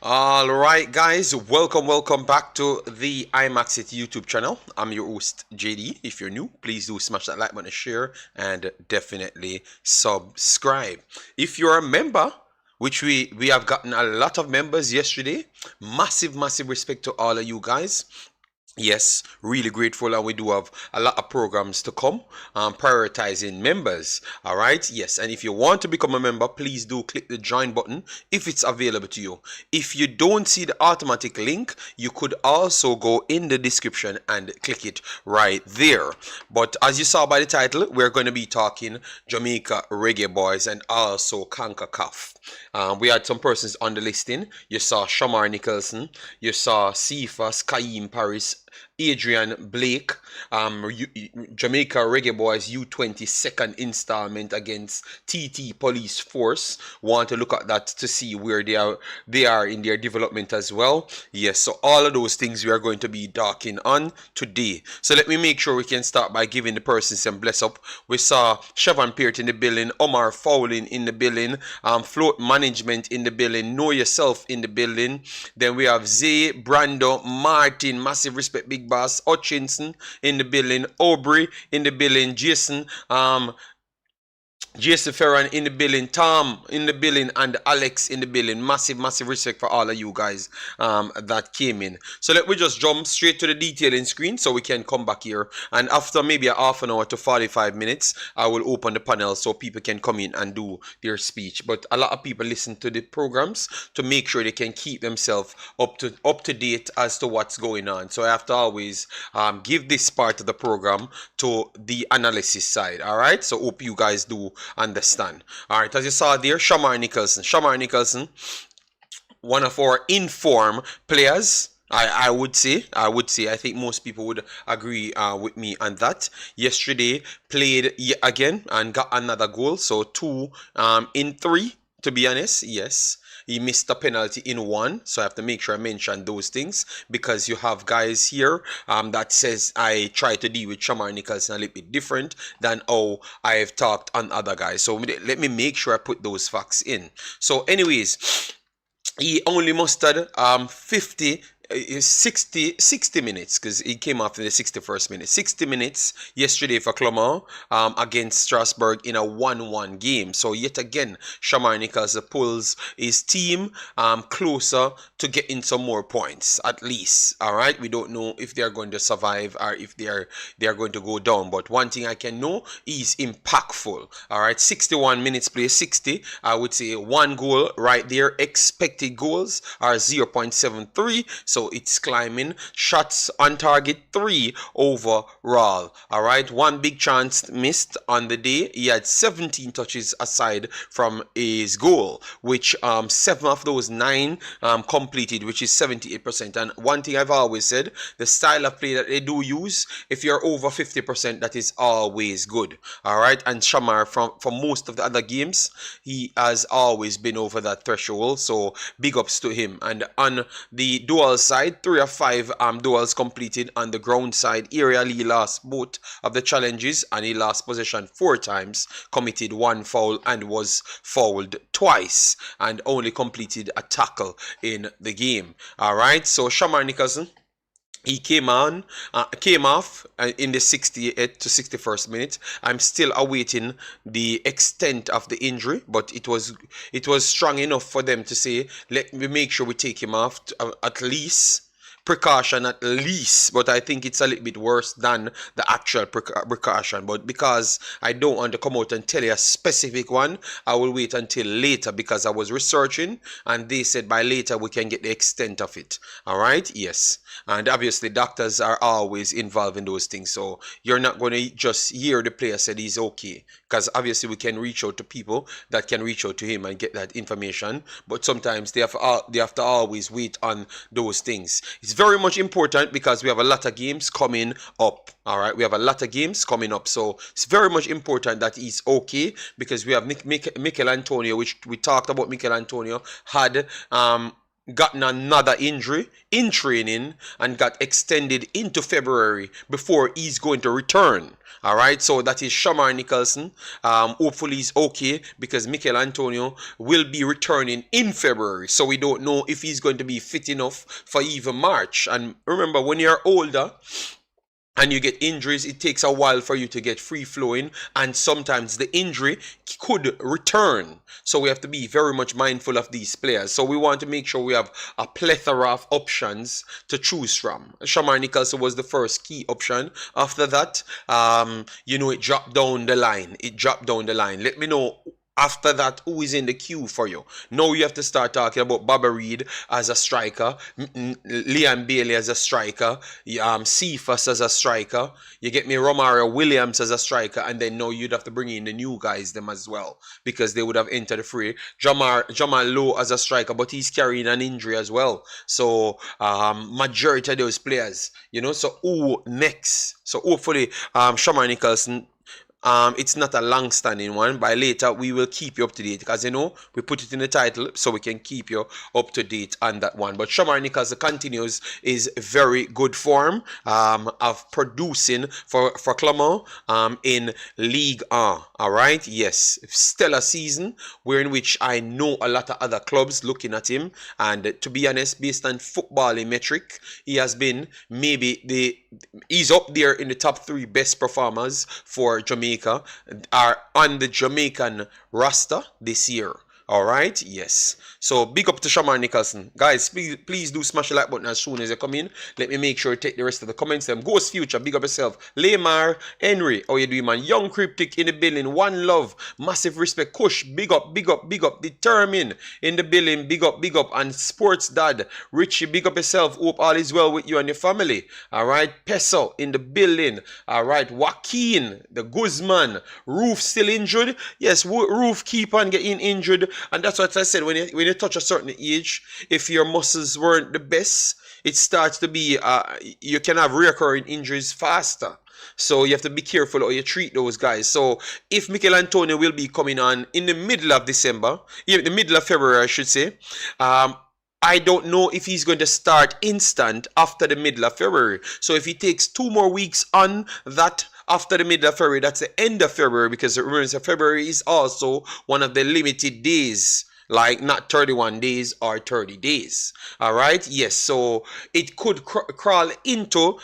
All right, guys, welcome back to the Imaxit YouTube channel. I'm your host JD. If you're new, please do smash that like button, share, and definitely subscribe. If you're a member, which we have gotten a lot of members yesterday, massive respect to all of you guys. Yes, really grateful, and we do have a lot of programs to come, prioritizing members. All right, yes, and if you want to become a member, please do click the join button if it's available to you. If you don't see the automatic link, you could also go in the description and click it right there. But as you saw by the title, we're going to be talking Jamaica Reggae Boyz and also Concacaf. We had some persons on the listing. You saw Shamar Nicholson, you saw Cephas, Kaheem, Parris, Adrian Blake, Jamaica Reggae Boyz U20 second installment against TT Police Force. Want to look at that to see where they are in their development as well. Yes, so all of those things we are going to be talking on today. So let me make sure we can start by giving the persons some bless up. We saw Chevron Peart in the building, Omar Fowling in the building, Float Management in the building, Know Yourself in the building. Then we have Zay, Brando, Martin, massive respect, Big Boss, Hutchinson in the building, Aubrey in the building, Jason Ferran in the building, Tom in the building, and Alex in the building. Massive respect for all of you guys that came in. So let me just jump straight to the detailing screen so we can come back here. And after maybe a half an hour to 45 minutes, I will open the panel so people can come in and do their speech. But a lot of people listen to the programs to make sure they can keep themselves up to date as to what's going on. So I have to always give this part of the program to the analysis side. All right. So hope you guys do understand. All right, as you saw there, Shamar Nicholson, one of our informed players. I would say, I think most people would agree with me on that. Yesterday played again and got another goal, so 2 in 3 to be honest. Yes, he missed a penalty in 1, so I have to make sure I mention those things because you have guys here that says I try to deal with Shamar Nicholson a little bit different than how I have talked on other guys. So let me make sure I put those facts in. So anyways, he only mustered 60 minutes because he came off in the 61st minute. 60 minutes yesterday for Clermont against Strasbourg in a 1-1 game. So yet again, Shamar Nicholson pulls his team closer to getting some more points at least. All right, we don't know if they are going to survive or if they are going to go down. But one thing I can know is impactful. All right, 61 minutes play, 60. I would say 1 goal right there. Expected goals are 0.73. So it's climbing. Shots on target 3 overall. All right, 1 big chance missed on the day. He had 17 touches aside from his goal, which 7 of those 9 completed, which is 78%. And one thing I've always said, the style of play that they do use, if you're over 50%, that is always good. All right, and Shamar, for most of the other games, he has always been over that threshold. So big ups to him. And on the dual side, 3 of 5 duels completed. On the ground side, aerially lost both of the challenges and he lost possession 4 times, committed 1 foul and was fouled twice, and only completed a tackle in the game. All right, so Shamar Nicholson, he came off in the 68th to 61st minute. I'm still awaiting the extent of the injury, but it was strong enough for them to say, let me make sure we take him off at least. Precaution at least, but I think it's a little bit worse than the actual precaution. But because I don't want to come out and tell you a specific one, I will wait until later because I was researching and they said by later we can get the extent of it. All right, yes, and obviously doctors are always involved in those things, so you're not going to just hear the player said he's okay, because obviously we can reach out to people that can reach out to him and get that information, but sometimes they have to always wait on those things. It's very much important because we have a lot of games coming up. All right, we have a lot of games coming up, so it's very much important that he's okay because we have Mikel Antonio, which we talked about. Mikel Antonio had gotten another injury in training and got extended into February before he's going to return. All right, so that is Shamar Nicholson. Hopefully he's okay because Mikel Antonio will be returning in February. So we don't know if he's going to be fit enough for even March. And remember, when you're older and you get injuries, it takes a while for you to get free flowing, and sometimes the injury could return. So we have to be very much mindful of these players. So we want to make sure we have a plethora of options to choose from. Shamar Nicholson was the first key option. After that, it dropped down the line. Let me know after that who is in the queue for you. Now you have to start talking about Baba Reed as a striker, Liam Bailey as a striker, Cephas as a striker, you get me, Romario Williams as a striker, and then now you'd have to bring in the new guys them as well, because they would have entered the fray. Jamal Lowe as a striker, but he's carrying an injury as well. So majority of those players, so who next? So hopefully Shamar Nicholson, it's not a long-standing one. By later, we will keep you up to date, because we put it in the title so we can keep you up to date on that one. But Shamar Nicholson continues his very good form of producing for Clermont in Ligue 1. All right, yes, stellar season, in which I know a lot of other clubs looking at him, and to be honest, based on footballing metric, he has been he's up there in the top 3 best performers for Jamaica, are on the Jamaican roster this year. All right, yes. So big up to Shamar Nicholson. Guys, please do smash the like button as soon as you come in. Let me make sure you take the rest of the comments. Ghost Future, big up yourself. Lamar, Henry, how you doing, man? Young Cryptic in the building. One love, massive respect. Kush, big up, big up, big up. Determined in the building, big up, big up. And Sports Dad, Richie, big up yourself. Hope all is well with you and your family. All right, Peso in the building. All right, Joaquin, the Guzman. Roof still injured. Yes, Roof keep on getting injured. And that's what I said, when you touch a certain age, if your muscles weren't the best, it starts to be, you can have recurring injuries faster. So you have to be careful how you treat those guys. So if Mikel Antonio will be coming on in the middle of December, in the middle of February, I should say, I don't know if he's going to start instant after the middle of February. So if he takes 2 more weeks on that, after the middle of February, that's the end of February, because remember, February is also one of the limited days, like not 31 days or 30 days. All right, yes, so it could crawl into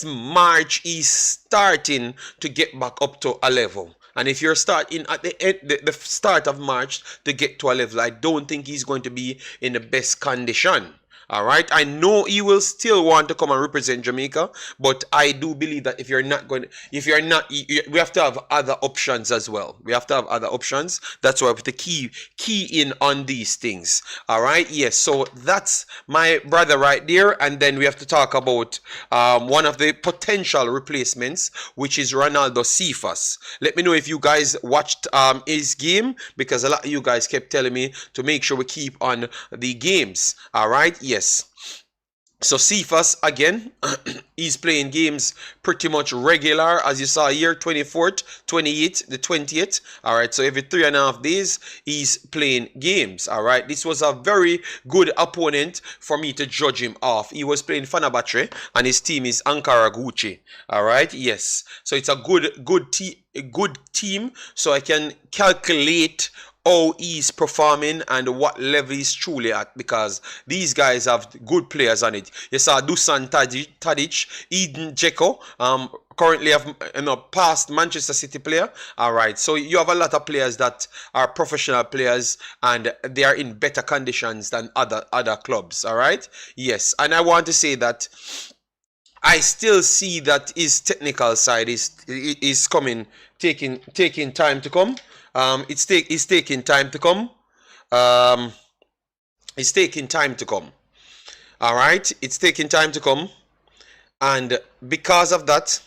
March. Is starting to get back up to a level. And if you're starting at the start of March to get to a level, I don't think he's going to be in the best condition. All right, I know he will still want to come and represent Jamaica, but I do believe that if you're not, we have to have other options as well. We have to have other options. That's why we have to key in on these things. All right, yes. So that's my brother right there, and then we have to talk about one of the potential replacements, which is Ronaldo Cephas. Let me know if you guys watched his game, because a lot of you guys kept telling me to make sure we keep on the games. All right, yes. So Cephas, again, he's playing games pretty much regular, as you saw here, 24th, 28th, the 20th. All right, so every 3.5 days, he's playing games. All right, this was a very good opponent for me to judge him off. He was playing Fenerbahce, and his team is Ankara Gucci. All right, yes. So it's a good team, so I can calculate how he's performing and what level he's truly at, because these guys have good players on it. You saw Dusan Tadic, Eden Dzeko, currently have past Manchester City player. All right, so you have a lot of players that are professional players, and they are in better conditions than other clubs. All right, yes, and I want to say that I still see that his technical side is coming, taking time to come. It's taking time to come. It's taking time to come. All right, it's taking time to come, and because of that,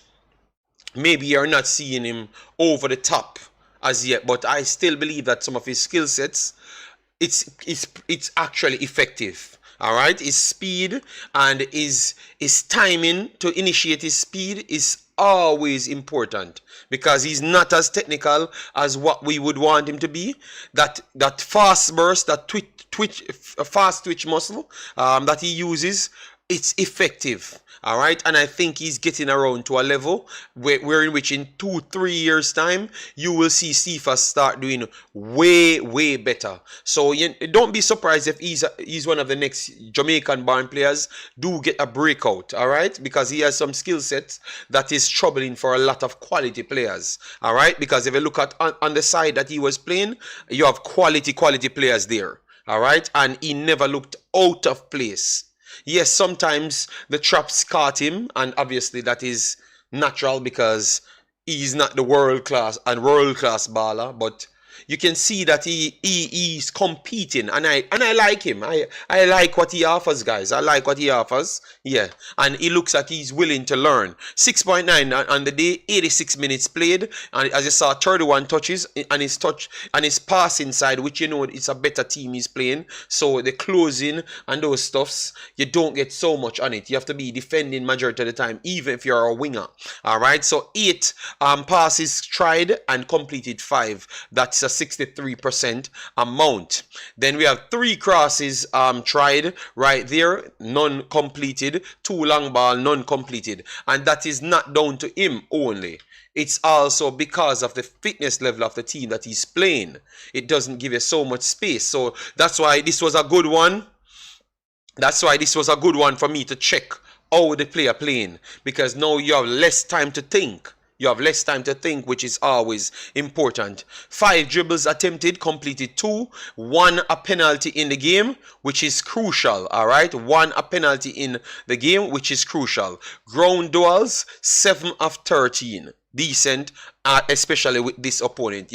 maybe you're not seeing him over the top as yet. But I still believe that some of his skill sets, it's actually effective. All right, his speed and his timing to initiate his speed is always important because he's not as technical as what we would want him to be. That fast burst, that fast twitch muscle that he uses, it's effective. All right, and I think he's getting around to a level where in which in 2-3 years time you will see Cephas start doing way better. So don't be surprised if he's one of the next Jamaican born players do get a breakout. All right, because he has some skill sets that is troubling for a lot of quality players. All right, because if you look at on the side that he was playing, you have quality players there. All right, and he never looked out of place. Yes, sometimes the traps caught him, and obviously that is natural because he's not the world class baller, but you can see that he's competing, and I like him. I like what he offers, guys. I like what he offers. Yeah, and he looks like he's willing to learn. 6.9 on the day, 86 minutes played, and as you saw, 31 touches, and his passing side, which it's a better team he's playing. So the closing and those stuffs, you don't get so much on it. You have to be defending majority of the time, even if you're a winger. All right, so 8 passes tried and completed 5. That's a 63% amount. Then we have 3 crosses tried right there, none completed. 2 long ball, none completed. And that is not down to him only. It's also because of the fitness level of the team that he's playing. It doesn't give you so much space. So that's why this was a good one. That's why this was a good one for me to check how the player playing. Because now you have less time to think. You have less time to think, which is always important. 5 dribbles attempted, completed 2. 1 a penalty in the game, which is crucial. All right, 1 a penalty in the game, which is crucial. Ground duels, 7 of 13. Decent, especially with this opponent.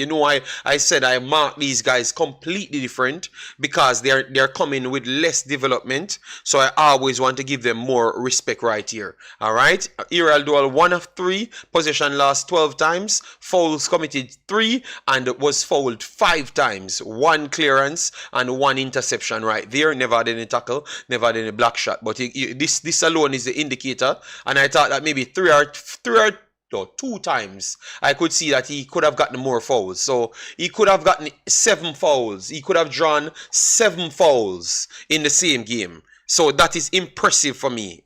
I said I mark these guys completely different because they're coming with less development. So I always want to give them more respect right here. All right, aerial duel 1 of 3, possession lost 12 times, fouls committed 3, and was fouled 5 times. 1 clearance and 1 interception right there. Never had any tackle, never had any black shot. But this alone is the indicator, and I thought that maybe 2 times I could see that he could have gotten more fouls. So he could have gotten 7 fouls. He could have drawn 7 fouls in the same game. So that is impressive for me.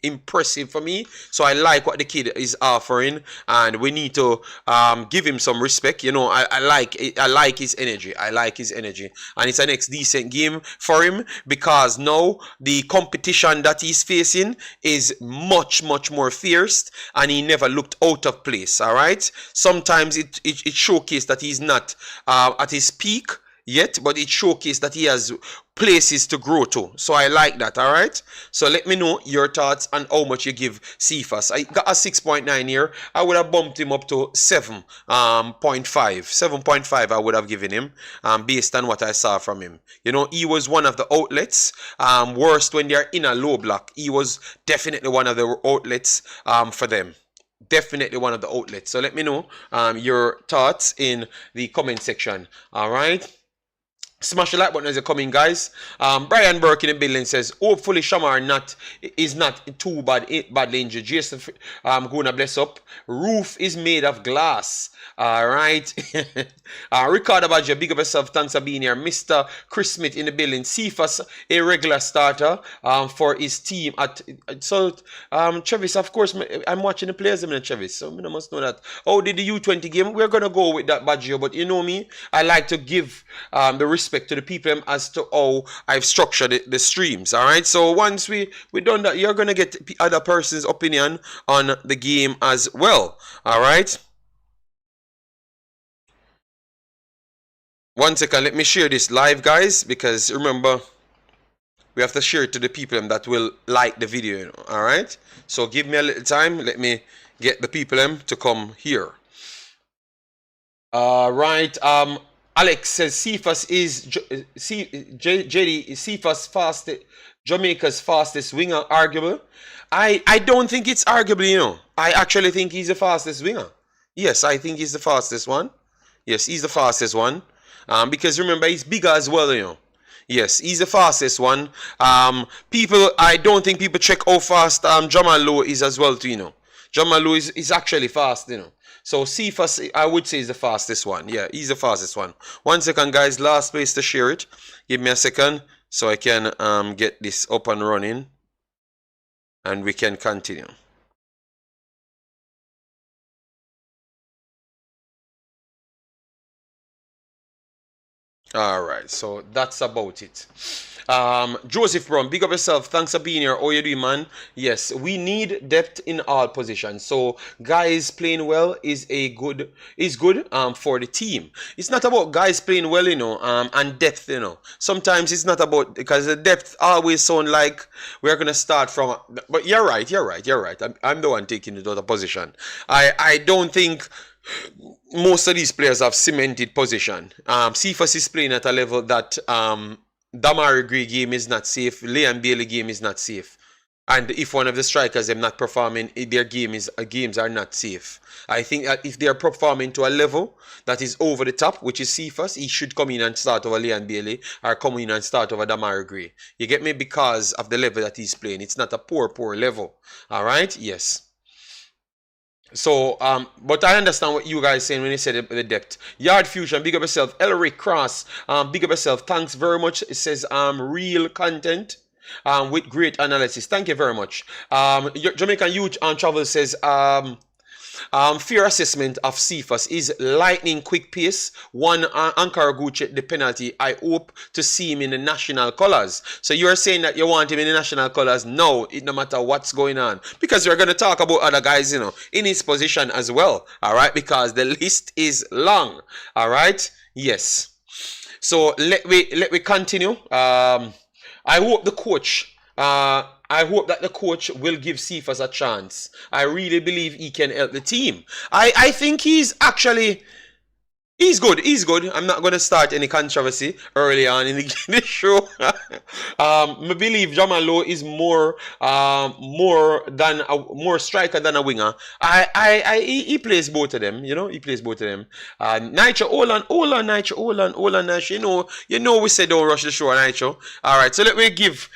So I like what the kid is offering, and we need to give him some respect. I like his energy. And it's a next decent game for him because now the competition that he's facing is much more fierce, and he never looked out of place. All right. Sometimes it showcased that he's not at his peak yet, but it showcased that he has places to grow to. So I like that. All right, so let me know your thoughts on how much you give Cephas. I got a 6.9 here. I would have bumped him up to 7.5. 7.5 I would have given him based on what I saw from him. He was one of the outlets. Worst when they're in a low block. He was definitely one of the outlets for them. Definitely one of the outlets. So let me know your thoughts in the comment section. All right, smash the like button as you're coming, guys. Brian Burke in the building says, hopefully Shamar is not too badly injured. Jason gonna bless up. Roof is made of glass. All right. Ricardo Badger, big up yourself. Thanks for being here. Mr. Chris Smith in the building. Cephas, a regular starter for his team. Travis, of course, I'm watching the players in Travis, so I must know that. Oh, did the U20 game? We're going to go with that Badger, but you know me, I like to give the respect to the people as to how I've structured the streams. All right, so once we done that, you're going to get other person's opinion on the game as well. All right. 1 second, let me share this live, guys, because remember, we have to share it to the people that will like the video, all right? So give me a little time. Let me get the people to come here. Right. Alex says Cephas is JD Cephas fastest, Jamaica's fastest winger, arguable. I don't think it's arguable, I actually think he's the fastest winger. Yes, I think he's the fastest one. Yes, he's the fastest one. Because remember, he's bigger as well, Yes, he's the fastest one. I don't think people check how fast Jamal Lowe is as well, too, Jamalu is actually fast, you know. So Cephas, I would say, is the fastest one. Yeah, he's the fastest one. 1 second, guys. Last place to share it. Give me a second so I can get this up and running, and we can continue. All right, so that's about it. Joseph Brown, big up yourself. Thanks for being here. How you doing, man? Yes, we need depth in all positions. So guys playing well is good for the team. It's not about guys playing well, you know, and depth, you know. Sometimes it's not about, because the depth always sound like we're gonna start from. But you're right. I'm the one taking the other position. I don't think most of these players have cemented position. Cephas is playing at a level that Demario Phillips game is not safe. Leon Bailey game is not safe. And if one of the strikers are not performing, their games are not safe. I think that if they are performing to a level that is over the top, which is Cephas, he should come in and start over Leon Bailey or come in and start over Demario Phillips. You get me? Because of the level that he's playing. It's not a poor level. All right? Yes. So, but I understand what you guys saying when you said the depth. Yard Fusion, big up yourself. Elric Cross, big up yourself. Thanks very much. It says real content with great analysis. Thank you very much. Jamaican Youth Travel says fair assessment of Cephas is lightning quick pace. One Ankara Gucci the penalty. I hope to see him in the national colours. So you're saying that you want him in the national colours? No, it no matter what's going on, because we're going to talk about other guys, you know, in his position as well. All right, because the list is long. All right, yes. So let me continue. I hope the coach. I hope that the coach will give Cephas a chance. I really believe he can help the team. I think he's good. He's good. I'm not going to start any controversy early on in the show. I believe Jamalo is more striker than a winger. He plays both of them. You know, he plays both of them. Nitro, hold on, Nitro. You know, we said don't rush the show, Nitro. All right, so let me give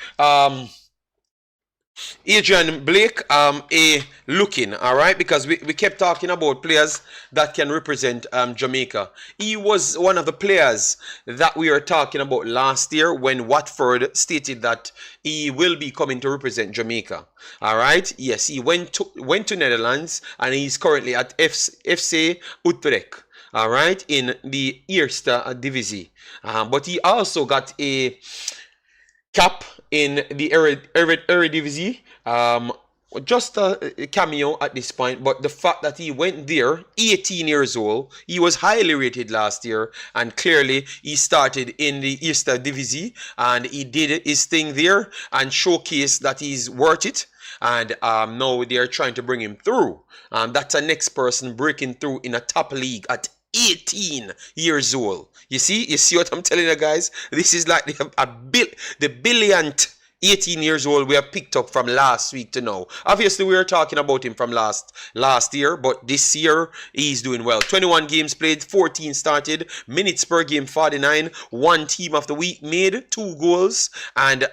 Adrian Blake a look-in, all right, because we kept talking about players that can represent Jamaica. He was one of the players that we were talking about last year when Watford stated that he will be coming to represent Jamaica. All right, yes, he went to Netherlands and he's currently at FC Utrecht. All right, in the Eerste Divisie, but he also got a cap in the Eredivisie. Just a cameo at this point, but the fact that he went there, 18 years old, he was highly rated last year, and clearly he started in the Eerste Divisie, and he did his thing there and showcased that he's worth it. And now they're trying to bring him through. That's a next person breaking through in a top league at 18 years old. You see what I'm telling you guys? This is like the billionth 18 years old we have picked up from last week to now. Obviously, we were talking about him from last year, but this year he's doing well. 21 games played, 14 started, minutes per game 49, one team of the week made, 2 goals, and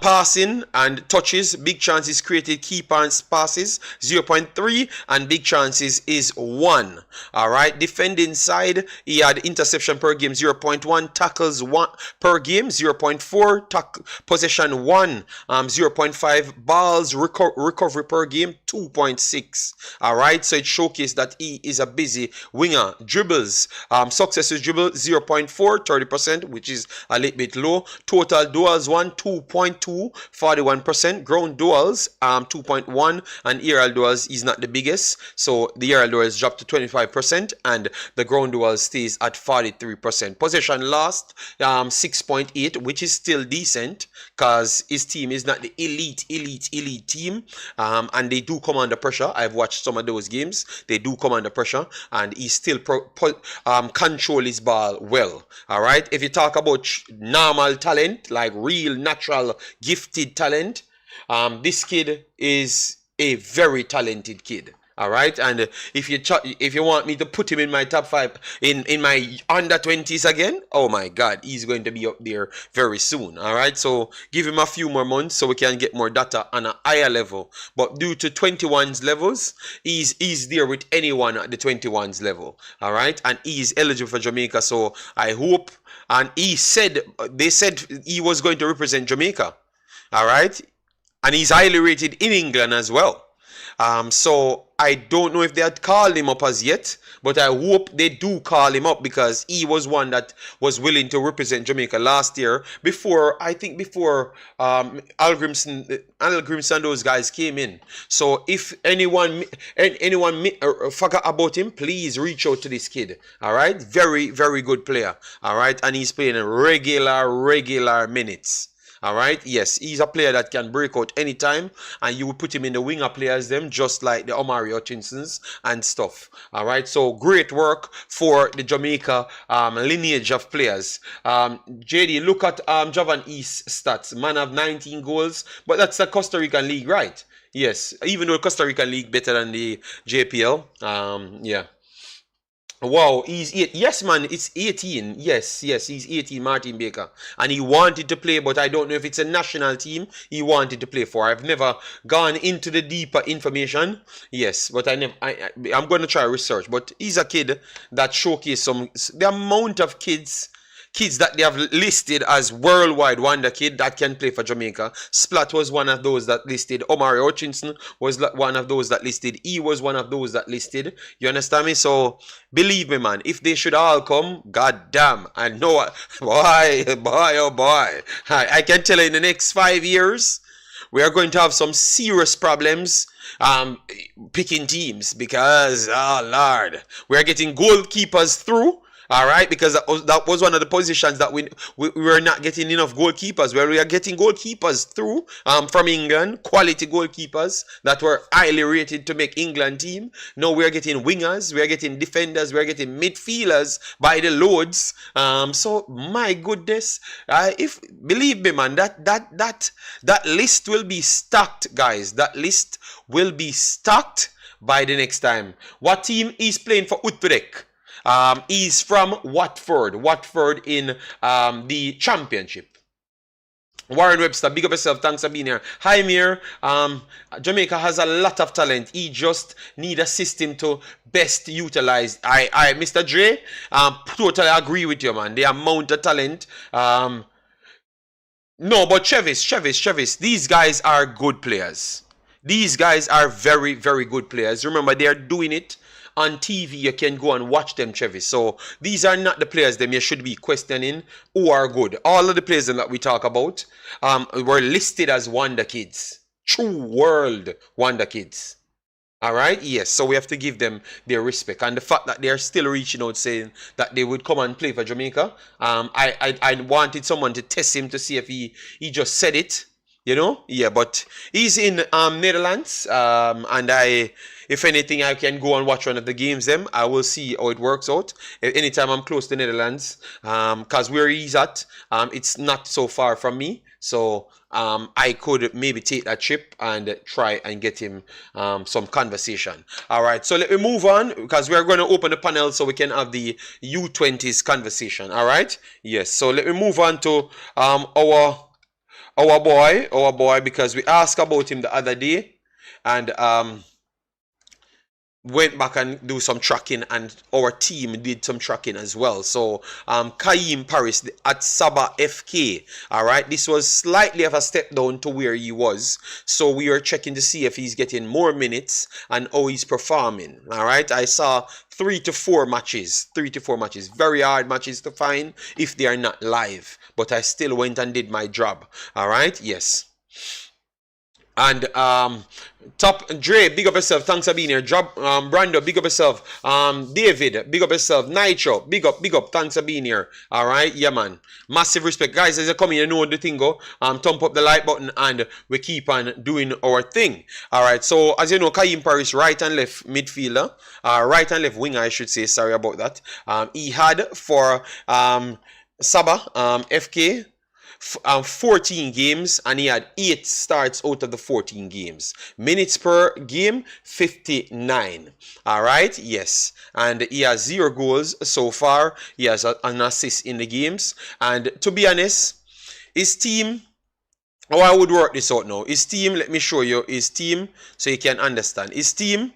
passing and touches, big chances created, key passes 0.3, and big chances is 1. All right, defending side, he had interception per game 0.1, tackles 1 per game 0.4, possession 1, 0.5, balls recovery per game 2.6. All right, so it showcased that he is a busy winger. Dribbles, success with dribble 0.4, 30%, which is a little bit low. Total duels 2.2, 41%. Ground duels 2.1, and aerial duels is not the biggest, so the aerial duels dropped to 25%, and the ground duels stays at 43%. Possession lost 6.8, which is still decent because his team is not the elite team, and they do come under pressure. I've watched some of those games. They do come under pressure, and he still control his ball well. All right, if you talk about normal talent, like real natural gifted talent, this kid is a very talented kid. All right, and if you want me to put him in my top 5 in my under 20s again, oh my God, he's going to be up there very soon. All right, so give him a few more months so we can get more data on a higher level. But due to 21's levels, he's there with anyone at the 21's level. All right, and he's eligible for Jamaica. So I hope, and they said he was going to represent Jamaica. All right, and he's highly rated in England as well. So I don't know if they had called him up as yet, but I hope they do call him up, because he was one that was willing to represent Jamaica last year before Al Grimson and those guys came in. So if anyone forgot about him, please reach out to this kid. All right, very, very good player. All right, and he's playing regular minutes. All right, yes, he's a player that can break out anytime, and you will put him in the winger players them, just like the Demario Hudsons and stuff. All right, so great work for the Jamaica lineage of players. JD, look at Javan East stats. Man have 19 goals, but that's the Costa Rican league, right? Yes, even though Costa Rican league better than the JPL. Yeah. Wow, he's 8. Yes, man, it's 18. Yes, he's 18, Martin Baker. And he wanted to play, but I don't know if it's a national team he wanted to play for. I've never gone into the deeper information. Yes, but I'm going to try research. But he's a kid that showcased the amount of kids that they have listed as worldwide wonder kid that can play for Jamaica. Splat was one of those that listed. Omari Hutchinson was one of those that listed. He was one of those that listed. You understand me? So believe me, man, if they should all come, god damn, I know, boy, oh boy, I can tell you in the next 5 years, we are going to have some serious problems picking teams, because, oh Lord, we are getting goalkeepers through. All right, because that was one of the positions that we were not getting enough goalkeepers. Well, we are getting goalkeepers through from England, quality goalkeepers that were highly rated to make England team. Now we are getting wingers, we are getting defenders, we are getting midfielders by the loads. So my goodness, if believe me, man, that list will be stacked, guys. That list will be stacked by the next time. What team is playing for Utrecht? He's from Watford in the championship. Warren Webster, big up yourself. Thanks for being here. Hi, Mir. Jamaica has a lot of talent. He just need a system to best utilize. Mr. Dre, totally agree with you, man. The amount of talent. No, but Cephas. These guys are good players. These guys are very, very good players. Remember, they are doing it on TV. You can go and watch them, Cephas. So these are not the players them you should be questioning who are good. All of the players that we talk about were listed as wonder kids. True world wonder kids. All right, yes, so we have to give them their respect, and the fact that they are still reaching out saying that they would come and play for Jamaica. I wanted someone to test him to see if he just said it, you know. Yeah, but he's in Netherlands, and if anything, I can go and watch one of the games them. I will see how it works out. Anytime I'm close to Netherlands, because where he's at, it's not so far from me. So I could maybe take that trip and try and get him some conversation. All right, so let me move on, because we're going to open the panel so we can have the U20s conversation. All right, yes, so let me move on to our boy, because we asked about him the other day, and went back and do some tracking, and our team did some tracking as well. So Kaheem Parris at Saba FK. All right, this was slightly of a step down to where he was, so we are checking to see if he's getting more minutes and how he's performing. All right, I saw 3 to 4 matches, very hard matches to find if they are not live, but I still went and did my job. All right, yes. And Top Dre, big up yourself. Thanks for being here. Brando, big up yourself. David, big up yourself. Nitro, big up. Thanks for being here. All right, yeah, man. Massive respect, guys. As you come in, you know the thing go. Thump up the like button, and we keep on doing our thing. All right. So as you know, Kaheem Parris, right and left midfielder, right and left winger, I should say. Sorry about that. He had for Saba FK. 14 games, and he had 8 starts out of the 14 games. Minutes per game, 59. All right, yes. And he has 0 goals so far. He has an assist in the games. And to be honest, his team, how I would work this out now. His team, let me show you his team so you can understand. His team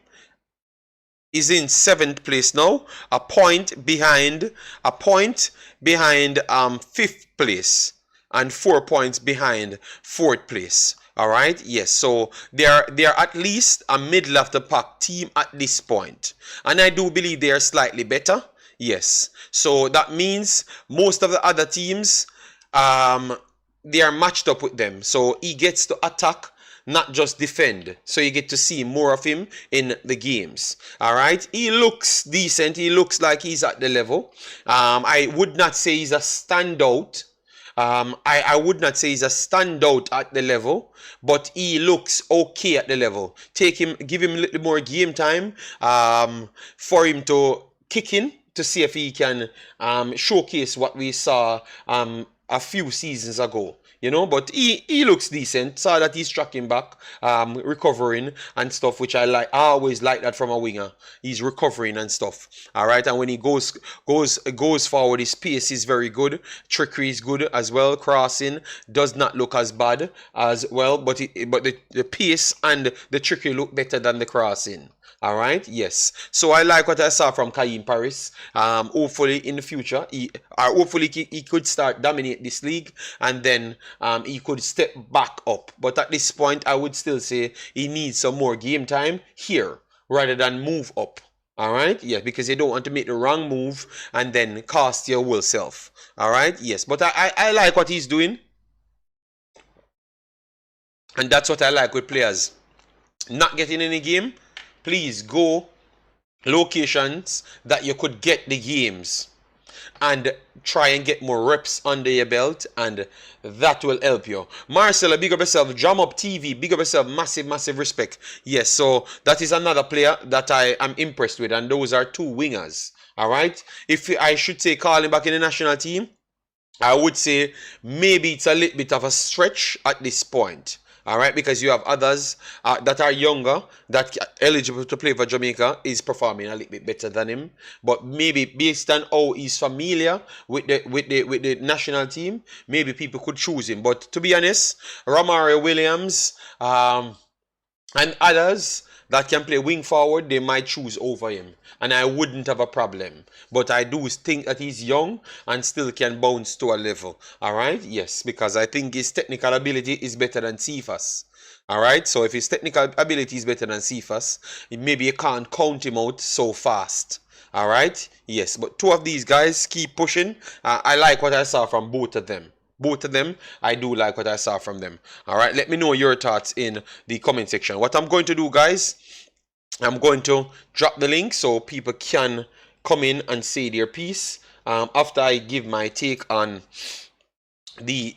is in 7th place now, a point behind 5th place, and 4 points behind 4th place. All right, yes, so they're at least a middle of the pack team at this point, and I do believe they are slightly better. Yes, so that means most of the other teams, they are matched up with them, so he gets to attack, not just defend. So you get to see more of him in the games. All right, he looks decent. He looks like he's at the level. I would not say he's a standout. I would not say he's a standout at the level, but he looks okay at the level. Give him a little more game time for him to kick in, to see if he can showcase what we saw a few seasons ago. You know, but he looks decent. Saw that he's tracking back, recovering and stuff, which I like. I always like that from a winger. He's recovering and stuff. All right, and when he goes forward, his pace is very good. Trickery is good as well. Crossing does not look as bad as well, but the pace and the trickery look better than the crossing. All right, yes. So I like what I saw from Kaheem Parris. Hopefully in the future, hopefully he could start dominate this league, and then he could step back up. But at this point, I would still say he needs some more game time here rather than move up. All right, yeah, because you don't want to make the wrong move and then cost your whole self. All right, yes. But I like what he's doing, and that's what I like with players not getting any game. Please go locations that you could get the games and try and get more reps under your belt, and that will help you. Marcella, big up yourself. Drum Up TV, big up yourself. Massive respect. Yes, so that is another player that I am impressed with, and those are 2 wingers. All right, if I should say call him back in the national team, I would say maybe it's a little bit of a stretch at this point. All right, because you have others that are younger, that are eligible to play for Jamaica, is performing a little bit better than him. But maybe based on how he's familiar with the national team, maybe people could choose him. But to be honest, Romario Williams and others that can play wing forward, they might choose over him, and I wouldn't have a problem. But I do think that he's young and still can bounce to a level. All right, yes, because I think his technical ability is better than Cephas. All right, so if his technical ability is better than Cephas, maybe you can't count him out so fast. All right, yes, but 2 of these guys keep pushing. I like what I saw from both of them. Both of them, I do like what I saw from them. All right, let me know your thoughts in the comment section. What I'm going to do, guys, I'm going to drop the link so people can come in and say their piece after I give my take on the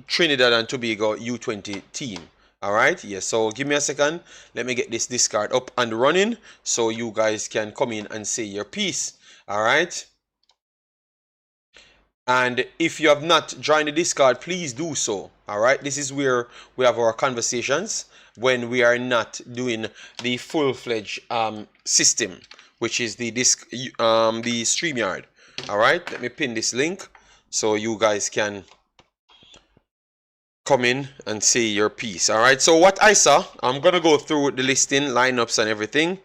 Trinidad and Tobago U20 team. All right, yes, so give me a second. Let me get this discard up and running so you guys can come in and say your piece. All right. And if you have not joined the Discord, please do so. All right, this is where we have our conversations when we are not doing the full-fledged system, which is the StreamYard. All right, let me pin this link so you guys can come in and say your piece. All right, so what I saw, I'm gonna go through the listing, lineups, and everything,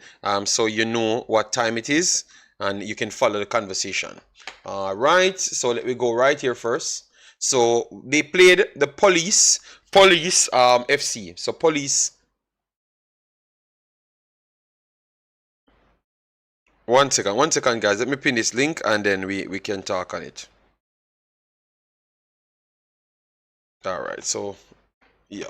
so you know what time it is and you can follow the conversation. All right, so let me go right here first. So they played the Police FC. So Police. One second, guys. Let me pin this link and then we can talk on it. All right, so yeah.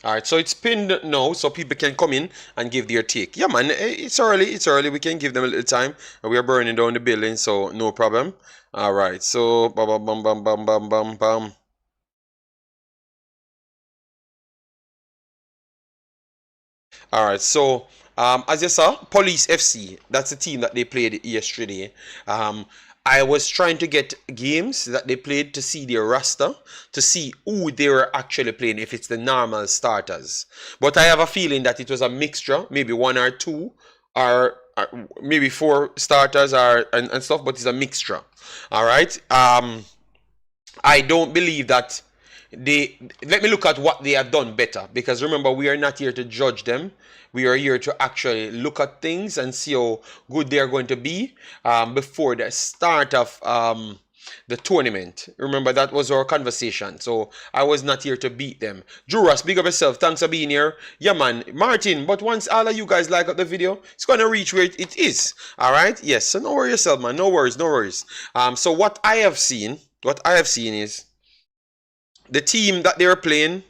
All right, so it's pinned now, so people can come in and give their take. Yeah, man, it's early. We can give them a little time. We are burning down the building, so no problem. All right, so bam, bam, bam, bam, bam, bam, bam. All right, so as you saw, Police FC, that's the team that they played yesterday. I was trying to get games that they played to see their roster, to see who they were actually playing, if it's the normal starters. But I have a feeling that it was a mixture, maybe one or two, or maybe four starters and stuff, but it's a mixture. All right. I don't believe that let me look at what they have done better, because remember, we are not here to judge them. We are here to actually look at things and see how good they are going to be before the start of the tournament. Remember, that was our conversation. So I was not here to beat them. Juras, big up yourself. Thanks for being here. Yeah, man. Martin, but once all of you guys like up the video, it's going to reach where it is. All right? Yes. So no worry yourself, man. No worries. No worries. So what I have seen is the team that they were playing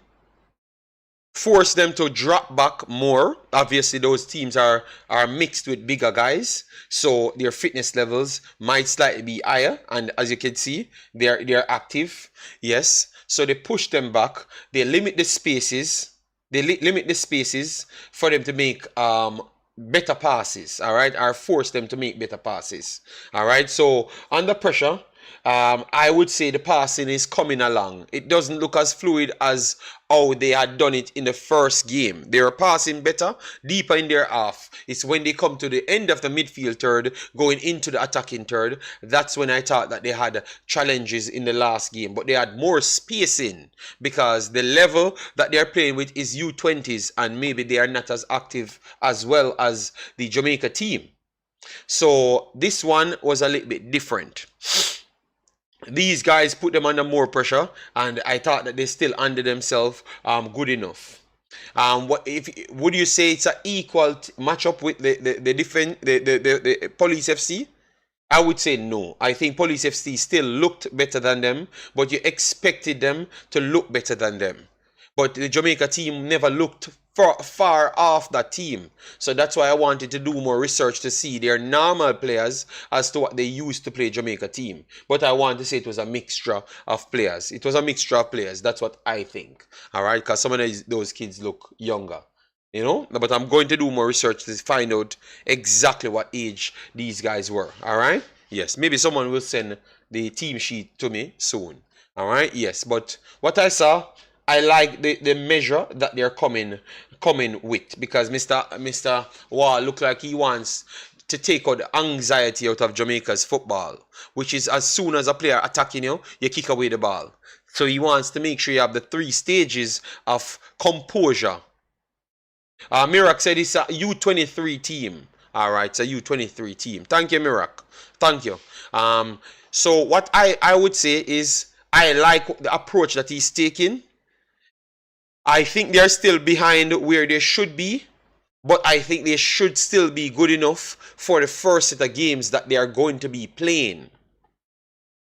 force them to drop back more. Obviously, those teams are mixed with bigger guys, so their fitness levels might slightly be higher. And as you can see, they're active. Yes, so they push them back. They limit the spaces. They limit the spaces for them to make better passes. All right, or force them to make better passes. All right. So under pressure, I would say the passing is coming along. It doesn't look as fluid as how they had done it in the first game. They were passing better, deeper in their half. It's when they come to the end of the midfield third, going into the attacking third, that's when I thought that they had challenges in the last game. But they had more spacing, because the level that they're playing with is U20s, and maybe they are not as active as well as the Jamaica team. So this one was a little bit different. These guys put them under more pressure, and I thought that they still under themselves good enough. Would you say it's an equal matchup with the Police FC? I would say no. I think Police FC still looked better than them, but you expected them to look better than them. But the Jamaica team never looked far off that team. So that's why I wanted to do more research to see their normal players as to what they used to play Jamaica team. But I want to say it was a mixture of players. It was a mixture of players. That's what I think. All right? Because some of those kids look younger. You know? But I'm going to do more research to find out exactly what age these guys were. All right? Yes. Maybe someone will send the team sheet to me soon. All right? Yes. But what I saw, I like the measure that they're coming with, because Mr. Wall look like he wants to take out the anxiety out of Jamaica's football, which is as soon as a player attacking you, you kick away the ball. So he wants to make sure you have the 3 stages of composure. Mirak said it's a U23 team. All right, it's a U23 team. Thank you, Mirak. Thank you. So what I would say is I like the approach that he's taking. I think they're still behind where they should be, but I think they should still be good enough for the first set of games that they are going to be playing.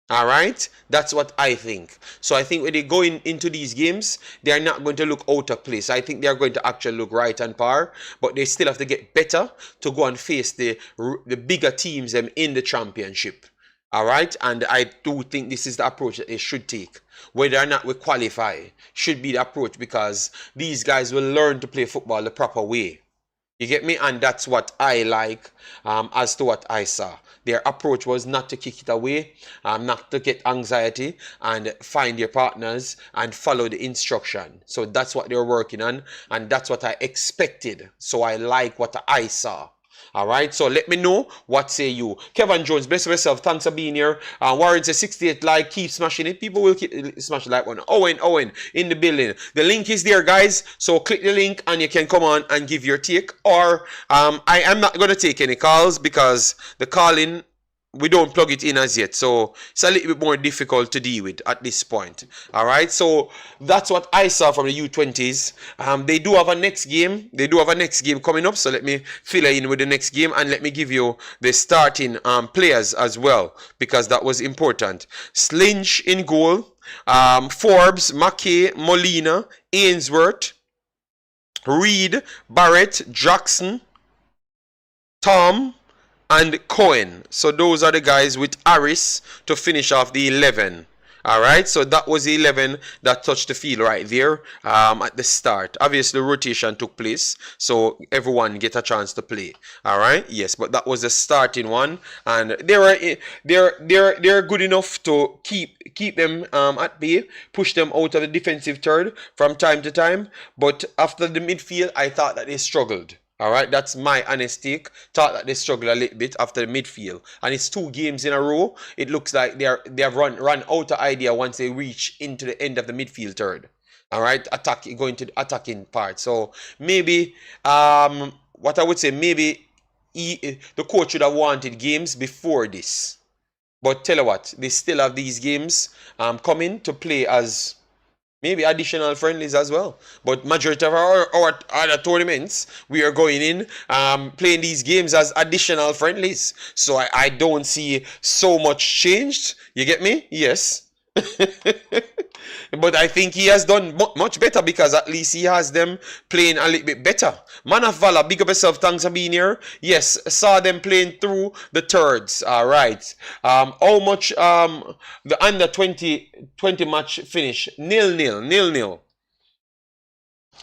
All right? That's what I think. So I think when they go into these games, they are not going to look out of place. I think they are going to actually look right and par, but they still have to get better to go and face the bigger teams in the championship. All right? And I do think this is the approach that they should take. Whether or not we qualify should be the approach, because these guys will learn to play football the proper way. You get me? And that's what I like as to what I saw. Their approach was not to kick it away, not to get anxiety, and find their partners and follow the instruction. So that's what they're working on, and that's what I expected. So I like what I saw. All right, so let me know what say you. Kevin Jones, bless yourself. Thanks for being here. Warren says 68 like, keep smashing it. People will keep smashing like one. Owen in the building. The link is there, guys. So click the link and you can come on and give your take. Or I am not going to take any calls, because the calling, we don't plug it in as yet, so it's a little bit more difficult to deal with at this point. All right, so that's what I saw from the U20s. They do have a next game. They do have a next game coming up, so let me fill in with the next game, and let me give you the starting players as well, because that was important. Slinch in goal, Forbes, Mackay, Molina, Ainsworth, Reed, Barrett, Jackson, Tom, and Cohen. So those are the guys with Parris to finish off the 11. All right, so that was the 11 that touched the field right there at the start. Obviously, rotation took place, so everyone get a chance to play. All right, yes, but that was the starting one, and they're good enough to keep them at bay, push them out of the defensive third from time to time. But after the midfield, I thought that they struggled. All right, that's my honest take. Thought that they struggled a little bit after the midfield, and it's 2 games in a row. It looks like they have run out of idea once they reach into the end of the midfield third. All right, going to the attacking part. So maybe what I would say, maybe the coach should have wanted games before this. But tell you what, they still have these games coming to play as maybe additional friendlies as well. But majority of our other tournaments, we are going in playing these games as additional friendlies. So I don't see so much changed. You get me? Yes. But I think he has done much better because at least he has them playing a little bit better. Man of Valor, big up yourself. Thanks for being here. Yes, saw them playing through the thirds. All right. How much the under 20 match finish? 0-0.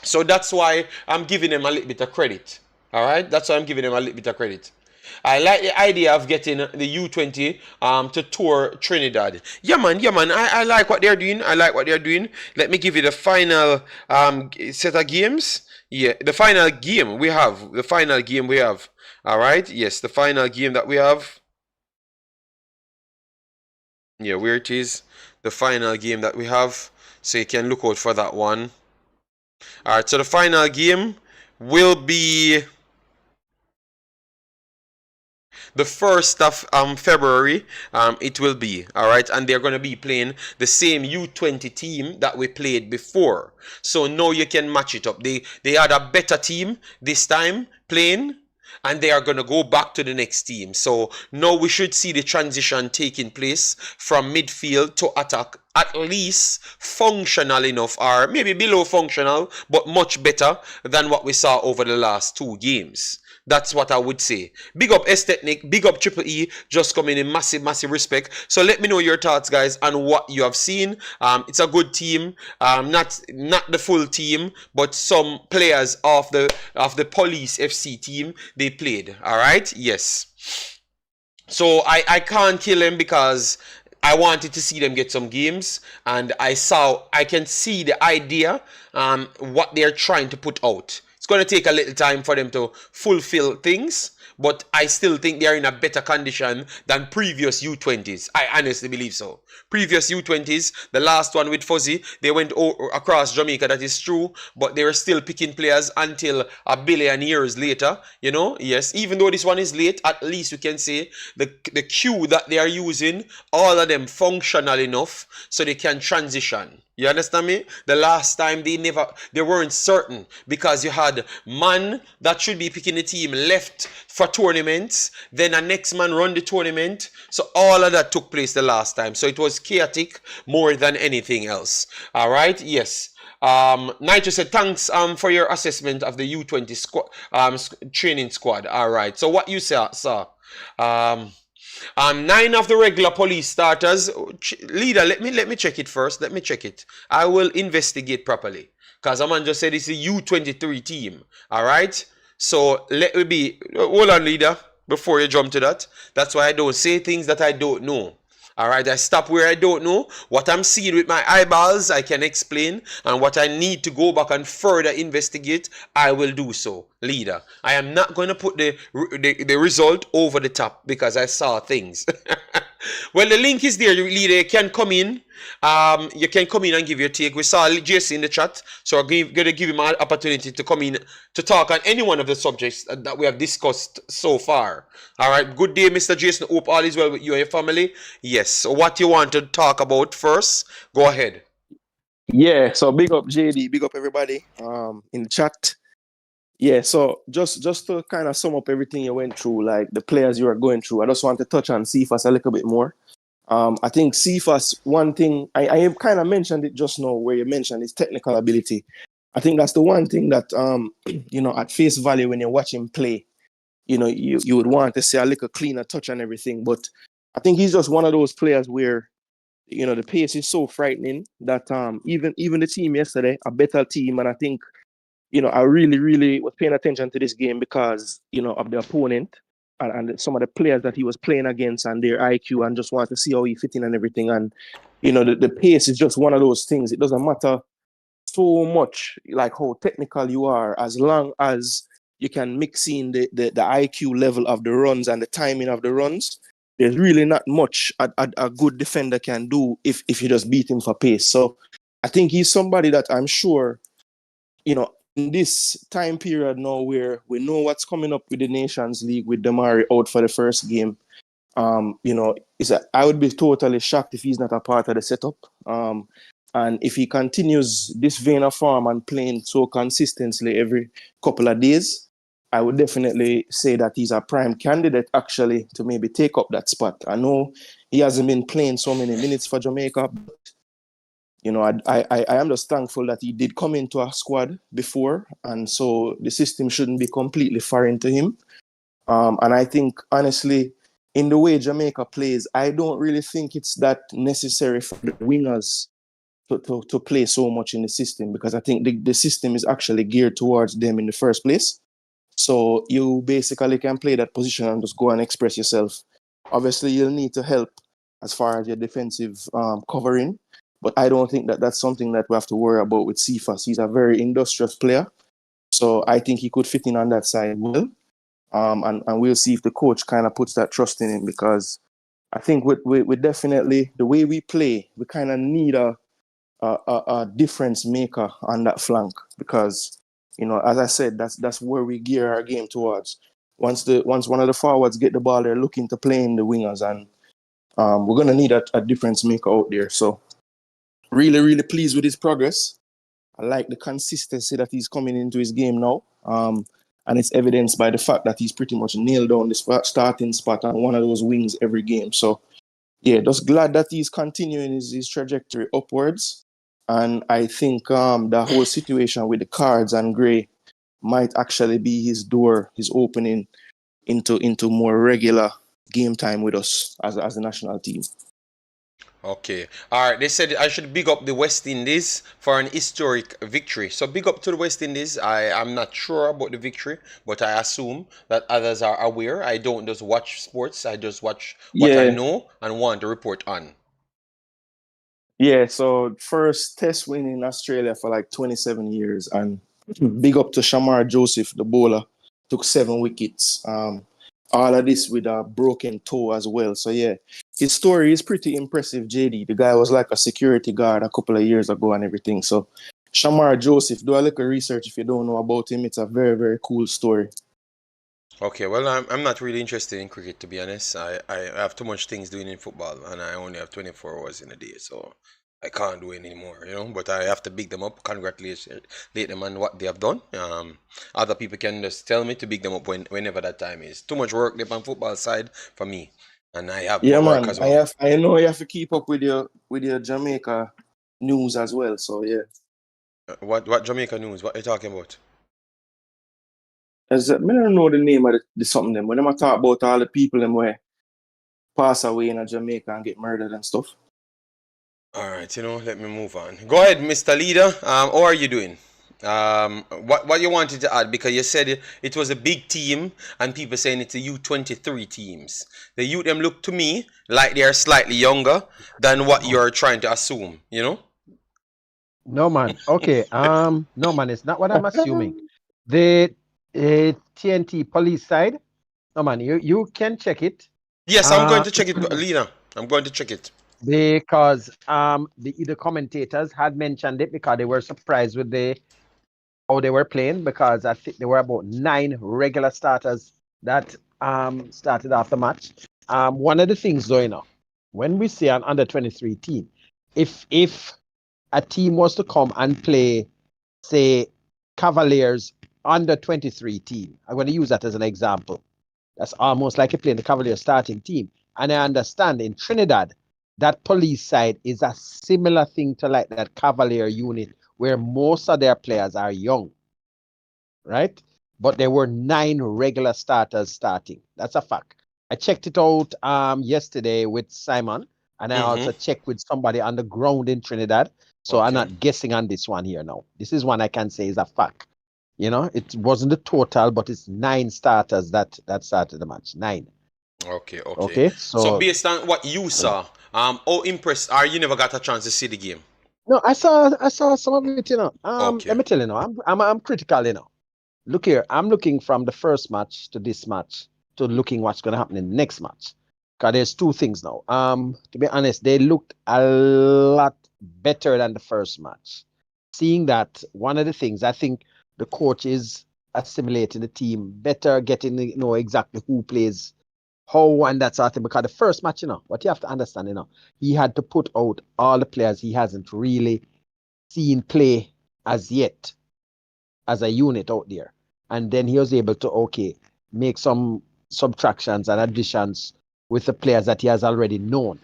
So that's why I'm giving them a little bit of credit. All right. That's why I'm giving them a little bit of credit. I like the idea of getting the U20 to tour Trinidad. Yeah, man. I like what they're doing. Let me give you the final set of games. Yeah, the final game we have. All right. Yes, the final game that we have. Yeah, where it is. The final game that we have. So you can look out for that one. All right. So the final game will be the 1st of February. It will be, all right, and they're going to be playing the same U20 team that we played before. So now you can match it up. They had a better team this time playing, and they are going to go back to the next team. So now we should see the transition taking place from midfield to attack, at least functional enough, or maybe below functional, but much better than what we saw over the last 2 games. That's what I would say. Big up S-Technic, big up Triple E, just coming in massive respect. So let me know your thoughts, guys, on what you have seen. It's a good team, not the full team, but some players of the Police FC team, they played. All right, yes. So I can't kill them because I wanted to see them get some games, and I can see the idea, what they're trying to put out. It's going to take a little time for them to fulfill things, but I still think they are in a better condition than previous U20s. I honestly believe so. Previous U20s, the last one with Fuzzy, they went across Jamaica, that is true, but they were still picking players until a billion years later, you know. Yes, even though this one is late, at least we can say the queue that they are using, all of them functional enough so they can transition. You understand me? The last time they weren't certain because you had man that should be picking the team left for tournaments, then a next man run the tournament. So all of that took place the last time. So it was chaotic more than anything else. All right. Yes. Nitro said thanks for your assessment of the U20 training squad. All right. So what you saw. 9 of the regular police starters. Leader, let me check it first. Let me check it. I will investigate properly. Because a man just said it's a U23 team. Alright? So let me be. Hold on, leader. Before you jump to that. That's why I don't say things that I don't know. Alright, I stop where I don't know. What I'm seeing with my eyeballs, I can explain. And what I need to go back and further investigate, I will do so. Leader, I am not going to put the result over the top because I saw things. Well, the link is there, leader. You can come in. You can come in and give your take. We saw Jason in the chat, so I'm going to give him an opportunity to come in to talk on any one of the subjects that we have discussed so far. All right, good day, Mr. Jason. Hope all is well with you and your family. Yes, so what you want to talk about first, go ahead. Yeah, so big up JD, big up everybody in the chat. Yeah, so just to kind of sum up everything you went through, like the players you are going through, I just want to touch on Cephas a little bit more. I think Cephas, one thing, I kind of mentioned it just now where you mentioned his technical ability. I think that's the one thing that, you know, at face value when you watch him play, you know, you would want to see a little cleaner touch and everything. But I think he's just one of those players where the pace is so frightening that even the team yesterday, a better team, and I think I really, really was paying attention to this game because, of the opponent and some of the players that he was playing against and their IQ, and just wanted to see how he fit in and everything. And, the pace is just one of those things. It doesn't matter so much like how technical you are, as long as you can mix in the IQ level of the runs and the timing of the runs. There's really not much a good defender can do if you just beat him for pace. So I think he's somebody that I'm sure, in this time period now where we know what's coming up with the Nations League with Demario out for the first game, I would be totally shocked if he's not a part of the setup. And if he continues this vein of form and playing so consistently every couple of days, I would definitely say that he's a prime candidate actually to maybe take up that spot. I know he hasn't been playing so many minutes for Jamaica, but I am just thankful that he did come into a squad before, and so the system shouldn't be completely foreign to him. And I think, honestly, in the way Jamaica plays, I don't really think it's that necessary for the wingers to play so much in the system, because I think the system is actually geared towards them in the first place. So you basically can play that position and just go and express yourself. Obviously, you'll need to help as far as your defensive covering, but I don't think that that's something that we have to worry about with Cephas. He's a very industrious player, so I think he could fit in on that side well. And we'll see if the coach kind of puts that trust in him, because I think we definitely, the way we play, we kind of need a difference maker on that flank, because as I said, that's where we gear our game towards. Once one of the forwards get the ball, they're looking to play in the wingers, and we're gonna need a difference maker out there. So really, really pleased with his progress. I like the consistency that he's coming into his game now, and it's evidenced by the fact that he's pretty much nailed down the starting spot on one of those wings every game. So yeah, just glad that he's continuing his trajectory upwards. And I think the whole situation with the cards and Gray might actually be his opening into more regular game time with us as a national team. Okay. All right. They said I should big up the West Indies for an historic victory. So big up to the West Indies. I'm not sure about the victory, but I assume that others are aware. I don't just watch sports. I just watch what I know and want to report on. Yeah, so first test win in Australia for like 27 years. And big up to Shamar Joseph, the bowler. Took 7 wickets. All of this with a broken toe as well. So yeah, his story is pretty impressive, JD. The guy was like a security guard a couple of years ago and everything. So Shamar Joseph, do a little research if you don't know about him. It's a very, very cool story. Okay, well, I'm not really interested in cricket, to be honest. I have too much things doing in football, and I only have 24 hours in a day, so I can't do it anymore, But I have to big them up, congratulate them on what they have done. Other people can just tell me to big them up whenever that time is. Too much work there on football side for me, and I have Yeah, more work man. as well. I know you have to keep up with your Jamaica news as well. So yeah. What Jamaica news? What are you talking about? I don't know the name of the something them. When I talk about all the people them where pass away in Jamaica and get murdered and stuff. All right, let me move on. Go ahead, Mr. Leader. How are you doing? What you wanted to add, because you said it was a big team and people saying it's a U23 teams. The youth them look to me like they are slightly younger than what you're trying to assume, No man. Okay. No man, it's not what I'm assuming. The TNT police side. No man, you can check it. Yes, I'm going to check it, Lena. I'm going to check it. Because the commentators had mentioned it because they were surprised with how they were playing, because I think there were about 9 regular starters that started off the match. One of the things though, when we say an under 23 team, if a team was to come and play, say, Cavaliers under 23 team, I'm going to use that as an example. That's almost like you're playing the Cavaliers starting team. And I understand in Trinidad, that police side is a similar thing to like that Cavalier unit where most of their players are young, right? But there were 9 regular starters starting. That's a fact. I checked it out yesterday with Simon, And I also checked with somebody on the ground in Trinidad. So I'm not guessing on this one here now. This is one I can say is a fact. You know, it wasn't the total, but it's 9 starters that started the match. 9. Okay. So based on what you saw, how impressed are you? Never got a chance to see the game. No, I saw some of it, you know. Let me tell you now, I'm critical, you know. Look here, I'm looking from the first match to this match to looking what's gonna happen in the next match. Because there's 2 things now. To be honest, they looked a lot better than the first match. Seeing that, one of the things I think the coach is assimilating the team better, getting to know exactly who plays how and that sort of thing. Because the first match, you know, what you have to understand, you know, he had to put out all the players he hasn't really seen play as yet as a unit out there. And then he was able to, make some subtractions and additions with the players that he has already known,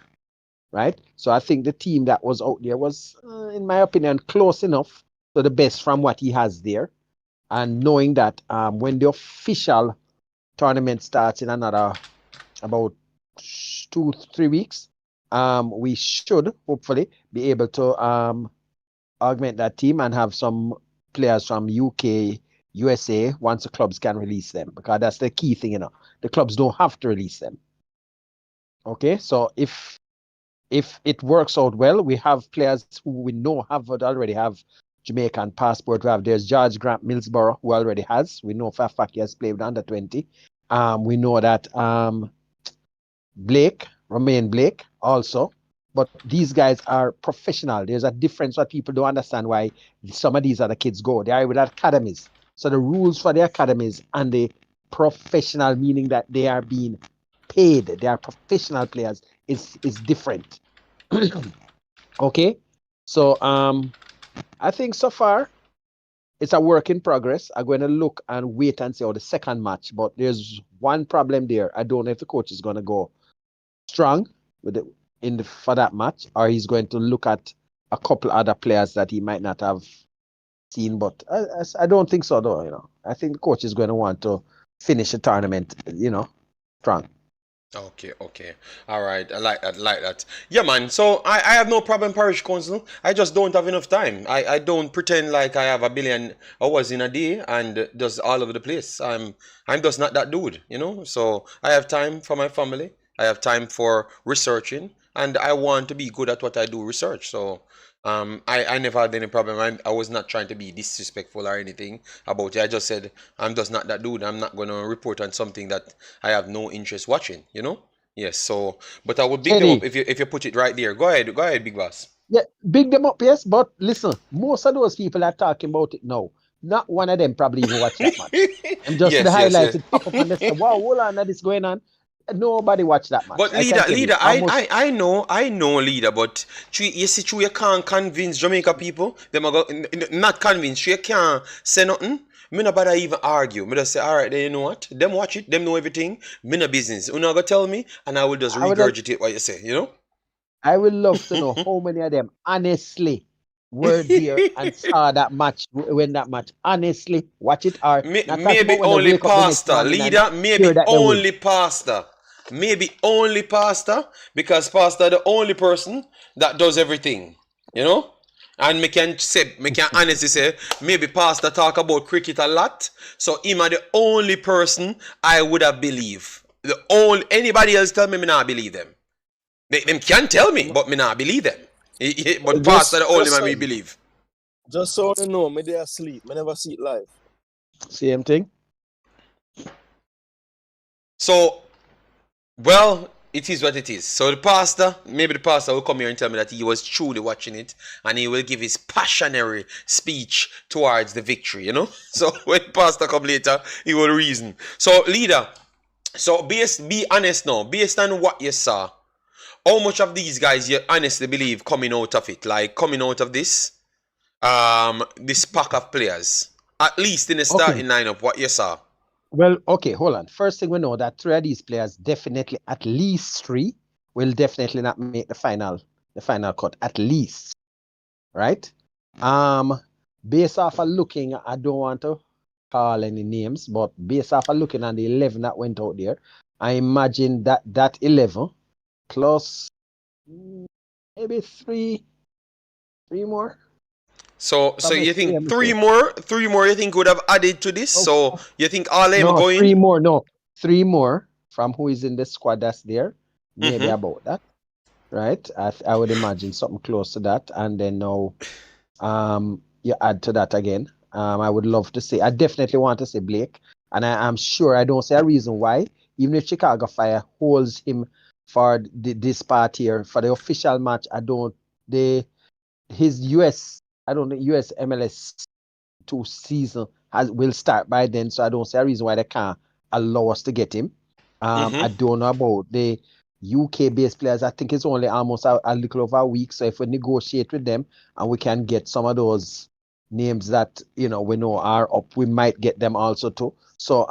right? So I think the team that was out there was, in my opinion, close enough to the best from what he has there. And knowing that when the official tournament starts in another about 2-3 weeks, we should hopefully be able to augment that team and have some players from UK, USA once the clubs can release them, because that's the key thing, you know. The clubs don't have to release them. Okay, so if it works out well, we have players who we know already have Jamaican passport. There's George Grant Millsborough, who already has. We know for a fact he has played with under 20. We know that Romain Blake also. But these guys are professional. There's a difference what people don't understand why some of these other kids go. They are with academies. So the rules for the academies and the professional, meaning that they are being paid, they are professional players, is different. Okay? So I think so far it's a work in progress. I'm going to look and wait and see how the second match. But there's one problem there. I don't know if the coach is going to go strong with it for that match, or he's going to look at a couple other players that he might not have seen. But I don't think so, though. You know, I think the coach is going to want to finish the tournament, you know, strong. Okay. All right. I like that. Yeah, man. So I have no problem, Parish Council. I just don't have enough time. I don't pretend like I have a billion hours in a day and just all over the place. I'm just not that dude, you know. So I have time for my family. I have time for researching, and I want to be good at what I do, research. So I never had any problem. I was not trying to be disrespectful or anything about it. I just said I'm just not that dude. I'm not going to report on something that I have no interest watching, you know. Yes. So, but I would big them up if you put it right there. Go ahead, Big Boss. Yeah, big them up, yes. But listen, most of those people are talking about it now. Not one of them probably even watch that match. And just the highlights it pop up and they say, wow, hold on, that is going on. Nobody watch that match. But leader, I know, leader. But you see, you can't convince Jamaica people. Them are not convince. You can't say nothing. Me not bother even argue. Me just say, all right, then you know what? Them watch it. Them know everything. Me no business. You not gonna tell me, and I will just regurgitate what you say. You know. I would love to know how many of them honestly were there and saw that match when that match. Honestly, watch it or maybe only pastor, leader. Maybe only pastor. Maybe only pastor, because pastor the only person that does everything, you know. And me can honestly say, maybe pastor talk about cricket a lot, so him are the only person I would have believe. Anybody else tell me not believe them. Them can tell me, but me not believe them. But pastor the only man we believe. Just so you know, me they asleep. Me never see it live. Same thing. So, well, it is what it is. So maybe the pastor will come here and tell me that he was truly watching it, and he will give his passionary speech towards the victory, you know. So when pastor come later, he will reason. So leader, so be honest now, based on what you saw, how much of these guys you honestly believe coming out of it, like coming out of this pack of players, at least in the starting lineup, what you saw? Well, okay, hold on. First thing we know that 3 of these players, definitely at least 3, will definitely not make the final cut, at least. Right? Based off of looking, I don't want to call any names, but based off of looking at the 11 that went out there, I imagine that 11 plus maybe three more. So Probably you three, think I'm three saying. more you think would have added to this? So you think all them No, going? three more. No, three more from who is in the squad that's there. Maybe Mm-hmm. about that, right? I would imagine something close to that, and then now, you add to that again. I would love to see. I definitely want to see Blake, and I'm sure I don't see a reason why. Even if Chicago Fire holds him for this part here for the official match, I don't. They his US. I don't think US MLS two season will start by then, so I don't see a reason why they can't allow us to get him. I Mm-hmm. don't know about the UK based players. I think it's only almost a little over a week. So if we negotiate with them and we can get some of those names that we know are up, we might get them also too. So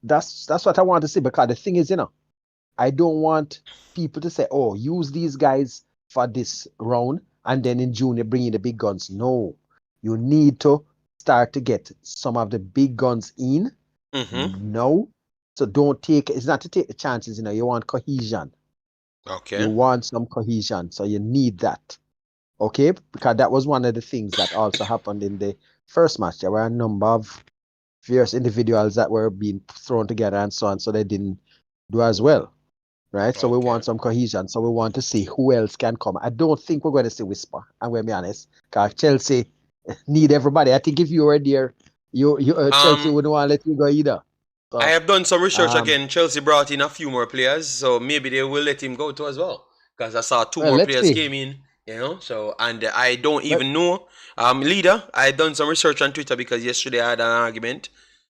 that's what I want to see, because the thing is, I don't want people to say, "Oh, use these guys for this round, and then in June you bring in the big guns." No, you need to start to get some of the big guns in Mm-hmm. now. So don't take. It's not to take the chances. You want cohesion. You Okay. want some cohesion. So you need that. Okay, because that was one of the things that also happened in the first match. There were a number of various individuals that were being thrown together and so on, so they didn't do as well. Right? So we Okay. want some cohesion. So we want to see who else can come. I don't think we're going to see Whisper. I'm going to be honest. Because Chelsea need everybody. I think if you were there, Chelsea Um, wouldn't want to let you go either. I So, have done some research um, again. Chelsea brought in a few more players, so maybe they will let him go too as well. Because I saw two well, more let's players see. came in, So and I don't Let, even know. Leader, I done some research on Twitter because yesterday I had an argument,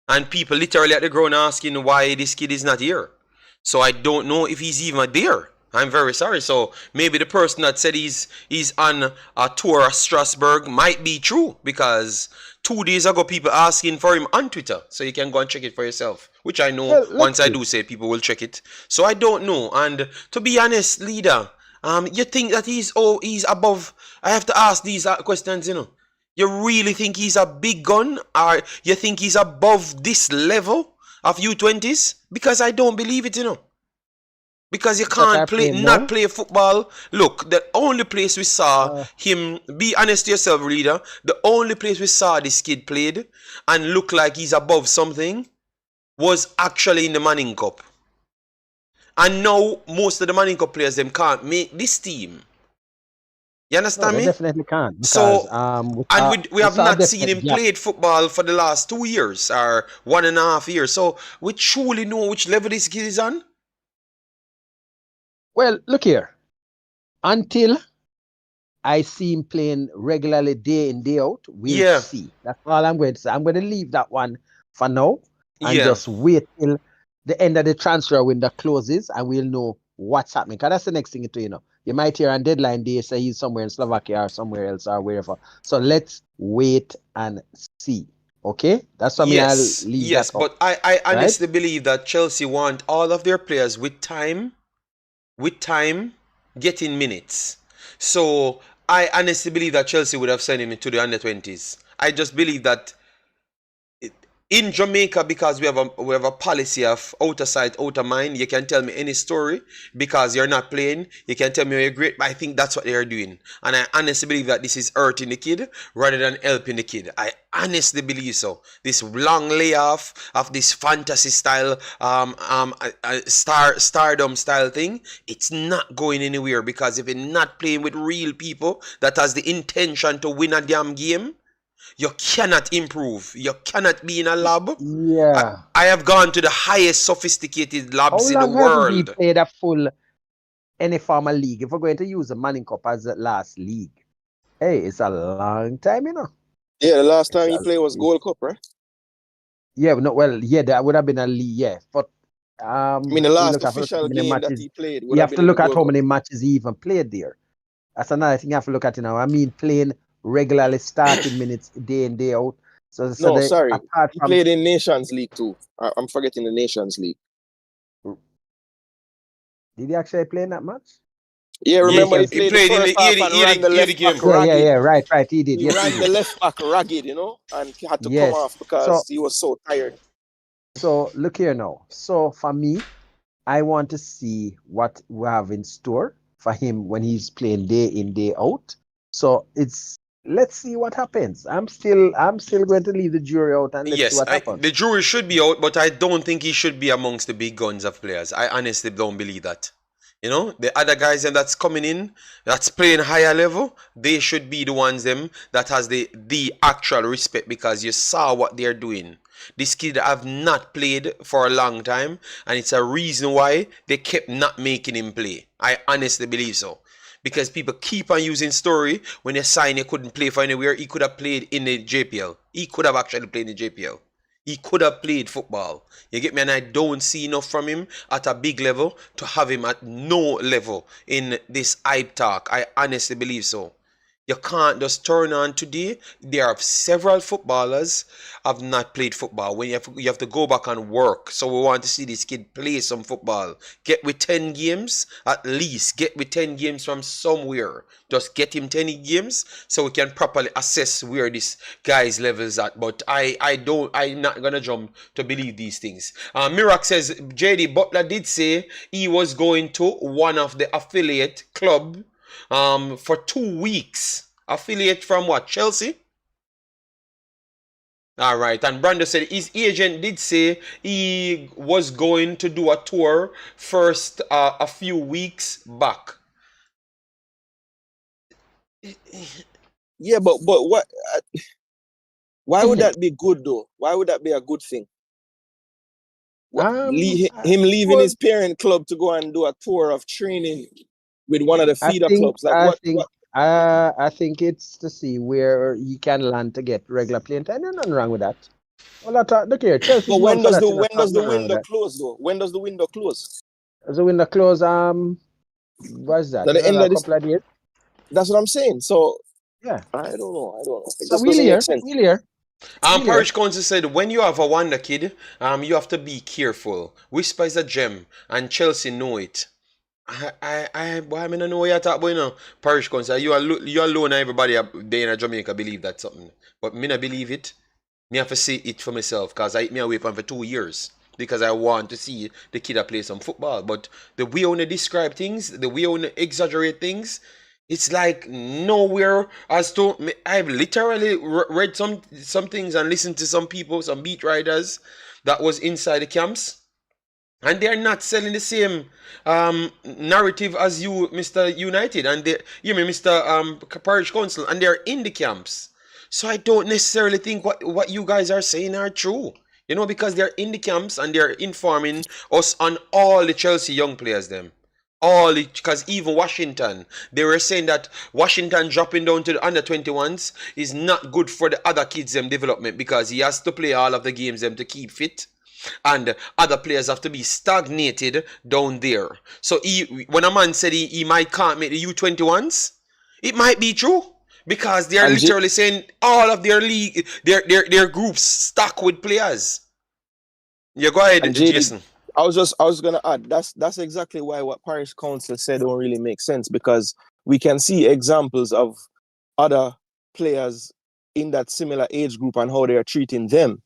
and people literally at the ground asking why this kid is not here. So I don't know if he's even there. I'm very sorry. So maybe the person that said he's on a tour of Strasbourg might be true, because 2 days ago people asking for him on Twitter. So you can go and check it for yourself. Which I know let's once I see. do say people will check it. So I don't know. And to be honest, leader, you think that he's above? I have to ask these questions. You really think he's a big gun, or you think he's above this level of U20s? Because I don't believe it. Because you That can't I play play not now. play football. Look, the only place we saw Uh, him, be honest to yourself, reader, the only place we saw this kid played and look like he's above something was actually in the Manning Cup. And now most of the Manning Cup players them can't make this team. You no, understand they me? definitely can't, because So and we we have saw a not seen definite him gap. played football for the last 2 years or 1.5 years. So we truly know which level this kid is on. Well, look here. Until I see him playing regularly day in, day out, we'll Yeah, see. That's all I'm going to say. I'm going to leave that one for now and yeah. just wait till the end of the transfer window closes, and we'll know what's happening. Because that's the next thing to You might hear on deadline day say he's somewhere in Slovakia or somewhere else or wherever. So let's wait and see. Okay? That's what I'll Yes, leave that yes, up. but I Right? honestly believe that Chelsea want all of their players with time, getting minutes. So I honestly believe that Chelsea would have sent him to the under 20s. I just believe that in Jamaica, because we have a policy of outer sight, outer mind. You can tell me any story because you're not playing. You can tell me you're great, but I think that's what they are doing, and I honestly believe that this is hurting the kid rather than helping the kid. I honestly believe so. This long layoff of this fantasy style, stardom style thing, it's not going anywhere, because if you're not playing with real people that has the intention to win a damn game, you cannot improve. You cannot be in a lab. I, Yeah. I have gone to the highest sophisticated How labs in the long have we world. played a full any formal league? If we're going to use the Manning Cup as the last league, hey, it's a long time. Yeah, the last It's time he a, played was it's, Goalkeeper. yeah, no, well, yeah, that would have been a league, yeah. But I mean, the we last look at how official many game that matches. he played would You have have been to in the look at Gold how Cup. many matches he even played there. That's another thing you have to look at. I mean, playing regularly, starting minutes day in, day out. So No, the sorry. apart He from, played in Nations League too. I'm forgetting the Nations League. did he actually play in that match? Yeah, remember he Nations He League. played the played in first the half and ran the left back game. Yeah, ragged. right, he did. He Yes, he ran the did. left back ragged, and he had to come Yes. off because he was so tired. So look here now. So for me, I want to see what we have in store. for him when he's playing day in, day out. So let's see what happens. I'm still going to leave the jury out and let's see Yes, what happens. the jury should be out, but I don't think he should be amongst the big guns of players. I honestly don't believe that. You know, the other guys them that's coming in, that's playing higher level, they should be the ones them that has the actual respect because you saw what they're doing. This kid have not played for a long time, and it's a reason why they kept not making him play. I honestly believe so. Because people keep on using story when they sign he couldn't play for anywhere. He could have played in the JPL. He could have actually played in the JPL. He could have played football. You get me? And I don't see enough from him at a big level to have him at no level in this hype talk. I honestly believe so. You can't just turn on today. There are several footballers have not played football. When you have to go back and work. So we want to see this kid play some football. Get with 10 games at least. Get with 10 games from somewhere. Just get him 10 games so we can properly assess where this guy's levels at. But I'm not gonna jump to believe these things. Mirak says JD Butler did say he was going to one of the affiliate club for 2 weeks. Affiliate from what? Chelsea? Alright, and Brando said his agent did say he was going to do a tour first a few weeks back. Yeah, but what? Why would that be good though? Why would that be a good thing? Him leaving his parent club to go and do a tour of training with one of the feeder clubs. Like I think it's to see where you can land to get regular playing time. There's nothing wrong with that. Well, look here, Chelsea. But when does the window close though? When does the window close? Does the window close? What's that? At the end of this, couple of days. That's what I'm saying. So yeah, I don't know. So we'll hear. Parrish Council said when you have a wonder kid, you have to be careful. Whisper is a gem, and Chelsea know it. I don't know what you're talking about, you know. Parrish Council, you alone and everybody there in Jamaica believe that something. But me not believe it. Me have to see it for myself because I me away from for 2 years. Because I want to see the kid play some football. But the way I describe things, the way I exaggerate things, it's like nowhere as to I've literally read some things and listened to some people, some beat writers that was inside the camps. And they're not selling the same narrative as you, Mr. United, and Mr. Parish Council, and they're in the camps. So I don't necessarily think what you guys are saying are true. You know, because they're in the camps and they're informing us on all the Chelsea young players them. Because even Washington, they were saying that Washington dropping down to the under 21s is not good for the other kids them development because he has to play all of the games them to keep fit. And other players have to be stagnated down there. So when a man said he might can't make the U21s, it might be true. Because they're literally saying all of their league, their groups stuck with players. Yeah, go ahead, Jason. I was gonna add that's exactly why what Parish Council said don't really make sense because we can see examples of other players in that similar age group and how they are treating them.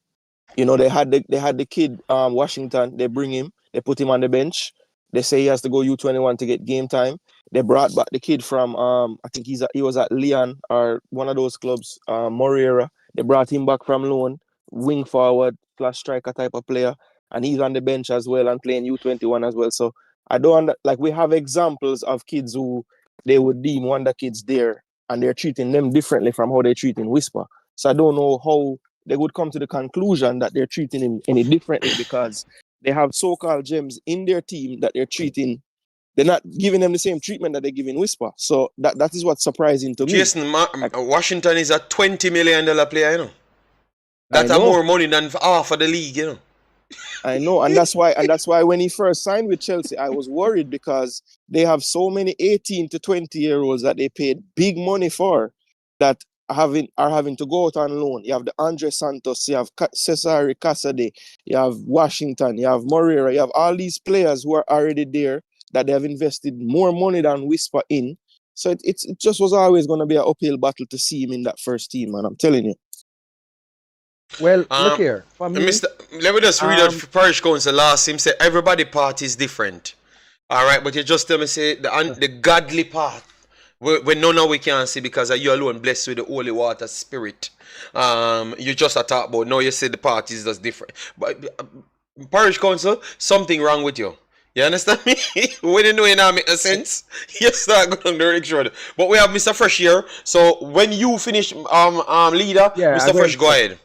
You know, they had the kid Washington. They bring him, they put him on the bench. They say he has to go U21 to get game time. They brought back the kid from I think he was at Lyon or one of those clubs, Moreira. They brought him back from loan, wing forward, / striker type of player, and he's on the bench as well and playing U21 as well. So I don't we have examples of kids who they would deem wonder kids there, and they're treating them differently from how they're treating Whisper. So I don't know how they would come to the conclusion that they're treating him any differently because they have so-called gems in their team that they're treating. They're not giving them the same treatment that they're giving Whisper. So that is what's surprising to me. Jason, Washington is a $20 million player, you know. That's more money than half of the league, you know. I know, and that's why when he first signed with Chelsea, I was worried because they have so many 18 to 20-year-olds that they paid big money for that are having to go out on loan. You have the Andre Santos, you have Cesare Casade, you have Washington, you have Moreira, you have all these players who are already there that they have invested more money than Whisper in. So it just was always going to be an uphill battle to see him in that first team, man. I'm telling you. Well, look here. For me, let me just read out Parish Council last. Him say everybody part is different. All right, but you just tell me say the godly path. We none of we can see because you alone blessed with the holy water spirit. You just a talk about now you say the path is just different. But parish council, something wrong with you. You understand me? When you know it now make no sense, you start going the direction. But we have Mr. Fresh here. So when you finish leader, Yeah, Mr. Fresh, go ahead.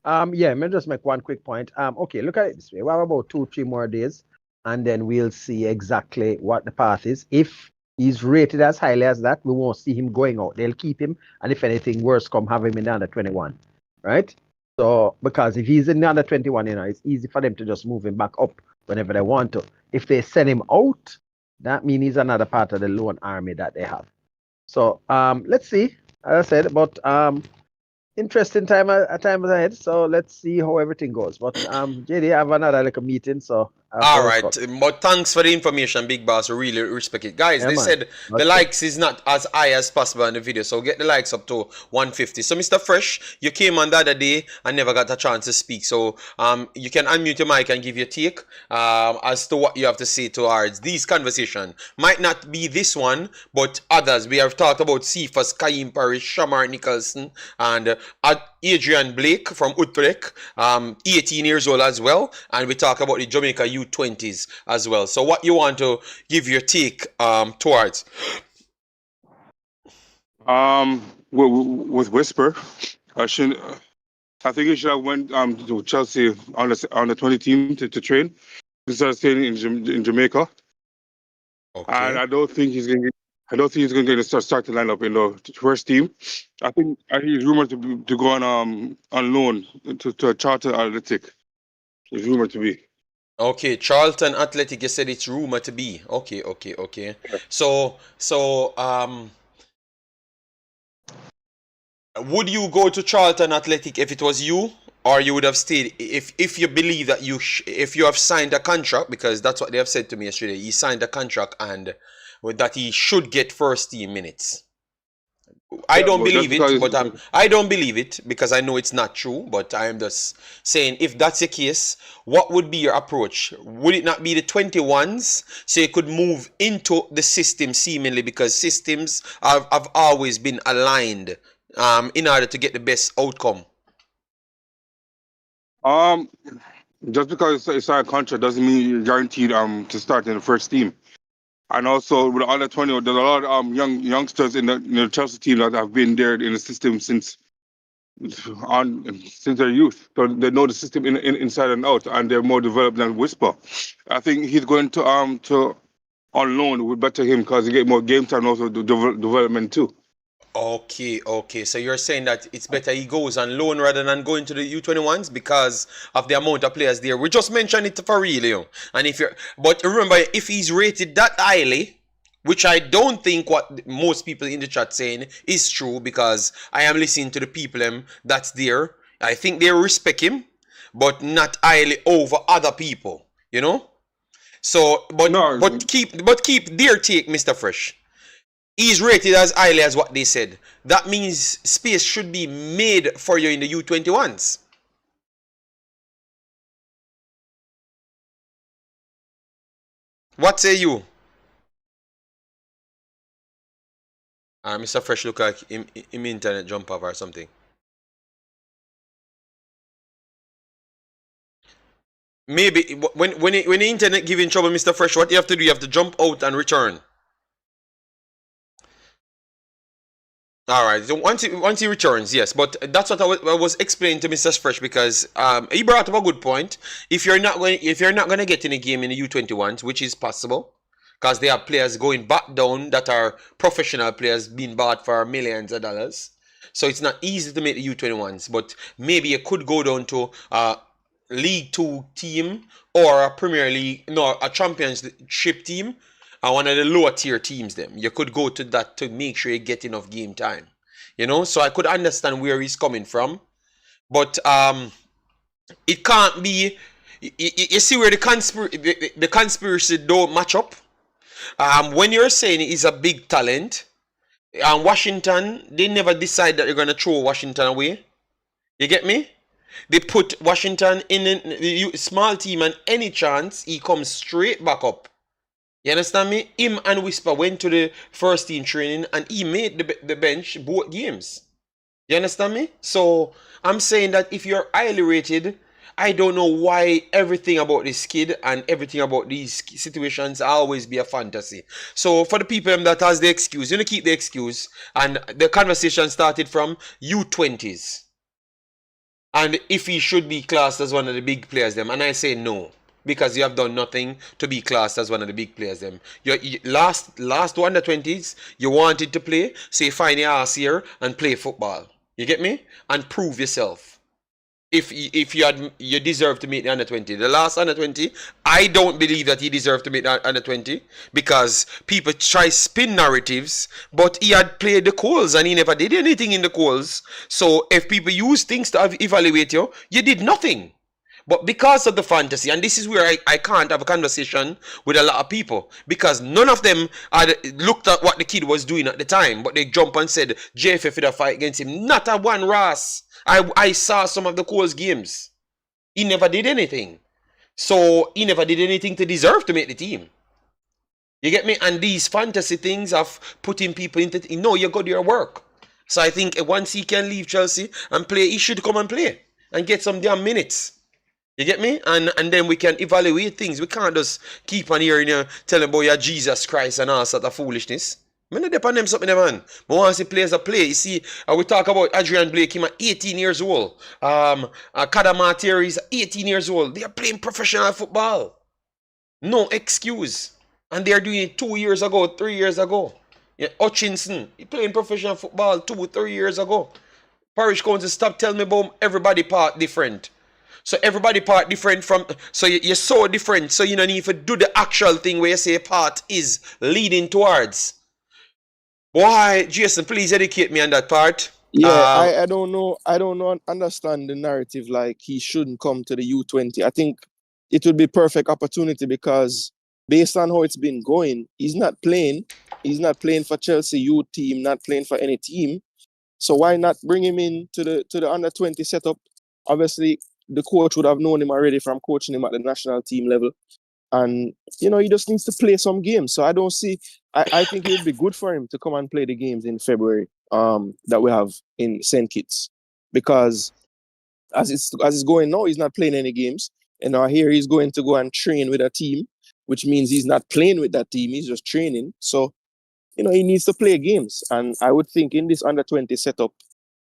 Yeah, let me just make one quick point. Okay, look at it this way. We have about 2-3 more days, and then we'll see exactly what the path is. If he's rated as highly as that, we won't see him going out. They'll keep him, and if anything worse come, have him in the under 21, right? So, because if he's in the under 21, it's easy for them to just move him back up whenever they want to. If they send him out, that means he's another part of the loan army that they have. So, let's see. As I said, but interesting time ahead. So let's see how everything goes. But JD, I have another like a meeting, so all right. But thanks for the information, Big Boss. We really respect it, guys. Yeah, they said the likes is not as high as possible in the video, so get the likes up to 150. So Mr. Fresh, you came on the other day and never got a chance to speak, so you can unmute your mic and give your take as to what you have to say towards these conversations. Might not be this one, but others. We have talked about Cephas, Kaheem, Parris, Shamar Nicholson, and Adrian Blake from Utrecht, 18 years old as well, and we talk about the Jamaica U20s as well. So what you want to give your take towards? With Whisper, I think he should have went to Chelsea on the 20 team to train instead of staying in Jamaica. Okay. And I don't think he's going to get a starting lineup in the first team. I think he's rumored to go on loan to Charlton Athletic. He's rumored to be. Okay, Charlton Athletic. You said it's rumored to be. Okay. So would you go to Charlton Athletic if it was you, or you would have stayed if you believe that if you have signed a contract, because that's what they have said to me yesterday. He signed a contract and with that he should get first team minutes. I don't believe it, but I don't believe it because I know it's not true. But I am just saying, if that's the case, what would be your approach? Would it not be the 21s so you could move into the system seemingly, because systems have always been aligned in order to get the best outcome? Just because it's a contract doesn't mean you're guaranteed to start in the first team. And also with the under 20, there's a lot of youngsters in the Chelsea team that have been there in the system since their youth. So they know the system inside and out, and they're more developed than Whisper. I think he's going to on loan would better him because he get more game time and also development too. Okay. So you're saying that it's better he goes on loan rather than going to the U21s because of the amount of players there. We just mentioned it for real, you know. And but remember, if he's rated that highly, which I don't think what most people in the chat saying is true, because I am listening to the people that's there. I think they respect him, but not highly over other people, you know. So, but keep their take, Mr. Fresh. He's rated as highly as what they said. That means space should be made for you in the U21s. What say you? Mr. Fresh look like him internet jump off or something. Maybe when the internet giving trouble, Mr. Fresh, what you have to do, you have to jump out and return. All right. So once he returns, yes. But that's what I was explaining to Mr. Fresh, because he brought up a good point. If you're not going to get in a game in the U21s, which is possible, because they have players going back down that are professional players being bought for millions of dollars, so it's not easy to make the U21s. But maybe you could go down to a League 2 team or a Premier League, a Championship team. And one of the lower tier teams, you could go to that to make sure you get enough game time, you know. So I could understand where he's coming from, but it can't be. You see where the conspiracy don't match up. When you're saying he's a big talent, and Washington, they never decide that they're gonna throw Washington away. You get me? They put Washington in the small team, and any chance he comes straight back up. You understand me? Him and Whisper went to the first team training and he made the bench both games. You understand me? So I'm saying that if you're highly rated, I don't know why everything about this kid and everything about these situations always be a fantasy. So for the people that has the excuse, you know, keep the excuse. And the conversation started from U20s. And if he should be classed as one of the big players them. And I say no. Because you have done nothing to be classed as one of the big players them. Your last under 20s, you wanted to play. So you find your ass here and play football. You get me? And prove yourself. If you deserve to make the under 20. The last under 20, I don't believe that he deserved to make the under 20 because people try spin narratives, but he had played the calls and he never did anything in the calls. So if people use things to evaluate you, you did nothing. But because of the fantasy, and this is where I can't have a conversation with a lot of people, because none of them had looked at what the kid was doing at the time, but they jump and said JFF did a fight against him. Not a one Ras. I saw some of the Coles games. He never did anything. So he never did anything to deserve to make the team. You get me? And these fantasy things of putting people into... No, you go do your work. So I think once he can leave Chelsea and play, he should come and play. And get some damn minutes. You get me? And then we can evaluate things. We can't just keep on hearing you telling about your Jesus Christ and all sort of foolishness. I'm not depend them something, man. I want to see players that play. You see, we talk about Adrian Blake, him at 18 years old. Kadamatieri is 18 years old. They are playing professional football. No excuse. And they are doing it 2 years ago, 3 years ago. Yeah, Hutchinson, he playing professional football 2-3 years ago. Parris Council, stop telling me about everybody part different. So everybody part different from... So you're so different. So you don't need to do the actual thing where you say part is leading towards. Why, Jason, please educate me on that part. Yeah, I don't know. I don't understand the narrative like he shouldn't come to the U20. I think it would be perfect opportunity because based on how it's been going, he's not playing. He's not playing for Chelsea youth team, not playing for any team. So why not bring him in to the under 20 setup? Obviously, the coach would have known him already from coaching him at the national team level. And, you know, he just needs to play some games. So I don't see... I think it would be good for him to come and play the games in February that we have in St. Kitts. Because as it's going now, he's not playing any games. And now here he's going to go and train with a team, which means he's not playing with that team. He's just training. So, you know, he needs to play games. And I would think in this under 20 setup,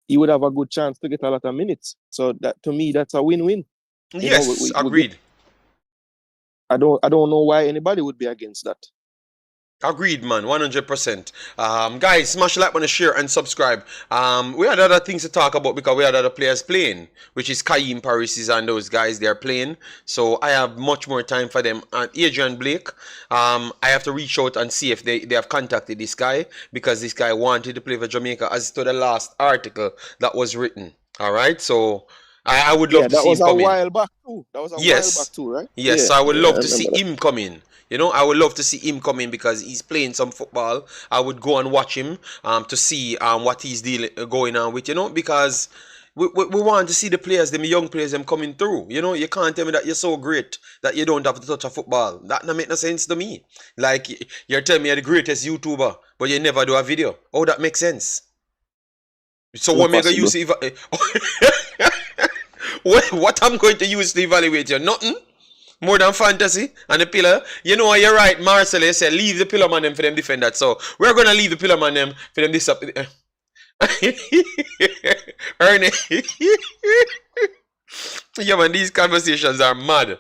he would have a good chance to get a lot of minutes. So that to me, that's a win-win. Yes, agreed. I don't know why anybody would be against that. Agreed, man, 100%. Guys, smash the like button, share and subscribe. We had other things to talk about because we had other players playing, which is Kaheem, Parris and those guys, they're playing. So I have much more time for them. And Adrian Blake, I have to reach out and see if they have contacted this guy because this guy wanted to play for Jamaica as to the last article that was written. All right, so... I would love to see him come in. That was a while back too. That was a while back too, right? Yes, yeah, so I would love to see him come in. You know, I would love to see him come in because he's playing some football. I would go and watch him to see what he's going on with, you know, because we want to see the players, the young players, them coming through. You know, you can't tell me that you're so great that you don't have to touch a football. That don't make no sense to me. Like, you're telling me you're the greatest YouTuber, but you never do a video. Oh, that makes sense. So what make you use what I'm going to use to evaluate you? Nothing more than fantasy and the pillar. You know, you're right. Marcel said leave the pillar man them for them defend that. So we're gonna leave the pillar man them for them this up. Ernie. Yeah, man, these conversations are mad.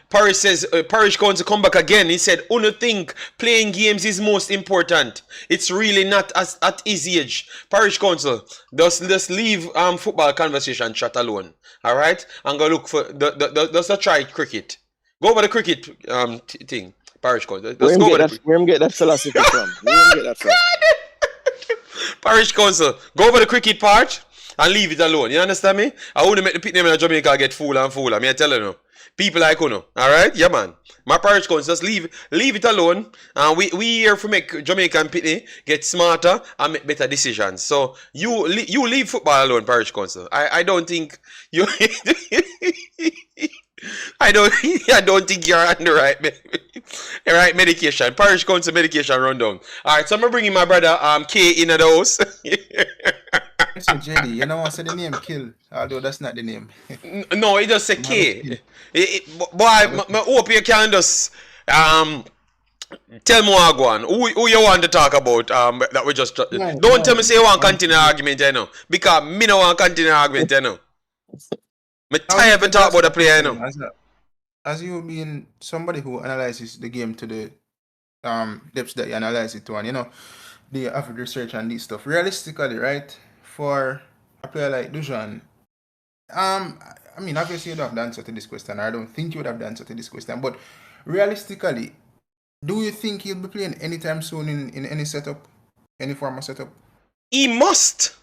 Parris says Parris going to come back again. He said, "Uno think playing games is most important. It's really not at his age." Parris Council, just leave football conversation chat alone. All right, and go look for just try cricket. Go over the cricket thing. Parris Council. Where him get that philosophy from? Where him get that from? Parris Council, go over the cricket part and leave it alone. You understand me? I wouldn't make the pit name in Jamaica get fool. I mean, I tell you no. People like Uno, all right? Yeah, man. My Parris Council, just leave it alone. And we here to make Jamaica and Pitney get smarter and make better decisions. So you leave football alone, Parris Council. I don't think you I don't think you're on the right medication. Parish council medication rundown. Alright, so I'm gonna bring in my brother K in the house. Listen, JD, you know I said the name Kill, although that's not the name. No, it just say K. Boy, I hope you can just tell me what go on. Who you want to talk about? That we just don't tell me say you want to continue the argument, you know. Because me no want to continue the argument, you know. Me tired of talk about the player, you know. As you being somebody who analyzes the game to the depths that you analyze it to, and you know, the average research and this stuff. Realistically, right, for a player like Dujuan, I mean, obviously you don't have the answer to this question. I don't think you would have the answer to this question, but realistically, do you think he'll be playing anytime soon in any setup, any form of setup? He must.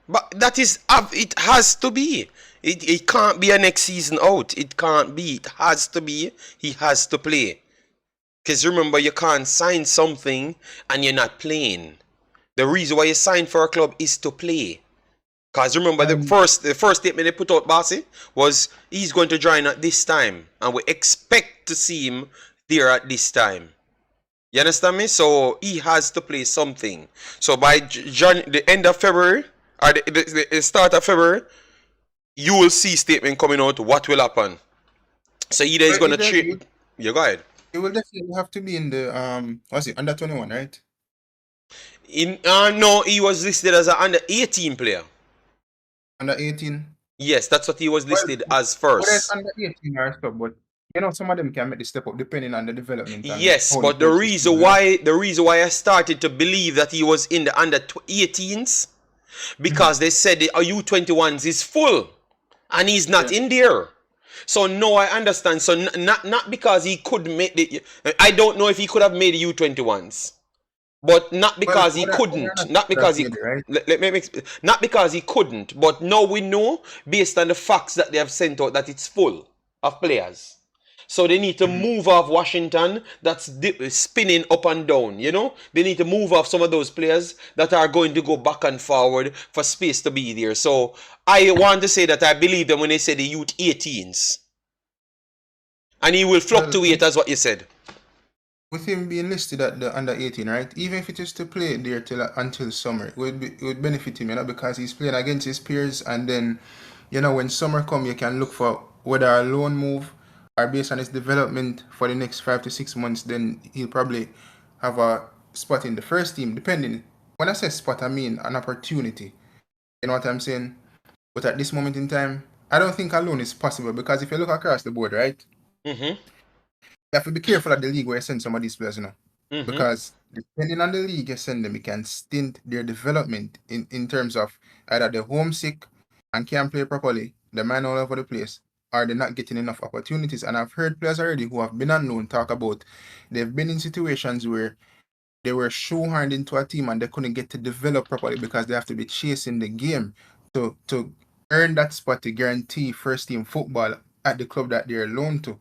But that is, it has to be. It can't be a next season out. It can't be. It has to be. He has to play. Because remember, you can't sign something and you're not playing. The reason why you sign for a club is to play. Because remember, the first statement they put out, Bossy, was he's going to join at this time. And we expect to see him there at this time. You understand me? So he has to play something. So by the end of February, or the start of February, you will see statement coming out what will happen. So either he's going to trade. You go ahead. It will definitely have to be in the under 21, right? No, he was listed as an under 18 player. Under 18? Yes, that's what he was listed as first. Under 18 or stuff, but you know, some of them can make the step up depending on the development. Yes, but the reason why I started to believe that he was in the under 18s, because they said the U21s is full and he's not in there. So no, I understand. So not because he could make the. I don't know if he could have made the U21s, but not because he couldn't. Not because he. Let me not because he couldn't. But now we know based on the facts that they have sent out that it's full of players. So they need to move off Washington that's spinning up and down, you know? They need to move off some of those players that are going to go back and forward for space to be there. So I want to say that I believe them when they say the youth 18s. And he will fluctuate as what you said. With him being listed at the under 18, right? Even if it is to play there until summer, it would benefit him, you know, because he's playing against his peers. And then, you know, when summer comes, you can look for whether a loan move or based on his development for the next 5 to 6 months, then he'll probably have a spot in the first team, depending. When I say spot, I mean an opportunity. You know what I'm saying? But at this moment in time, I don't think a loan is possible, because if you look across the board, right? You have to be careful at the league where you send some of these players, you know. Because depending on the league you send them, it can stint their development in terms of either they're homesick and can't play properly, they're man all over the place, or they're not getting enough opportunities. And I've heard players already who have been on loan talk about they've been in situations where they were shoehorned into a team and they couldn't get to develop properly because they have to be chasing the game to earn that spot to guarantee first team football at the club that they're loaned to,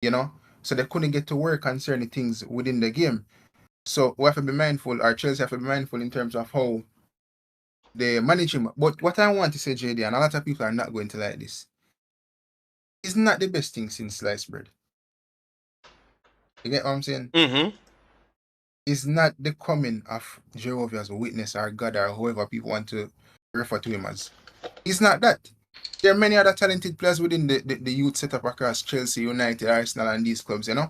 you know? So they couldn't get to work on certain things within the game. So we have to be mindful, our Chelsea have to be mindful in terms of how they manage him. But what I want to say, JD, and a lot of people are not going to like this, it's not the best thing since sliced bread. You get what I'm saying? It's not the coming of Jehovah as a witness or God or whoever people want to refer to him as. It's not that. There are many other talented players within the youth setup across Chelsea, United, Arsenal, and these clubs, you know?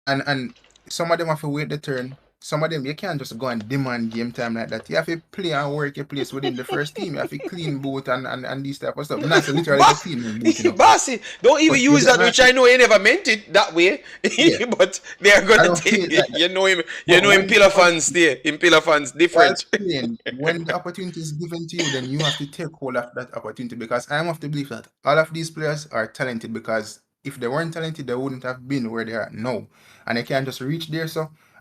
And some of them have to wait the turn. Some of them, you can't just go and demand game time like that. You have to play and work your place within the first team. You have to clean boot and these type of stuff. Not literally clean boot, you know? Bossy, don't even use that, which I know you never meant it that way. But they are going to take it. You know him pillar fans there. In pillar fans, different. When the opportunity is given to you, then you have to take hold of that opportunity, because I am of the belief that all of these players are talented, because if they weren't talented, they wouldn't have been where they are now. And they can't just reach there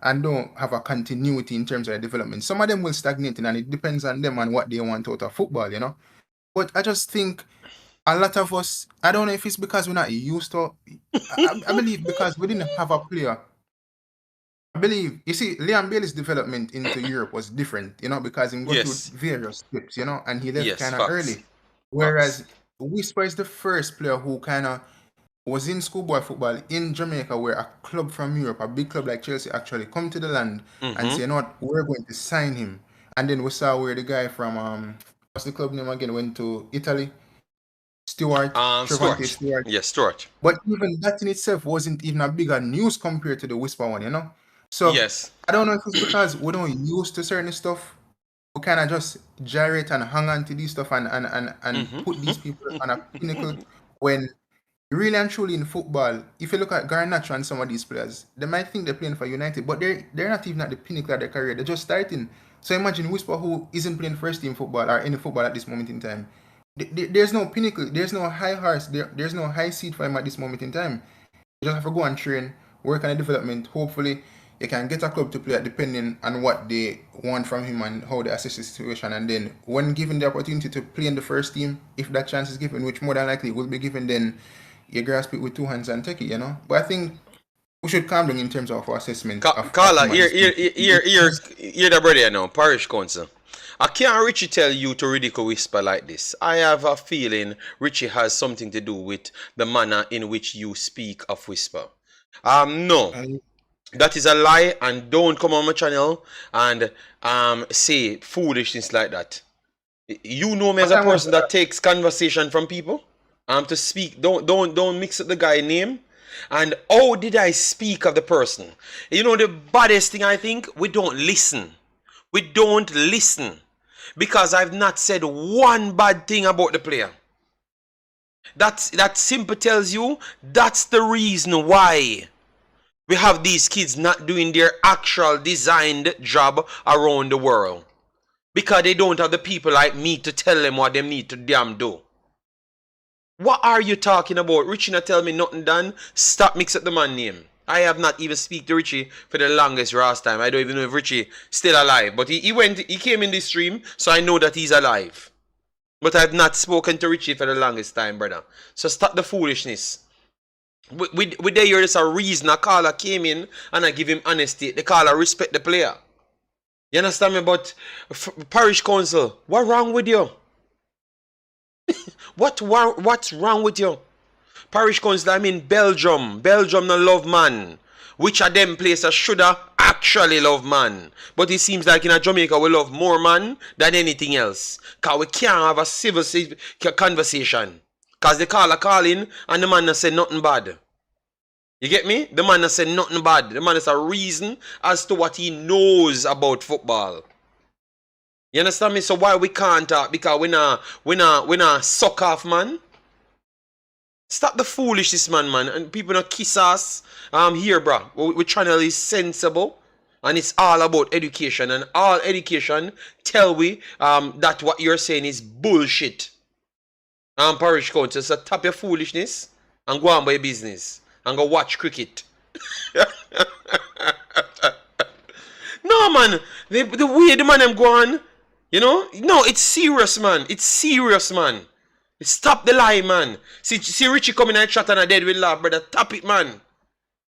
and don't have a continuity in terms of their development. Some of them will stagnate, and it depends on them and what they want out of football, you know. But I just think a lot of us, I don't know if it's because we're not used to, I believe because we didn't have a player. I believe, you see, Liam Bailey's development into Europe was different, you know, because he went through various steps, you know, and he left kind of early. Whereas Whisper is the first player who kind of was in schoolboy football in Jamaica, where a club from Europe, a big club like Chelsea, actually come to the land and say, you know what, we're going to sign him. And then we saw where the guy from what's the club name again, went to Italy. Stewart. Yes, Stewart. But even that in itself wasn't even a bigger news compared to the Whisper one, you know? So Yes. I don't know if it's because we don't used to certain stuff. We kind of just gyrate and hang on to these stuff and put these people on a pinnacle when really and truly in football, if you look at Garnacho and some of these players, they might think they're playing for United, but they're not even at the pinnacle of their career. They're just starting. So imagine Whisper, who isn't playing first team football or any football at this moment in time. There's no pinnacle, there's no high horse, there's no high seat for him at this moment in time. You just have to go and train, work on the development. Hopefully, you can get a club to play at depending on what they want from him and how they assess the situation. And then, when given the opportunity to play in the first team, if that chance is given, which more than likely will be given, then you grasp it with two hands and take it, you know. But I think we should calm down in terms of our assessment. Carla, you're the brother now, Parish Council. I can't Richie tell you to ridicule Whisper like this. I have a feeling Richie has something to do with the manner in which you speak of Whisper. No. That is a lie, and don't come on my channel and say foolishness like that. You know me as a person that takes conversation from people. To speak. Don't mix up the guy's name. And how did I speak of the person? You know the baddest thing I think? We don't listen. We don't listen. Because I've not said one bad thing about the player. That simply tells you that's the reason why we have these kids not doing their actual designed job around the world. Because they don't have the people like me to tell them what they need to damn do. What are you talking about? Richie not tell me nothing done. Stop mix up the man name. I have not even speak to Richie for the longest last time. I don't even know if Richie still alive. But he came in this stream, so I know that he's alive. But I've not spoken to Richie for the longest time, brother. So stop the foolishness. We there here, there's a reason a caller came in and I give him honesty. The caller respect the player. You understand me? But Parish Council, what wrong with you? What's wrong with you? Parish Council, I'm in Belgium. Belgium no love man. Which of them places shoulda actually love man. But it seems like in Jamaica we love more man than anything else. Because we can't have a civil conversation. Because the caller calling and the man not say nothing bad. You get me? The man not say nothing bad. The man has a reason as to what he knows about football. You understand me? So why we can't talk? Because we not suck off, man. Stop the foolishness, man. And people not kiss us. Here, bro. We channel is sensible. And it's all about education. And all education tell we that what you're saying is bullshit. Parish Council, so stop your foolishness and go on by your business. And go watch cricket. No, man. The way the man them go on. You know? No, it's serious, man. It's serious, man. Stop the lie, man. See Richie coming and chat and a dead with laugh, brother. Tap it, man.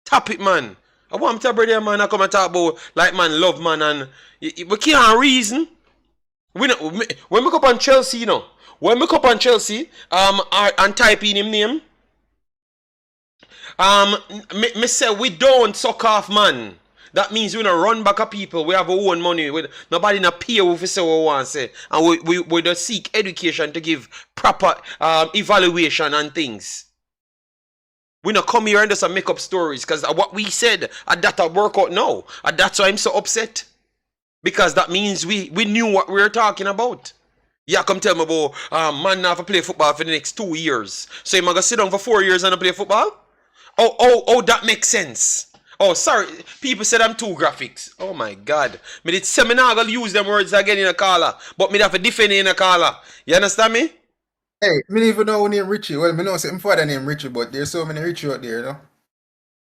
Tap it, man. I want to brother, man. I come and talk about like, man, love, man. And we can't reason. When we go up on Chelsea, you know. When we go up on Chelsea, and type in him name. Me say we don't suck off, man. That means we don't run back at people. We have our own money. Nobody not pay if we say what we want to say. And we just seek education to give proper evaluation and things. We not come here and just make up stories. Because what we said, that work out now. And that's why I'm so upset. Because that means we knew what we were talking about. Yeah, come tell me about man not to play football for the next 2 years. So you're going to sit down for 4 years and not play football? Oh, that makes sense. Oh, sorry. People said I'm too graphics. Oh, my God. Me did seminar, I'll use them words again in a caller. But me have to defend it in a caller. You understand me? Hey, me don't even know who named Richie. Well, me know some father named Richie, but there's so many Richie out there, you know?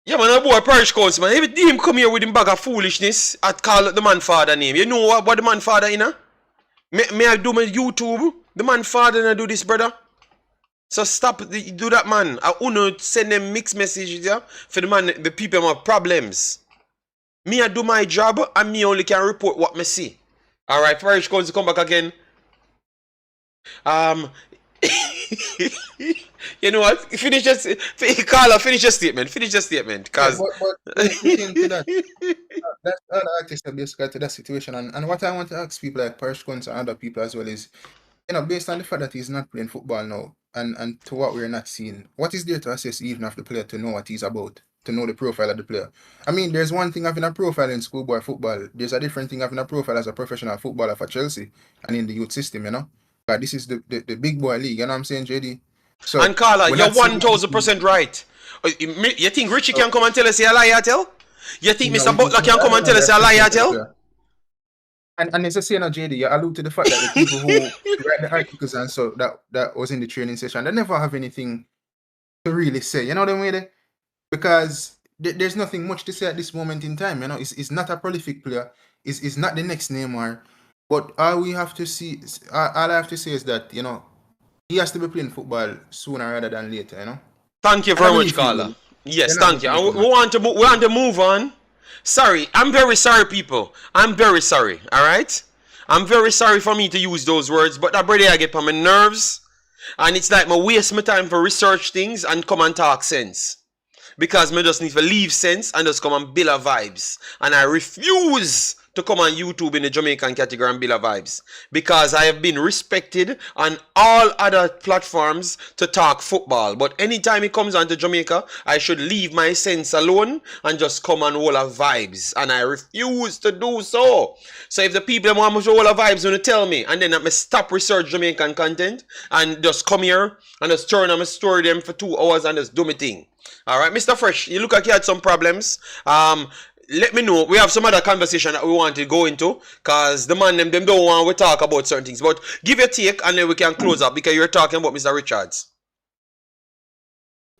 Yeah, man, a boy Parish Council, man. Every day him come here with him bag of foolishness, I'd call the man father name. You know what the man father, you know? May I do my YouTube? The man father and do this, brother. So stop do that, man. I want to send them mixed messages, yeah, for the people who have problems. Me I do my job and me only can report what me see. Alright, Parish Council come back again. You know what? Finish just Carla, finish your statement. Finish your statement. Yeah, Cause but looking to that, that's all the artists are basically to that situation. And what I want to ask people like Parris and other people as well is, based on the fact that he's not playing football now, and to what we're not seeing, what is there to assess even of the player to know what he's about, to know the profile of the player? I mean, there's one thing having a profile in schoolboy football. There's a different thing having a profile as a professional footballer for Chelsea and in the youth system. But this is the big boy league, you know what I'm saying, JD? So, and Carla, we're you're not seeing 1000% right. You think Richie can come and tell us a lie I tell? You think No, Mr. Butler can come and tell us a lie I tell? And it's a saying, JD, you allude to the fact that the people who write the articles and so that was in the training session, they never have anything to really say. You know what I mean? Because there's nothing much to say at this moment in time. It's not a prolific player. It's not the next Neymar. But all I have to say is that he has to be playing football sooner rather than later. Thank you very much, Carla. Yes, thank you. And we want to move on. Sorry, I'm very sorry, people. I'm very sorry. All right, I'm very sorry for me to use those words, but that brother I get on my nerves, and it's like I waste my time for research things and come and talk sense, because I just need to leave sense and just come and build a vibes, and I refuse to come on YouTube in the Jamaican category and build a vibes, because I have been respected on all other platforms to talk football. But anytime it comes on to Jamaica, I should leave my sense alone and just come and hold a vibes, and I refuse to do so. So if the people want me to hold a vibes, want to tell me, and then I stop research Jamaican content and just come here and just turn on my story them for 2 hours and just do my thing. All right, Mr. Fresh, you look like you had some problems. Let me know. We have some other conversation that we want to go into, because the man them don't want to talk about certain things. But give your take and then we can close up, because you're talking about Mr. Richards.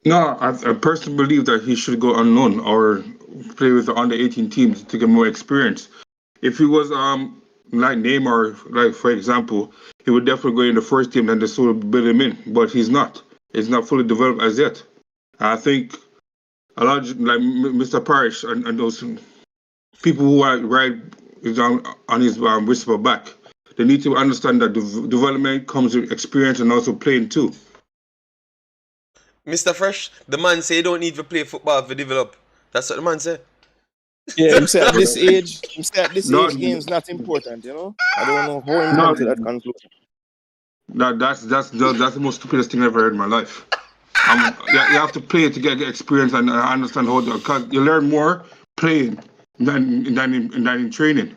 No, I personally believe that he should go unknown or play with the under 18 teams to get more experience. If he was like Neymar, like for example, he would definitely go in the first team and the sort of build him in. But he's not. He's not fully developed as yet. I think a lot of, like Mr. Parrish and those people who are right on his whisper back, they need to understand that development comes with experience and also playing too. Mr. Fresh, the man say you don't need to play football to develop. That's what the man say. Yeah, you say at this age, game's not important, I don't know how he come to that conclusion. That's the most stupidest thing I've ever heard in my life. You have to play to get experience and understand how because you learn more playing than in training.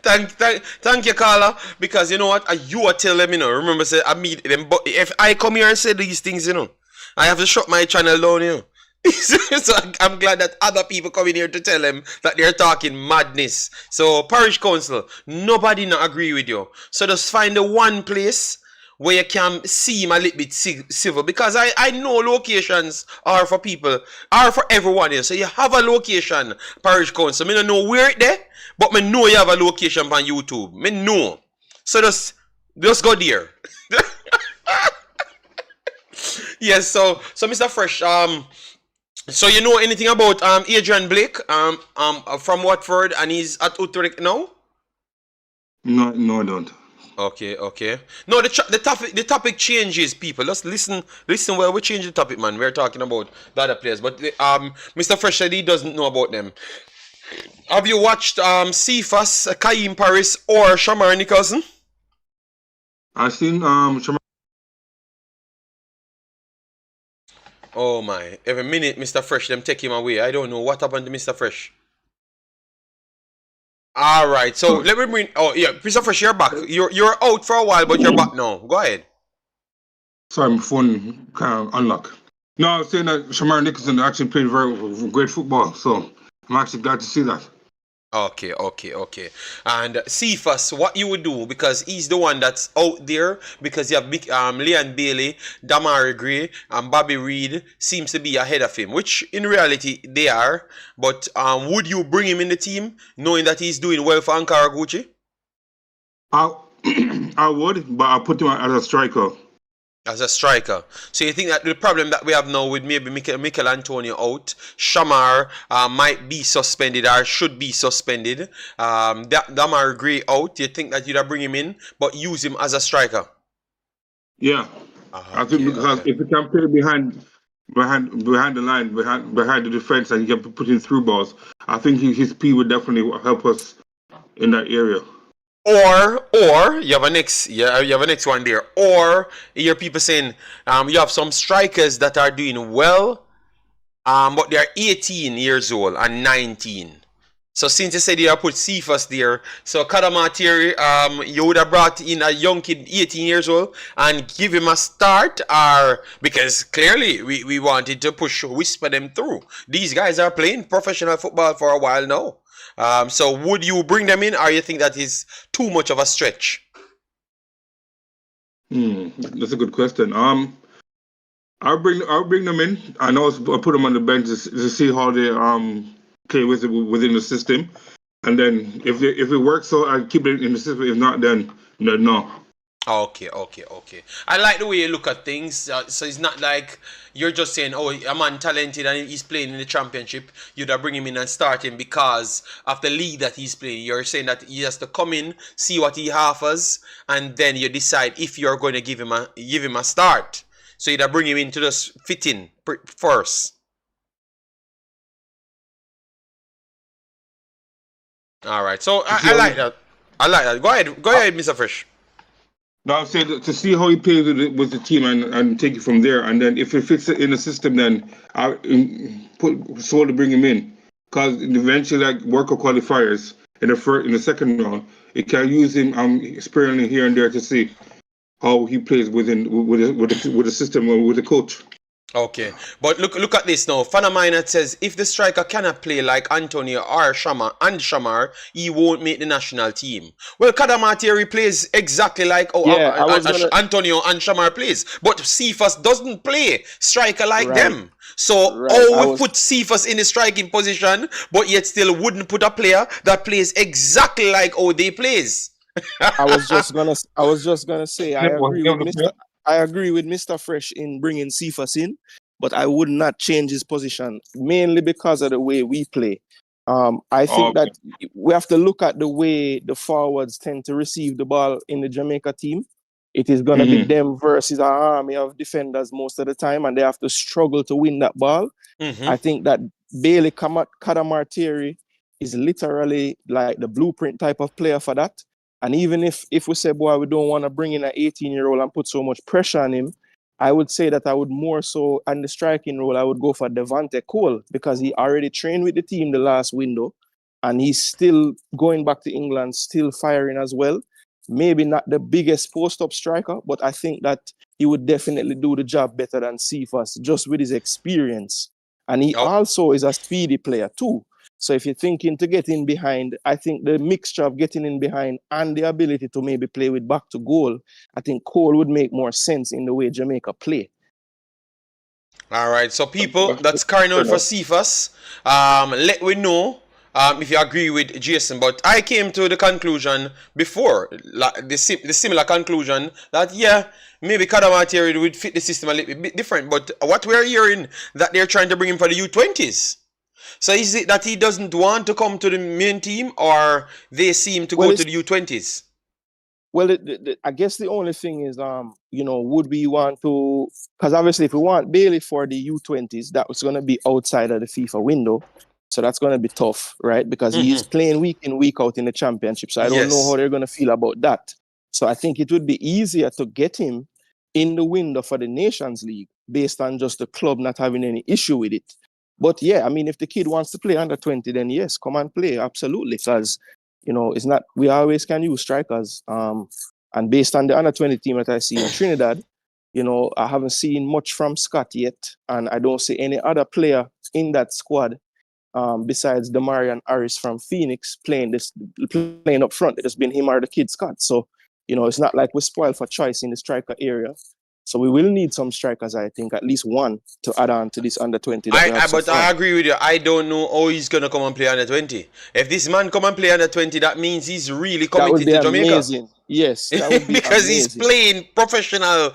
Thank you, Carla, because you know what, you are telling them, remember say I meet them, but if I come here and say these things, I have to shut my channel down, So I'm glad that other people come in here to tell them that they're talking madness. So Parish Council, nobody not agree with you, so just find the one place where you can see him a little bit civil, because I know locations are for people, are for everyone here. So you have a location, Parish Council. I don't know where it there, but I know you have a location on YouTube. I know. So just go there. Yes, so Mr. Fresh, so you know anything about Adrian Blake from Watford, and he's at Utrecht now? No, I don't. Okay. No, the topic changes, people. Let's listen well. We change the topic, man. We're talking about the other players, but Mr. Fresh said he doesn't know about them. Have you watched Cephas, Kaheem, Parris, or Shamar Nicholson? I've seen Shamar. Oh my! Every minute, Mr. Fresh, them take him away. I don't know what happened to Mr. Fresh. All right, so let me bring. Oh yeah, Mr. Fresh, you're back. You're out for a while, but you're back now. Go ahead. Sorry, my phone kind of unlocked. No, I was saying that Shamar Nicholson actually played very great football, so I'm actually glad to see that. Okay. And Cephas, what you would do, because he's the one that's out there, because you have Leon Bailey, Demario Gray, and Bobby Reed seems to be ahead of him, which in reality they are. But would you bring him in the team, knowing that he's doing well for Ankara Gucci? I would, but I'll put him as a striker. As a striker. So you think that the problem that we have now with maybe Mikel Antonio out, Shamar might be suspended or should be suspended, Demario Gray out, you think that you'd bring him in but use him as a striker? Yeah, I think Okay, because okay. if he can play behind the line, behind the defense, and he can put in through balls, I think his speed would definitely help us in that area. Or you have a next, yeah, you have a next one there. Or you hear people saying, you have some strikers that are doing well, but they are 18 years old and 19. So since you said you have put Cephas there, so Kadamatiri, you would have brought in a young kid, 18 years old, and give him a start, or because clearly we wanted to whisper them through. These guys are playing professional football for a while now. So would you bring them in, or you think that is too much of a stretch? That's a good question. I'll bring them in and also I'll put them on the bench to see how they play within the system, and then if it works, so I keep it in the system. If not, then no. Okay. I like the way you look at things. So it's not like you're just saying, oh, a man talented and he's playing in the championship. You'd bring him in and start him because of the league that he's playing. You're saying that he has to come in, see what he offers, and then you decide if you're going to give him a start. So you'd bring him in to just fit in first. All right. So I like that. I like that. Go ahead, Mr. Fresh. No, I'm saying to see how he plays with the team and take it from there, and then if it fits it in the system, then I to bring him in, because eventually, like worker qualifiers in the second round, it can use him sparingly here and there to see how he plays with the system or with the coach. Okay, but look at this now. Fan of mine that says if the striker cannot play like Antonio or Shamar, he won't make the national team. Well, Kadamatiri plays exactly like Antonio and Shamar plays, but Cephas doesn't play striker like them. So we put Cephas in the striking position, but yet still wouldn't put a player that plays exactly like how they plays. I was just gonna say I agree with Mr. Fresh in bringing Cephas in, but I would not change his position mainly because of the way we play. I think that we have to look at the way the forwards tend to receive the ball in the Jamaica team. It is going to be them versus an army of defenders most of the time, and they have to struggle to win that ball. I think that Bailey Kadamartiri is literally like the blueprint type of player for that. And even if we say, boy, we don't want to bring in an 18-year-old and put so much pressure on him, I would say that I would more so, on the striking role, I would go for Devante Cole, because he already trained with the team the last window, and he's still going back to England, still firing as well. Maybe not the biggest post-up striker, but I think that he would definitely do the job better than Cephas, just with his experience. And he also is a speedy player too. So if you're thinking to get in behind, I think the mixture of getting in behind and the ability to maybe play with back to goal, I think Cole would make more sense in the way Jamaica play. All right, so people, that's carrying on for Cephas. Let me know if you agree with Jason, but I came to the conclusion before, the similar conclusion that, yeah, maybe Kadamatiri would fit the system a little bit different, but what we're hearing that they're trying to bring him for the U20s. So is it that he doesn't want to come to the main team, or they seem to go to the U20s? Well, I guess the only thing is, would we want to, because obviously if we want Bailey for the U20s, that was going to be outside of the FIFA window. So that's going to be tough, right? Because he's playing week in, week out in the championship. So I don't know how they're going to feel about that. So I think it would be easier to get him in the window for the Nations League based on just the club not having any issue with it. But yeah, I mean, if the kid wants to play under 20, then yes, come and play, absolutely. Because, it's not, we always can use strikers. And based on the under 20 team that I see in Trinidad, I haven't seen much from Scott yet. And I don't see any other player in that squad besides Demario and Parris from Phoenix playing up front. It has been him or the kid Scott. So, it's not like we're spoiled for choice in the striker area. So we will need some strikers, I think, at least one to add on to this under 20. I agree with you. I don't know how he's going to come and play under 20. If this man come and play under 20, that means he's really committed to Jamaica. Amazing. Yes, that would be because amazing. He's playing professional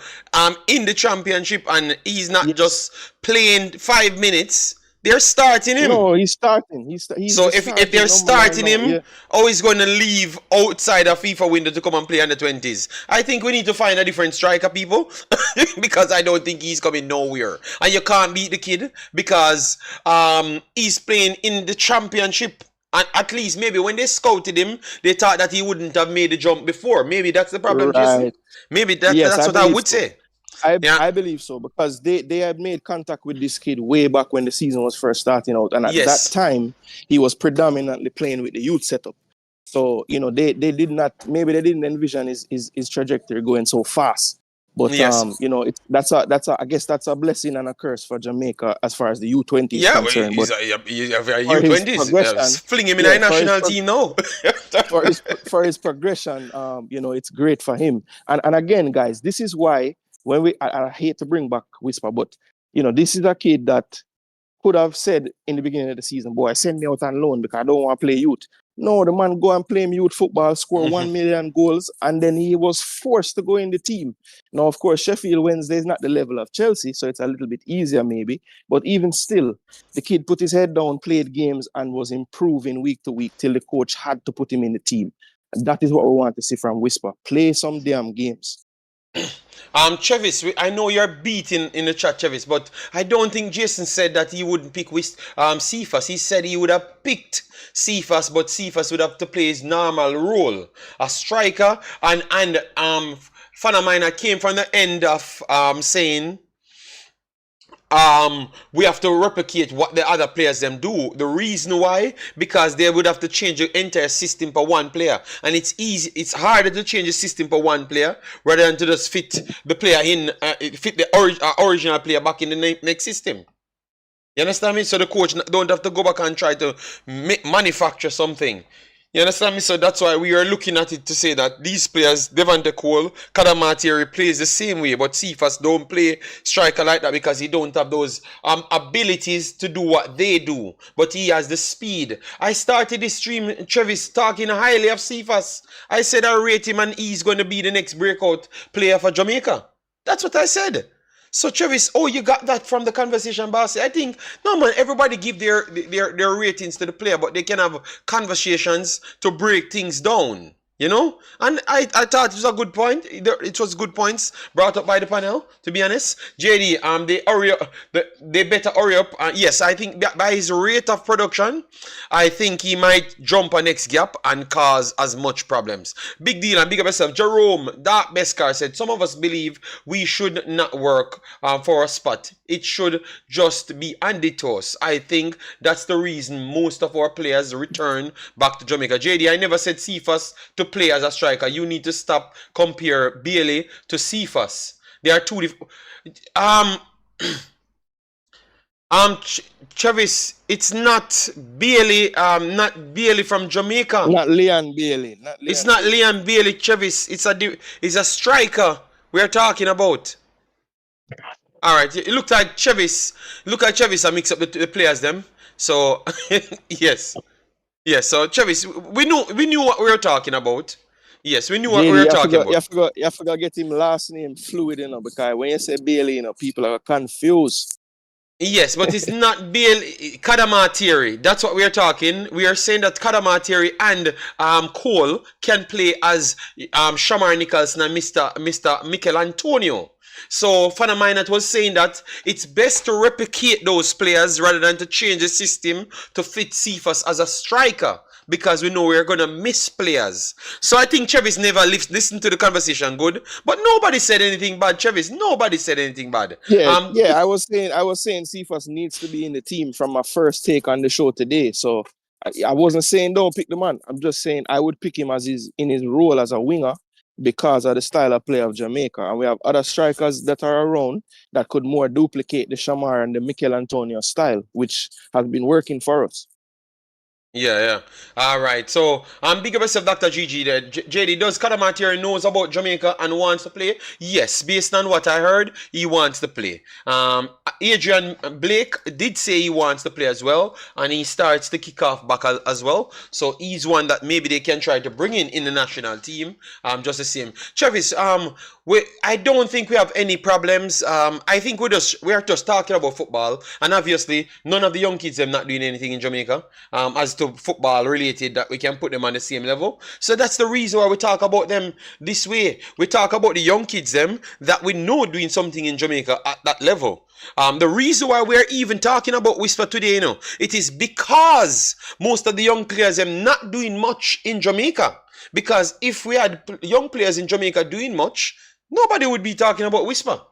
in the championship, and he's not just playing 5 minutes They're starting him. No, he's starting. He's So the if starting they're number 9 starting now. him, Yeah. how he's going to leave outside a FIFA window to come and play under 20s? I think we need to find a different striker, people, because I don't think he's coming nowhere. And you can't beat the kid because he's playing in the championship. And at least maybe when they scouted him, they thought that he wouldn't have made the jump before. Maybe that's the problem, Jason. Right. Maybe Yes, that's I what I believe would so. say. Yeah. I believe so because they had made contact with this kid way back when the season was first starting out, and at Yes. that time he was predominantly playing with the youth setup. So they did not, maybe they didn't envision his trajectory going so fast. But Yes. that's I guess that's a blessing and a curse for Jamaica as far as the U20 is Yeah, concerned. he's But a for his U20s. progression, Fling him in yeah, a national team now. for his progression, it's great for him. And again, guys, this is why when I hate to bring back Whisper, but this is a kid that could have said in the beginning of the season, boy, send me out on loan because I don't want to play youth. No, the man go and play youth football, score 1 million goals, and then he was forced to go in the team. Now, of course, Sheffield Wednesday is not the level of Chelsea, so it's a little bit easier maybe. But even still, the kid put his head down, played games, and was improving week to week till the coach had to put him in the team. And that is what we want to see from Whisper. Play some damn games. Chevis, I know you're beating in the chat, Chevis, but I don't think Jason said that he wouldn't pick Cephas. He said he would have picked Cephas, but Cephas would have to play his normal role, a striker. And fan of mine came from the end of saying we have to replicate what the other players them do. The reason why, because they would have to change the entire system for one player, and it's harder to change the system for one player rather than to just fit the player in, fit the original player back in the next system. You understand me? So the coach don't have to go back and try to manufacture something. You understand me? So that's why we are looking at it to say that these players, Devante Cole, Kadamateri plays the same way, but Cephas don't play striker like that because he don't have those abilities to do what they do. But he has the speed. I started this stream, Travis, talking highly of Cephas. I said I rate him and he's going to be the next breakout player for Jamaica. That's what I said. So Travis, you got that from the conversation, boss. I think no man, everybody give their ratings to the player, but they can have conversations to break things down. And I thought it was a good point. It was good points brought up by the panel. To be honest, JD, they better hurry up. Yes, I think by his rate of production, I think he might jump a next gap and cause as much problems. Big deal and big up yourself. Jerome, Dark Beskar said, some of us believe we should not work for a spot. It should just be Andy Toss. I think that's the reason most of our players return back to Jamaica. JD, I never said Cephas to play as a striker. You need to stop compare Bailey to Cephas. They are two different. Travis, it's not Bailey. Not Bailey from Jamaica. Not Leon Bailey. It's not Leon Bailey. Travis, it's a striker we are talking about. All right, it looked like Travis. I mix up the players them. So yes. Yes, so Travis, we knew what we were talking about. Yes, we knew what we were talking about. You forgot to get him last name fluid, because when you say Bailey, people are confused. Yes, but it's not Bailey, Kadamateri. That's what we are talking. We are saying that Kadamateri and Cole can play as Shamar Nicholson and Mr. Mikel Antonio. So, fan of mine that was saying that it's best to replicate those players rather than to change the system to fit Cephas as a striker, because we know we're going to miss players. So I think Travis never listened to the conversation good, but nobody said anything bad, Travis. Nobody said anything bad. Yeah, I was saying Cephas needs to be in the team from my first take on the show today. So I wasn't saying don't pick the man. I'm just saying I would pick him in his role as a winger, because of the style of play of Jamaica. And we have other strikers that are around that could more duplicate the Shamar and the Mikel Antonio style, which has been working for us. Yeah. All right. So, big up yourself, Dr. GG there. JD, does Kadamatieri knows about Jamaica and wants to play? Yes, based on what I heard, he wants to play. Adrian Blake did say he wants to play as well, and he starts to kick off back as well. So he's one that maybe they can try to bring in the national team. Just the same. Travis, I don't think we have any problems. I think we are just talking about football, and obviously none of the young kids are not doing anything in Jamaica. As to football related, that we can put them on the same level. So that's the reason why we talk about them this way. We talk about the young kids them that we know doing something in Jamaica at that level. The reason why we're even talking about Whisper today, it is because most of the young players them not doing much in Jamaica. Because if we had young players in Jamaica doing much, nobody would be talking about Whisper.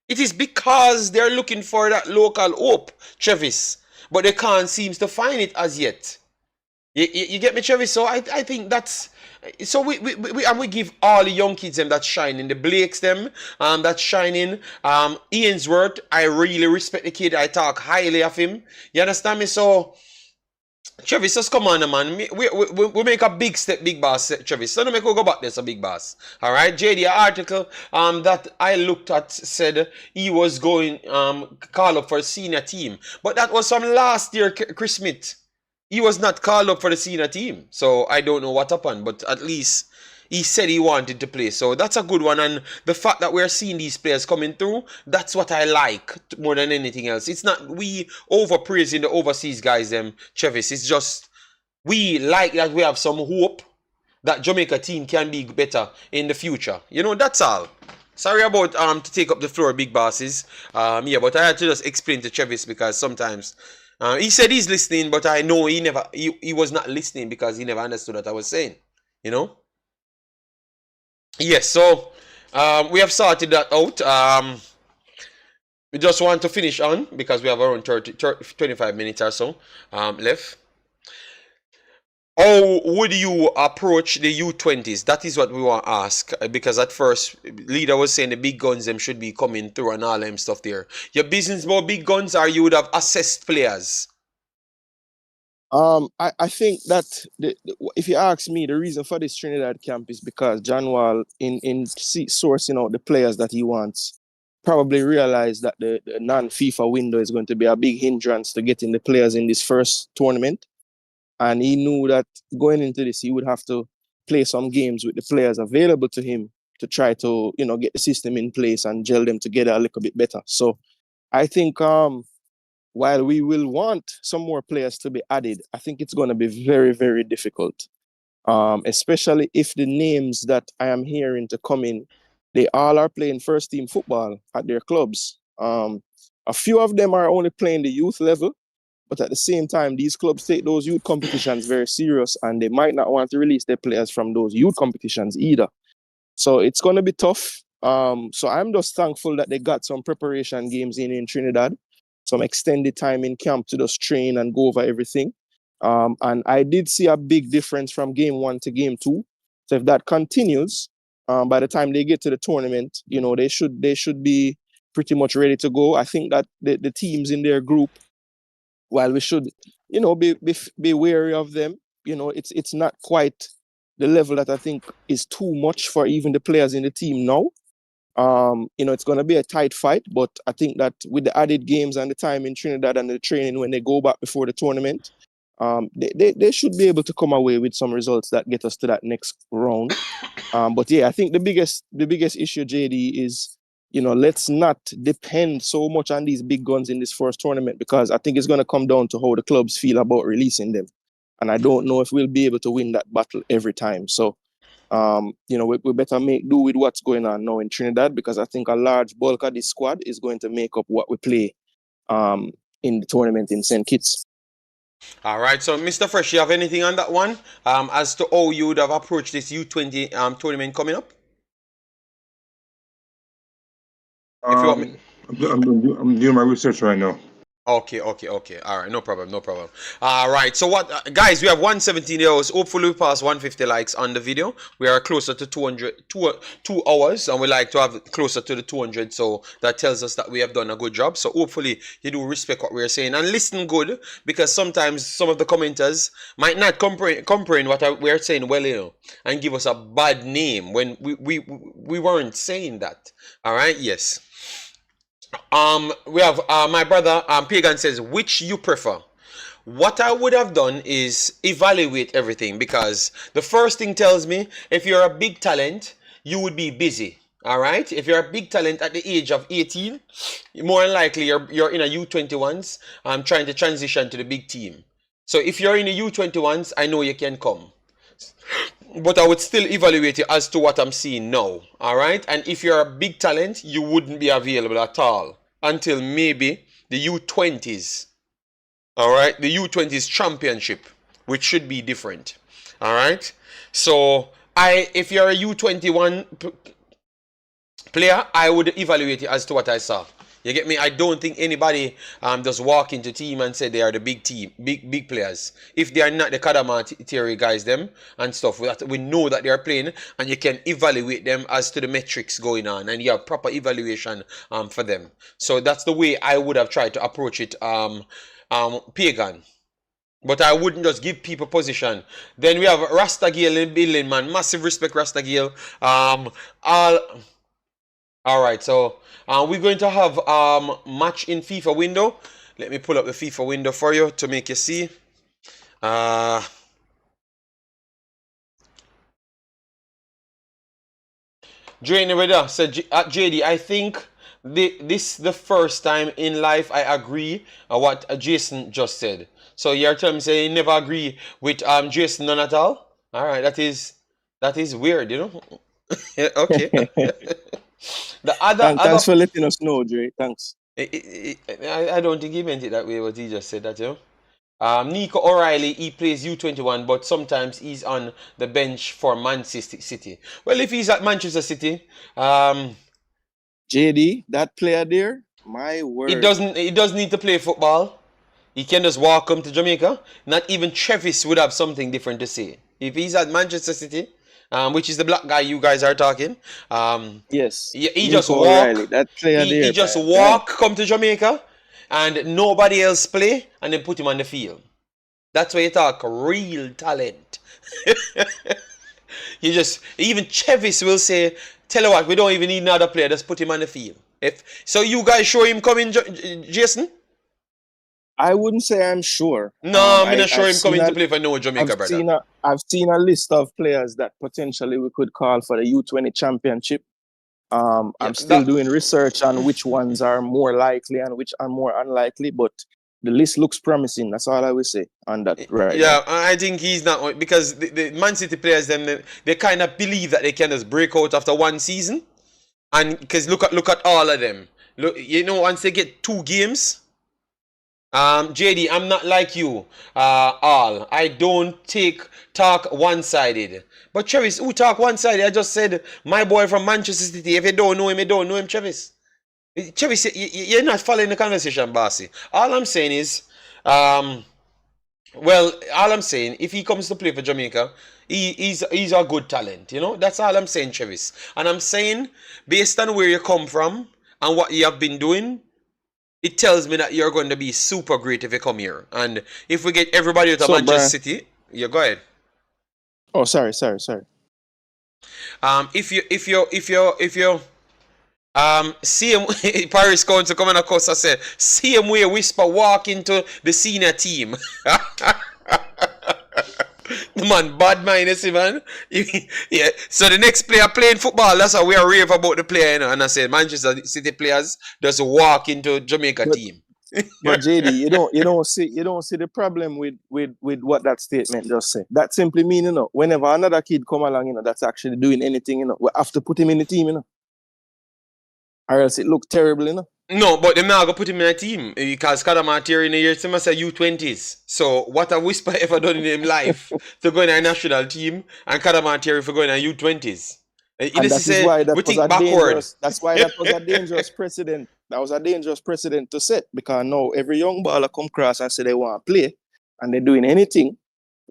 It is because they're looking for that local hope, Travis, but they can't seem to find it as yet. You get me, Travis? So I think that's so we give all the young kids them that shining, the Blakes them that's shining. Ainsworth, I really respect the kid. I talk highly of him. You understand me? So Travis, just come on, man. We make a big step, big boss, Travis. So don't make we go back there, so big boss. All right, JD, an article that I looked at said he was going call up for a senior team, but that was from last year, Chris Smith. He was not called up for the senior team, so I don't know what happened. But at least he said he wanted to play, so that's a good one. And the fact that we're seeing these players coming through, that's what I like more than anything else. It's not we overpraising the overseas guys, Travis. It's just we like that we have some hope that Jamaica team can be better in the future. That's all. Sorry about to take up the floor, big bosses. Yeah, but I had to just explain to Travis because sometimes he said he's listening, but I know he was not listening because he never understood what I was saying. Yes, so we have sorted that out. We just want to finish on because we have around 25 minutes or so left. How would you approach the U20s? That is what we want to ask. Because at first, leader was saying the big guns them should be coming through and all them stuff there. Your business about big guns, or you would have assessed players? I think that if you ask me, the reason for this Trinidad camp is because John Wall, in sourcing out the players that he wants, probably realized that the non-FIFA window is going to be a big hindrance to getting the players in this first tournament. And he knew that going into this, he would have to play some games with the players available to him to try to, get the system in place and gel them together a little bit better. So I think while we will want some more players to be added, I think it's going to be very, very difficult, especially if the names that I am hearing to come in, they all are playing first team football at their clubs. A few of them are only playing the youth level, but at the same time, these clubs take those youth competitions very serious, and they might not want to release their players from those youth competitions either. So it's going to be tough. So I'm just thankful that they got some preparation games in Trinidad, some extended time in camp to just train and go over everything. And I did see a big difference from game 1 to game 2. So if that continues, by the time they get to the tournament, they should be pretty much ready to go. I think that the teams in their group, while we should, be wary of them, it's not quite the level that I think is too much for even the players in the team now. It's going to be a tight fight, but I think that with the added games and the time in Trinidad and the training when they go back before the tournament, they should be able to come away with some results that get us to that next round. But yeah, I think the biggest issue, JD, is let's not depend so much on these big guns in this first tournament, because I think it's going to come down to how the clubs feel about releasing them. And I don't know if we'll be able to win that battle every time. So, we better make do with what's going on now in Trinidad, because I think a large bulk of this squad is going to make up what we play in the tournament in St. Kitts. All right, so Mr. Fresh, you have anything on that one as to how you would have approached this U20 tournament coming up? I'm doing my research right now. Okay. All right, no problem. All right, so what, guys? We have 117 hours. Hopefully, we pass 150 likes on the video. We are closer to 2 hours, and we like to have closer to the 200. So that tells us that we have done a good job. So hopefully, you do respect what we are saying and listen good, because sometimes some of the commenters might not comprehend what we are saying well, and give us a bad name when we weren't saying that. All right, yes. We have my brother Pagan says, which you prefer? What I would have done is evaluate everything, because the first thing tells me if you're a big talent, you would be busy. All right, if you're a big talent at the age of 18, more than likely you're in a U21s trying to transition to the big team. So if you're in the U21s, I know you can come. But I would still evaluate it as to what I'm seeing now. All right. And if you're a big talent, you wouldn't be available at all until maybe the U20s. All right. The U20s championship, which should be different. All right. So if you're a U21 player, I would evaluate it as to what I saw. You get me? I don't think anybody just walk into team and say they are the big team, big players. If they are not the Kadama theory guys, them and stuff, we know that they are playing, and you can evaluate them as to the metrics going on, and you have proper evaluation for them. So that's the way I would have tried to approach it, Pagan. But I wouldn't just give people position. Then we have Rasta Gale in building, man. Massive respect, Rasta Gale. All right, so we're going to have match in FIFA window. Let me pull up the FIFA window for you to make you see. Drain Weather said, JD, I think this the first time in life I agree what Jason just said. So you're telling me say you never agree with Jason none at all? All right, that is weird, you know. Okay. Thanks for letting us know, Dre. Thanks. I don't think he meant it that way, what he just said, that, you know. Nico O'Reilly, he plays U21, but sometimes he's on the bench for Manchester City. Well, if he's at Manchester City, JD, that player there, my word. He doesn't need to play football. He can just welcome to Jamaica. Not even Cephas would have something different to say. If he's at Manchester City, which is the black guy you guys are talking. Yes. He just walk. That player he just walk, come to Jamaica, and nobody else play, and then put him on the field. That's where you talk real talent. Even Cephas will say, tell you what, we don't even need another player, just put him on the field. So you guys show him coming, Jason? I wouldn't say I'm sure. No, I'm not sure him coming to play for no Jamaica, brother. I've seen a list of players that potentially we could call for the U20 championship. I'm still doing research on which ones are more likely and which are more unlikely, but the list looks promising. That's all I will say on that. Right? Yeah, I think he's not, because the Man City players, they kind of believe that they can just break out after one season, and because look at all of them. Look, you know, once they get 2 games. JD, I'm not like you, all. I don't talk one-sided. But Cephas, who talk one-sided? I just said, my boy from Manchester City. If you don't know him, you don't know him, Cephas. Cephas, you're not following the conversation, bossy. All I'm saying is, if he comes to play for Jamaica, he's a good talent, you know? That's all I'm saying, Cephas. And I'm saying, based on where you come from and what you have been doing, it tells me that you're going to be super great if you come here. And if we get everybody out of Manchester City, yeah, go ahead. Oh, sorry. If you see him, Parris going to come in, of course, I said, see him where Whisper walk into the senior team. The man, bad mind, you see, man. Yeah. So the next player playing football, that's how we are rave about the player, you know. And I said Manchester City players just walk into Jamaica team. But JD, you don't see the problem with what that statement just said. That simply means, you know, whenever another kid come along, you know, that's actually doing anything, you know, we have to put him in the team, you know. Or else it look terrible, you know. No, but they're not going to put him in a team because Kadamatiri in the year, some say U20s. So what a Whisper ever done in his life to go in a national team, and Kadamatiri for going in a U20s. And that is why that was a dangerous precedent. That was a dangerous precedent to set because now every young baller come across and say they want to play and they're doing anything.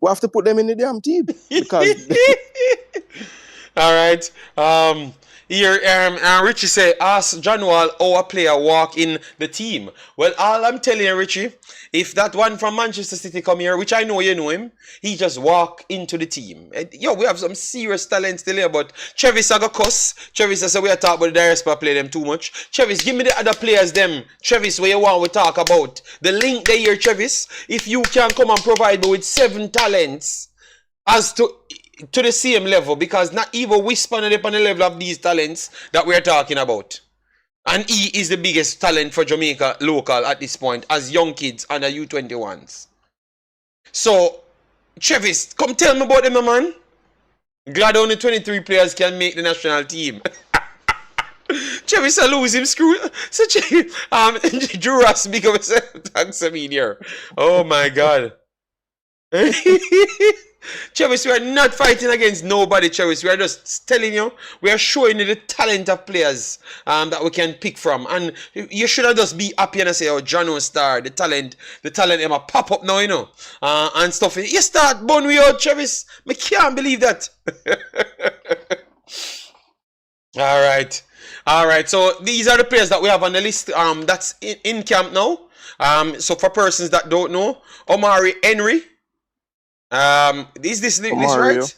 We have to put them in the damn team because. All right. Here, Richie say, ask John Wall how a player walk in the team. Well, all I'm telling you, Richie, if that one from Manchester City come here, which I know you know him, he just walk into the team. Yo, we have some serious talent still here, but Travis I got cuss. Travis I say we are talking about the diaspora play them too much. Travis, give me the other players them. Travis, where you want we talk about. The link there here, Travis. If you can come and provide me with 7 talents as to the same level, because not even whisper on the level of these talents that we're talking about. And he is the biggest talent for Jamaica local at this point as young kids under U21s. So, Travis, come tell me about them, man. Glad only 23 players can make the national team. Travis, I lose him, screw. So, Drew Ross, big of himself. Thanks, here. Oh my God. Travis, we are not fighting against nobody, Travis. We are just telling you, we are showing you the talent of players that we can pick from. And you should have just be happy and say, oh, Jono Star, the talent Emma pop up now, you know, and stuff. You start born with out, Travis. I can't believe that. All right. So these are the players that we have on the list that's in camp now. So for persons that don't know, Omari Henry. Is this list right?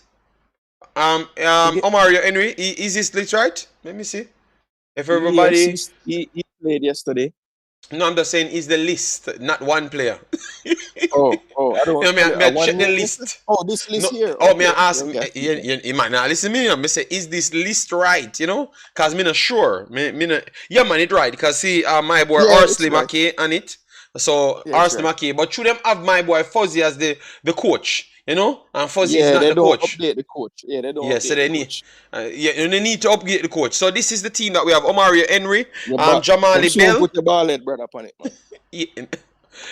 Omario Henry, is this list right? Let me see. If everybody... Yes, he played yesterday. No, I'm just saying, is the list, not one player. I don't know. Check the list. Oh, this list here. Oh, okay. Me ask, you might not listen to me. I say, is this list right? You know? Because I'm not sure. Yeah, man, it's right. Because see, my boy Arsley Mackey on it. So, Arsley Mackey. But should them have my boy Fuzzy as the coach? You know? And Fuzzy is not the coach. Update the coach. Yeah, they don't update so they need coach. They need to upgrade the coach. So this is the team that we have. Omario Henry, Jamali Bell. Put the ball head, brother, upon it, man.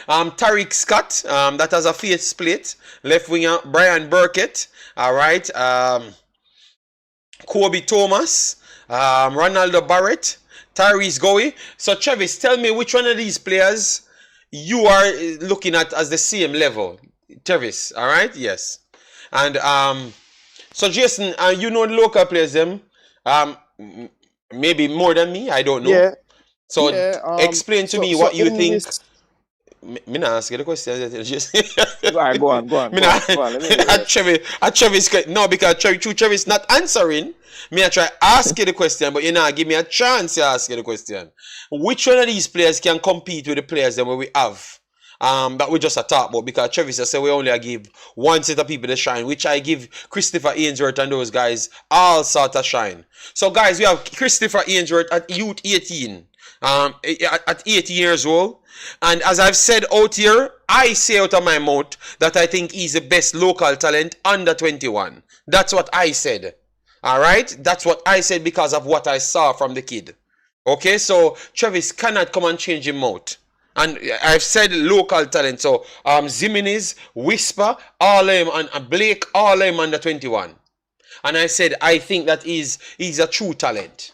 Tariq Scott, that has a face split. Left winger, Brian Burkett. All right. Kobe Thomas, Ronaldo Barrett, Tyrese Goey. So Travis, tell me which one of these players you are looking at as the same level. Travis, all right? Yes. And so Jason, you know the local players them maybe more than me, I don't know. Yeah. So explain to me what you think. Me not ask you the question. Go on. Travis, no, because Travis not answering. Me I try ask you the question, but you not give me a chance to ask you the question. Which one of these players can compete with the players that we have? That we just talk about, because Travis I say we only give one set of people the shine, which I give Christopher Ainsworth and those guys all sort of shine. So guys, we have Christopher Ainsworth at youth 18, at 18 years old. And as I've said out here, I say out of my mouth that I think he's the best local talent under 21. That's what I said. All right? That's what I said because of what I saw from the kid. Okay? So Travis cannot come and change him out. And I've said local talent. So Zimenez, Whisper, all them, and Blake, all them under 21. And I said I think that he's a true talent.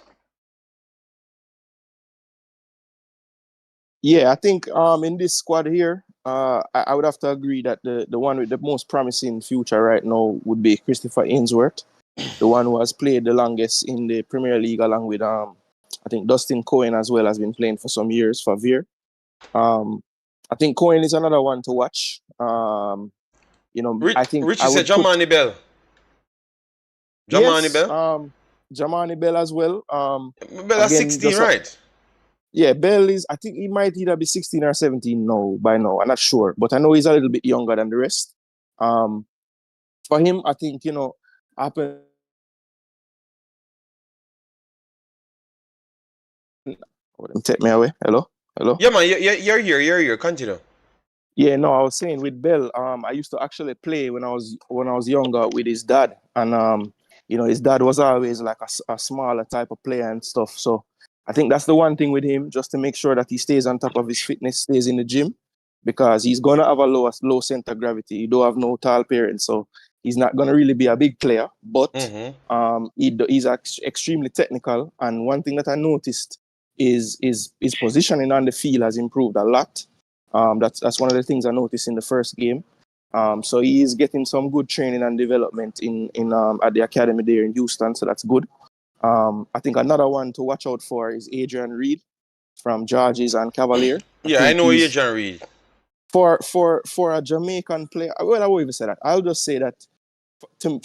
Yeah, I think in this squad here, I would have to agree that the one with the most promising future right now would be Christopher Ainsworth, the one who has played the longest in the Premier League, along with I think Dustin Cohen as well has been playing for some years for Veer. I think Cohen is another one to watch. I think Richie said Jamani Bell. Jamani Bell? Jamani Bell as well. Bell is 16, right? Yeah, Bell is, I think he might either be 16 or 17 by now. I'm not sure. But I know he's a little bit younger than the rest. For him, I think, happen. Take me away. Hello? Yeah, man, you're here. Continue. Yeah, no, I was saying with Bell, I used to actually play when I was younger with his dad. And, his dad was always like a smaller type of player and stuff. So I think that's the one thing with him, just to make sure that he stays on top of his fitness, stays in the gym, because he's going to have a low center of gravity. He don't have no tall parents, so he's not going to really be a big player. But he's extremely technical. And one thing that I noticed his positioning on the field has improved a lot. That's one of the things I noticed in the first game. So he is getting some good training and development in at the academy there in Houston, so that's good. I think another one to watch out for is Adrian Reed from Georges and Cavalier. I know Adrian Reed. For a Jamaican player, well, I won't even say that. I'll just say that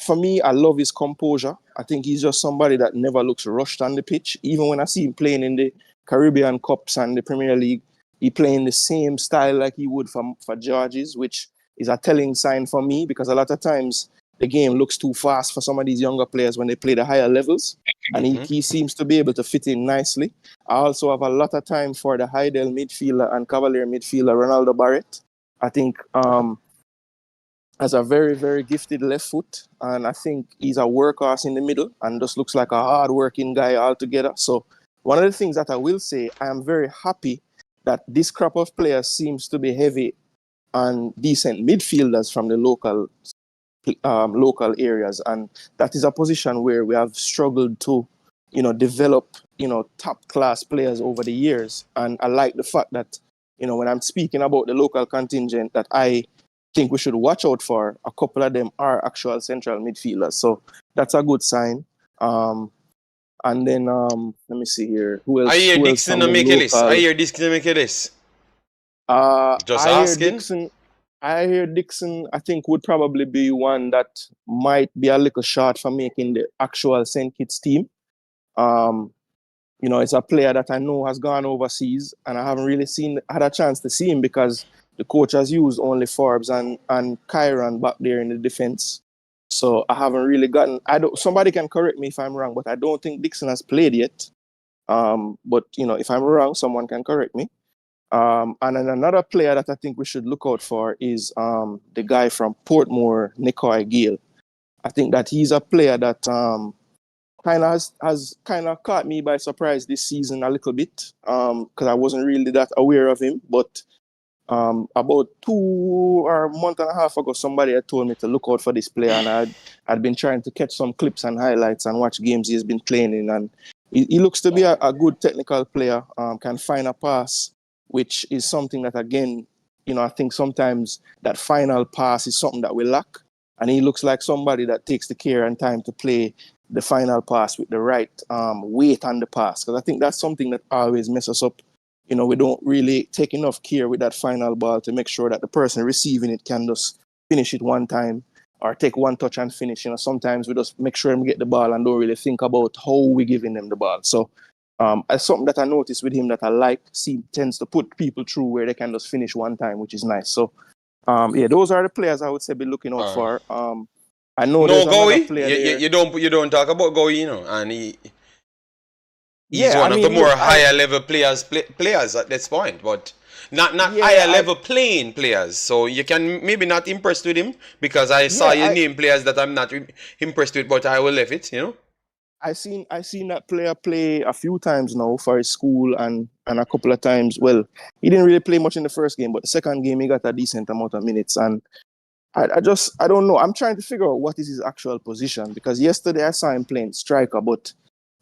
for me, I love his composure. I think he's just somebody that never looks rushed on the pitch. Even when I see him playing in the Caribbean Cups and the Premier League, he playing the same style like he would for Georges, which is a telling sign for me, because a lot of times the game looks too fast for some of these younger players when they play the higher levels, and he seems to be able to fit in nicely. I also have a lot of time for the Heidel midfielder and Cavalier midfielder, Ronaldo Barrett. I think has a very, very gifted left foot, and I think he's a workhorse in the middle and just looks like a hard-working guy altogether. So one of the things that I will say, I am very happy that this crop of players seems to be heavy on decent midfielders from the local areas, and that is a position where we have struggled to, develop, top class players over the years. And I like the fact that, when I'm speaking about the local contingent that I think we should watch out for, a couple of them are actual central midfielders. So that's a good sign. And then let me see here. Who else? I hear Dixon to make a list. Just asking. I hear Dixon, I think, would probably be one that might be a little short for making the actual St. Kitts team. It's a player that I know has gone overseas, and I haven't really had a chance to see him because the coach has used only Forbes and Kyron back there in the defense. So I haven't really somebody can correct me if I'm wrong, but I don't think Dixon has played yet. But if I'm wrong, someone can correct me. And then another player that I think we should look out for is the guy from Portmore, Nicoy Gale. I think that he's a player that has kind of caught me by surprise this season a little bit, because I wasn't really that aware of him. But about 2 or a month and a half ago, somebody had told me to look out for this player, and I'd been trying to catch some clips and highlights and watch games he has been playing in, and he looks to be a good technical player, can find a pass, which is something that, again, I think sometimes that final pass is something that we lack. And he looks like somebody that takes the care and time to play the final pass with the right weight on the pass. Because I think that's something that always messes up. We don't really take enough care with that final ball to make sure that the person receiving it can just finish it one time or take one touch and finish. Sometimes we just make sure we get the ball and don't really think about how we're giving them the ball. So it's something that I noticed with him that I like. He tends to put people through where they can just finish one time, which is nice. So, those are the players I would say be looking out for. I know there's another player you don't talk about Goey, and he's one of the more higher level players at this point, but not higher level playing players. So you can maybe not impressed with him because I saw you name players that I'm not impressed with, but I will leave it, I seen that player play a few times now for his school and a couple of times. Well, he didn't really play much in the first game, but the second game he got a decent amount of minutes. And I don't know. I'm trying to figure out what is his actual position, because yesterday I saw him playing striker, but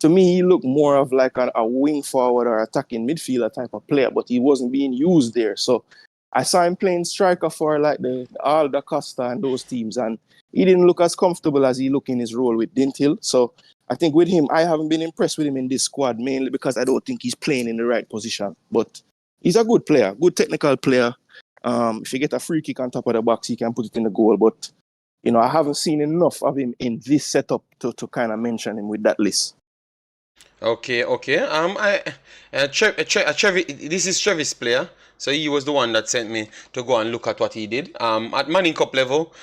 to me he looked more of like a wing forward or attacking midfielder type of player, but he wasn't being used there. So I saw him playing striker for like the Alda Costa and those teams, and he didn't look as comfortable as he looked in his role with Dinthill. So I think with him, I haven't been impressed with him in this squad, mainly because I don't think he's playing in the right position. But he's a good player, good technical player. If you get a free kick on top of the box, he can put it in the goal. But, I haven't seen enough of him in this setup to kind of mention him with that list. Okay. This is Trevis' player. So he was the one that sent me to go and look at what he did. At Manning Cup level,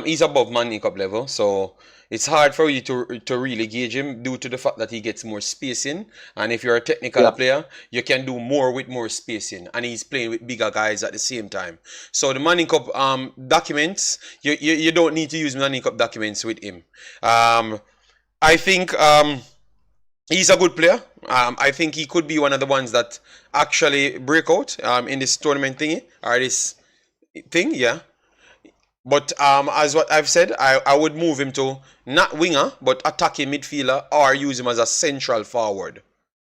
he's above Manning Cup level. So it's hard for you to really gauge him due to the fact that he gets more spacing. And if you're a technical player, you can do more with more spacing. And he's playing with bigger guys at the same time. So the Manning Cup documents, you don't need to use Manning Cup documents with him. I think he's a good player. I think he could be one of the ones that actually break out in this tournament thingy, or this thing, yeah. But as what I've said, I would move him to not winger, but attacking midfielder, or use him as a central forward.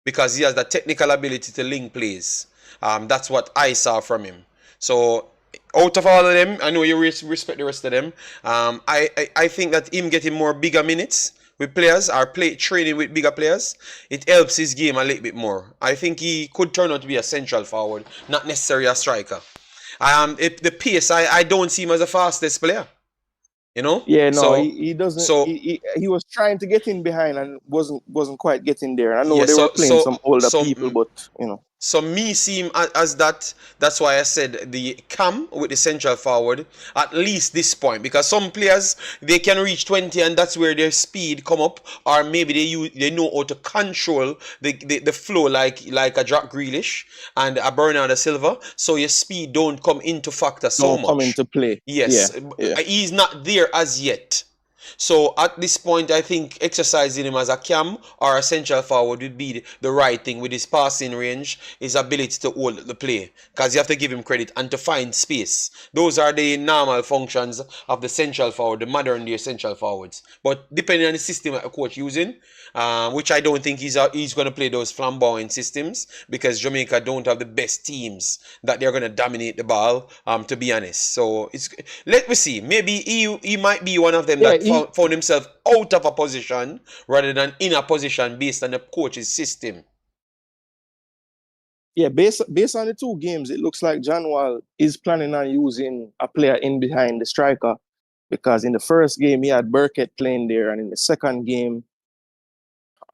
because he has the technical ability to link plays. That's what I saw from him. So out of all of them, I know you respect the rest of them. I think that him getting more bigger minutes with players or training with bigger players, it helps his game a little bit more. I think he could turn out to be a central forward, not necessarily a striker. The pace, I don't see him as the fastest player. You know? Yeah, no, so, he doesn't. So he was trying to get in behind and wasn't quite getting there. I know yeah, they were playing some older people, but you know. So me see him as that. That's why I said the cam with the central forward at least this point, because some players they can reach 20 and that's where their speed come up, or maybe they know how to control the flow like a Jack Grealish and a Bernardo Silva. So your speed don't come into factor so much. Come into play. Yes, yeah. He's not there as yet. So at this point, I think exercising him as a cam or a central forward would be the right thing with his passing range, his ability to hold the play. Because you have to give him credit and to find space. Those are the normal functions of the central forward, the modern day central forwards. But depending on the system that the coach using, which I don't think he's going to play those flamboyant systems, because Jamaica don't have the best teams that they're going to dominate the ball, to be honest. So let me see. Maybe he might be one of them that found himself out of a position rather than in a position based on the coach's system. Yeah, based on the two games, it looks like John Wall is planning on using a player in behind the striker, because in the first game he had Burkett playing there, and in the second game,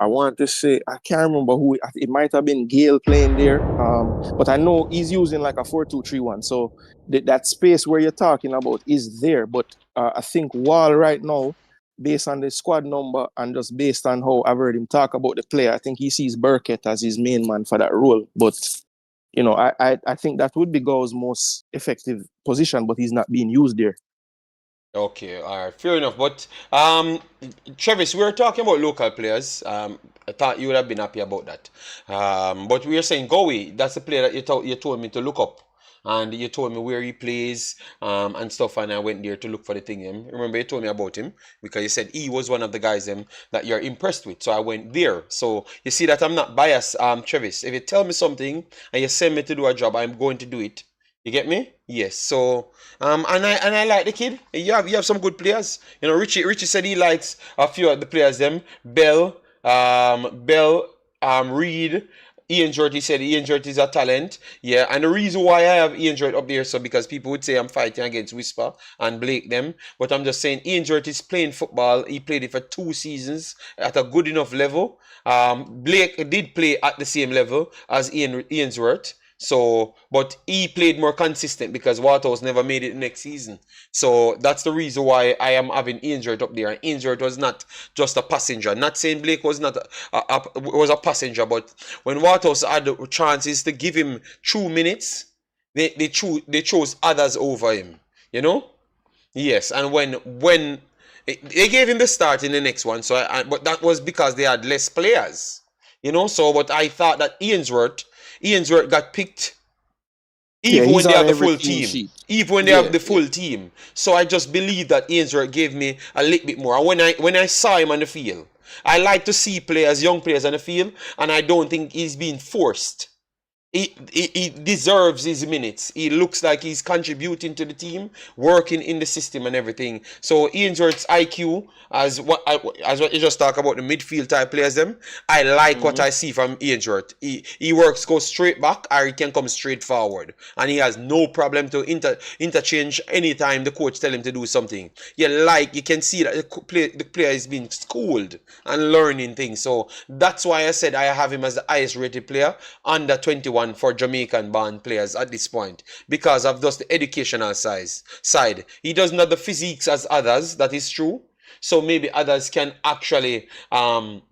I want to say, I can't remember who, it might have been Gale playing there, but I know he's using like a 4-2-3-1, so that space where you're talking about is there, but I think Wall right now, based on the squad number and just based on how I've heard him talk about the player, I think he sees Burkett as his main man for that role, but you know, I think that would be Gaul's most effective position, but he's not being used there. Okay, all right, fair enough. But Travis, we were talking about local players. I thought you would have been happy about that. But we were saying Gowie, that's the player that you told me to look up, and you told me where he plays and stuff, and I went there to look for the thing. Remember, you told me about him because you said he was one of the guys that you're impressed with. So I went there. So you see that I'm not biased, Travis. If you tell me something and you send me to do a job, I'm going to do it. You get me? Yes. So and I like the kid. You have some good players. You know, Richie said he likes a few of the players. Bell, Reed, Ian George. He said Ian George is a talent. Yeah, and the reason why I have Ian George up there, so because people would say I'm fighting against Whisper and Blake them, but I'm just saying Ian George is playing football. He played it for 2 seasons at a good enough level. Blake did play at the same level as Ian's worth. So, but he played more consistent because Waterhouse never made it next season. So that's the reason why I am having Ainsworth up there. And Ainsworth was not just a passenger. Not saying Blake was not was a passenger, but when Waterhouse had the chances to give him 2 minutes, they chose others over him. You know? Yes, and when they gave him the start in the next one, so but that was because they had less players. You know, so but I thought that Ainsworth got picked even when they have the full team. Even when they have the full team. So I just believe that Ainsworth gave me a little bit more. And when I saw him on the field, I like to see young players on the field, and I don't think he's being forced. He deserves his minutes. He looks like he's contributing to the team, working in the system and everything. So Ainsworth's IQ, as what you just talk about, the midfield type players I like what I see from Ainsworth. He goes straight back, or he can come straight forward, and he has no problem to interchange anytime the coach tell him to do something. You can see that the player is being schooled and learning things. So that's why I said I have him as the highest rated player under 21 for Jamaican born players at this point, because of just the educational side. He doesn't have the physiques as others, that is true. So maybe others can actually blow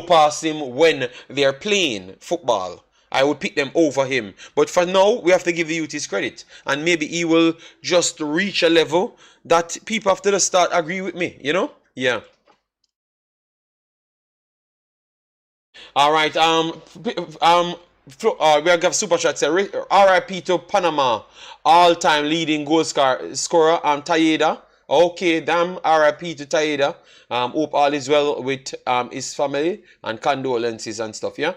past him when they're playing football. I would pick them over him. But for now, we have to give the youth his credit. And maybe he will just reach a level that people after the start agree with me, you know? Yeah. All right. We have super chat say RIP to Panama all-time leading goal scorer Tayeda Okay, damn, RIP to Taida. Hope all is well with his family and condolences and stuff, yeah?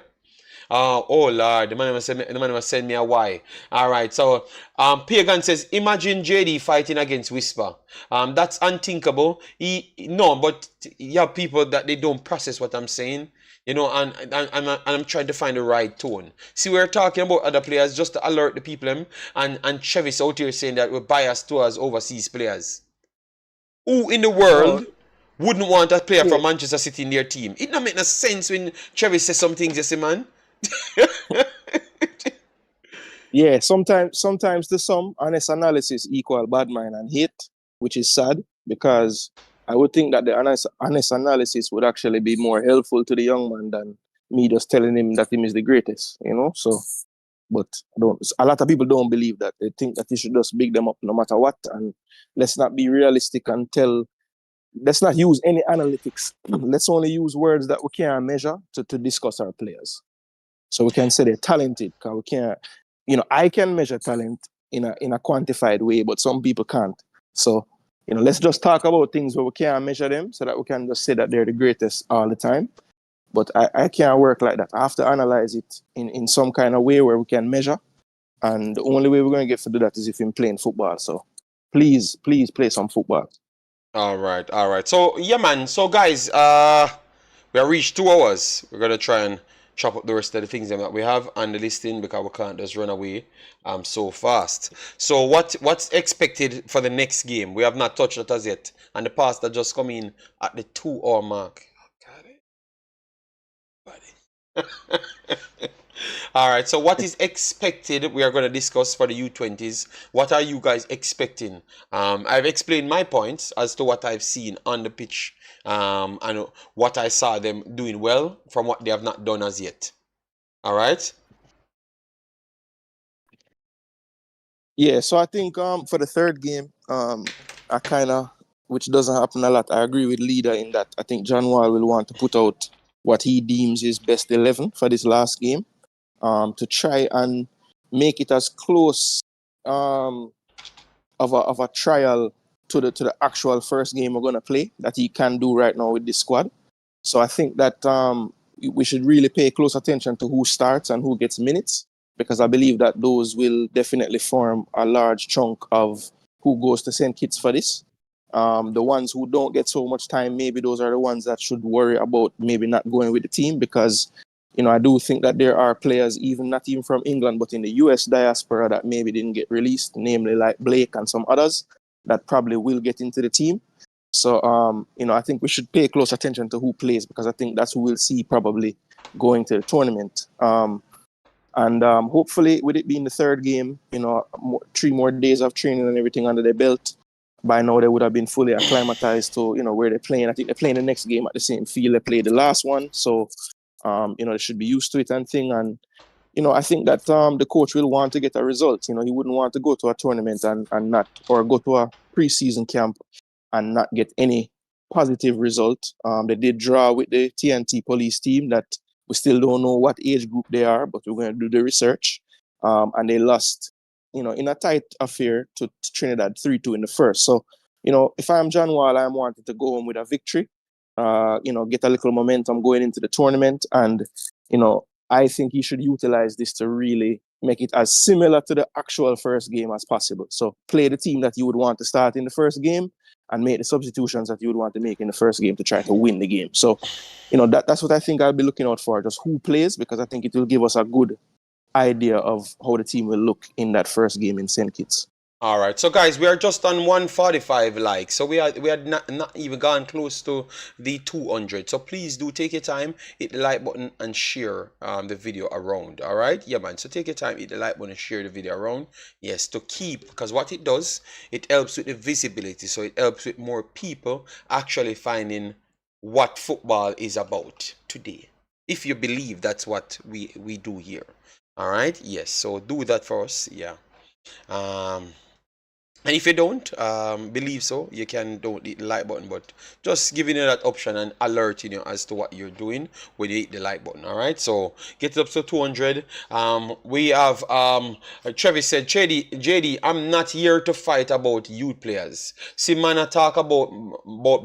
Oh Lord, the man must send me a why. Alright, so Pagan says, imagine JD fighting against Whisper. That's unthinkable. No, but you have people that they don't process what I'm saying. You know, and I'm trying to find the right tone. See, we're talking about other players just to alert the people, and Chevis out here saying that we're biased towards overseas players. Who in the No, world wouldn't want a player yeah, from Manchester City in their team? It don't make no sense when Chevis says some things, you see, man. yeah. Sometimes the sum honest analysis equal bad mind and hate, which is sad because I would think that the honest analysis would actually be more helpful to the young man than me just telling him that him is the greatest. You know, so. But I don't. A lot of people don't believe that. They think that you should just big them up no matter what. And let's not be realistic and tell. Let's not use any analytics. Let's only use words that we can measure to discuss our players. So we can say they're talented. Because we can't. I can measure talent in a quantified way, but some people can't. So let's just talk about things where we can measure them, so that we can just say that they're the greatest all the time. But I can't work like that. I have to analyze it in some kind of way where we can measure. And the only way we're going to get to do that is if we're playing football. So please play some football. All right, all right. So yeah, man. So guys, we have reached 2 hours. We're gonna try and chop up the rest of the things that we have on the listing because we can't just run away so fast. So what's expected for the next game? We have not touched it as yet, and the past that just come in at the 2 hour mark. All right, so what is expected? We are going to discuss for the U20s. What are you guys expecting? I've explained my points as to what I've seen on the pitch and what I saw them doing well from what they have not done as yet. All right? Yeah, so I think for the third game, I kind of, which doesn't happen a lot, I agree with Leader in that I think John Wall will want to put out what he deems his best 11 for this last game, to try and make it as close of a trial to the actual first game we're gonna play that he can do right now with this squad. So I think that we should really pay close attention to who starts and who gets minutes, because I believe that those will definitely form a large chunk of who goes to St. Kitts for this. The ones who don't get so much time, maybe those are the ones that should worry about maybe not going with the team, because I do think that there are players, not even from England, but in the US diaspora that maybe didn't get released, namely like Blake and some others that probably will get into the team. So, I think we should pay close attention to who plays, because I think that's who we'll see probably going to the tournament. And hopefully, with it being the third game, 3 more days of training and everything under their belt, by now they would have been fully acclimatized to, where they're playing. I think they're playing the next game at the same field they played the last one. So, they should be used to it and thing. And, I think that the coach will want to get a result. He wouldn't want to go to a tournament and not, or go to a preseason camp and not get any positive result. They did draw with the TNT police team that we still don't know what age group they are, but we're going to do the research. And they lost, in a tight affair to Trinidad 3-2 in the first. So, if I'm John Wall, I'm wanting to go home with a victory, get a little momentum going into the tournament. And, I think he should utilize this to really make it as similar to the actual first game as possible. So play the team that you would want to start in the first game and make the substitutions that you would want to make in the first game to try to win the game. So, that's what I think I'll be looking out for, just who plays, because I think it will give us a good idea of how the team will look in that first game in St. Kitts. All right, so guys, we are just on 145 likes, so we had not even gone close to the 200. So please do take your time, hit the like button and share the video around. All right, yeah, man. So take your time, hit the like button and share the video around. Yes, to keep, because what it does, it helps with the visibility. So it helps with more people actually finding what football is about today. If you believe that's what we do here. All right, yes. So do that for us, yeah. And if you don't believe so, you can don't hit the like button, but just giving you that option and alerting you as to what you're doing when you hit the like button. All right, so get it up to 200. We have Travis said, JD, I'm not here to fight about youth players. See, man, I talk about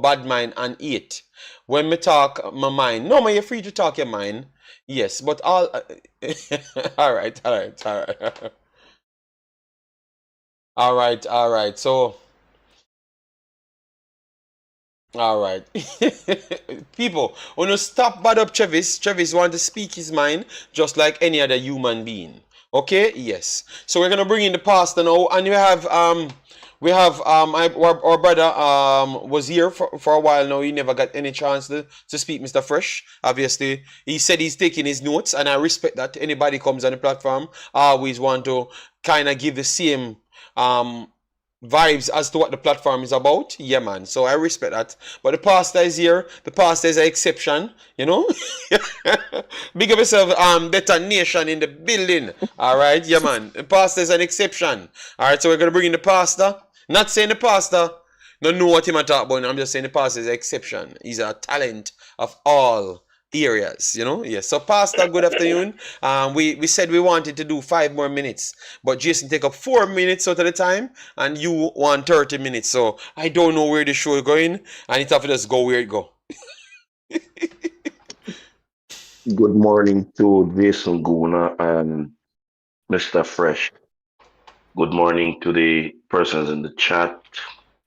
bad mind and eat. When me talk my mind, no man, you're free to talk your mind. Yes, but all all right. All right. So, all right. People, when you stop bad up Travis, Travis want to speak his mind just like any other human being. Okay? Yes. So we're gonna bring in the pastor now, and our brother was here for a while now. He never got any chance to speak, Mr. Fresh. Obviously, he said he's taking his notes, and I respect that. Anybody comes on the platform, I always want to kind of give the same vibes as to what the platform is about. Yeah, man. So I respect that. But the pastor is here. The pastor is an exception, you know. Big up yourself, detonation in the building. All right, yeah, man. The pastor is an exception. All right, so we're gonna bring in the pastor. Not saying the pastor don't know what him I talk about. I'm just saying the pastor is an exception. He's a talent of all areas, you know. Yes. So pastor, good afternoon. We said we wanted to do 5 more minutes, but Jason take up 4 minutes out of the time, and you want 30 minutes. So I don't know where the show is going, and it's have to just go where it go. Good morning to Jason Guna and Mr. Fresh. Good morning to the persons in the chat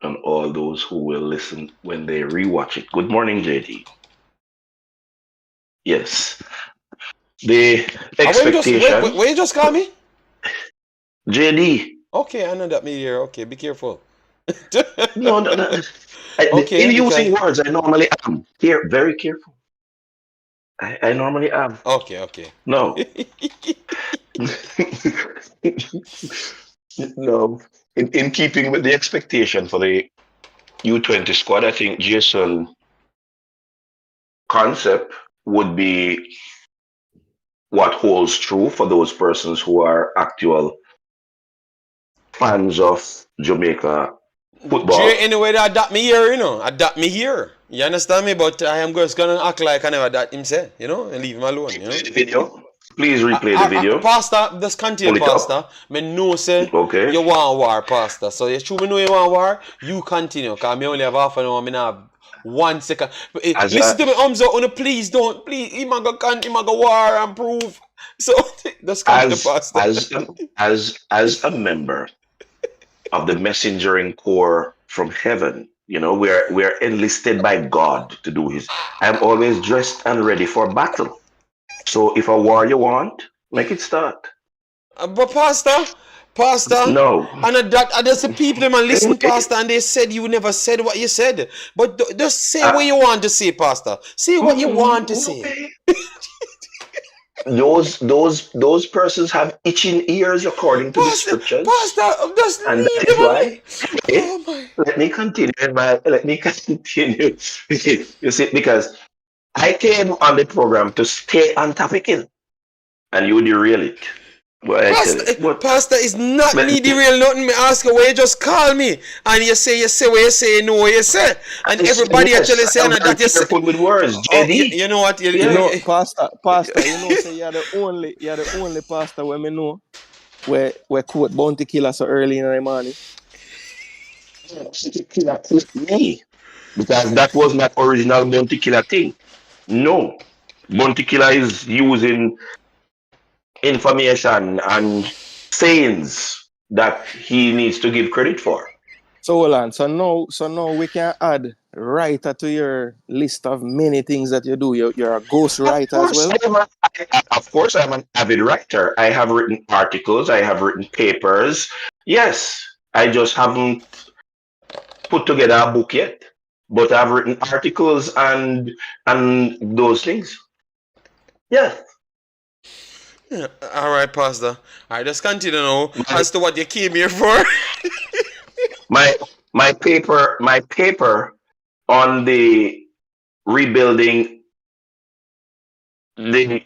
and all those who will listen when they rewatch it. Good morning, JD. Yes. The expectation. Wait, you just call me? JD. Okay, I know that me here. Okay, be careful. No. Okay, in using words, I normally am very careful. I normally am. Okay. No. No. In keeping with the expectation for the U20 squad, I think Jason concept would be what holds true for those persons who are actual fans of Jamaica football. Jay, anyway, that adapt me here, you know. Adapt me here. You understand me? But I am just gonna act like I never that him say, you know, and leave him alone, you know. The video. Please replay the video. Pastor, just continue, Pastor. Me know say you want war, Pastor. So you should me know you want war, you continue. Because me only have half an hour, me not have 1 second. Listen to me, Umzo, please don't. Please, he might go war and prove. So just continue, Pastor. As a member of the messengering corps from heaven, you know, we're enlisted by God to do his. I'm always dressed and ready for battle. So if a war you want, make it start. But Pastor, no. And there's the people that listen, Pastor, and they said you never said what you said. But just say what you want to say, Pastor. Say what you want to say. Those persons have itching ears according to the scriptures. Pastor, just and leave that is why. Okay, let me continue. You see, because I came on the program to stay on topic, and you derail it. Pastor is not me derail nothing. Me ask you where you just call me and you say what you say, you know what you say, and everybody actually saying that you say. With words, JD. You know what? You know, Pastor, you know, say you're the only pastor where me know where quote Bounty Killer so early in the morning. Me, because that was not original Bounty Killer thing. No, Bounty Killer is using information and sayings that he needs to give credit for. So hold on. So now we can add writer to your list of many things that you do. You're a ghost writer as well. Of course, I'm an avid writer. I have written articles. I have written papers. Yes, I just haven't put together a book yet. But I've written articles and those things. Yes. Yeah. All right, Pastor. I just continue now as to what you came here for. my paper on the rebuilding the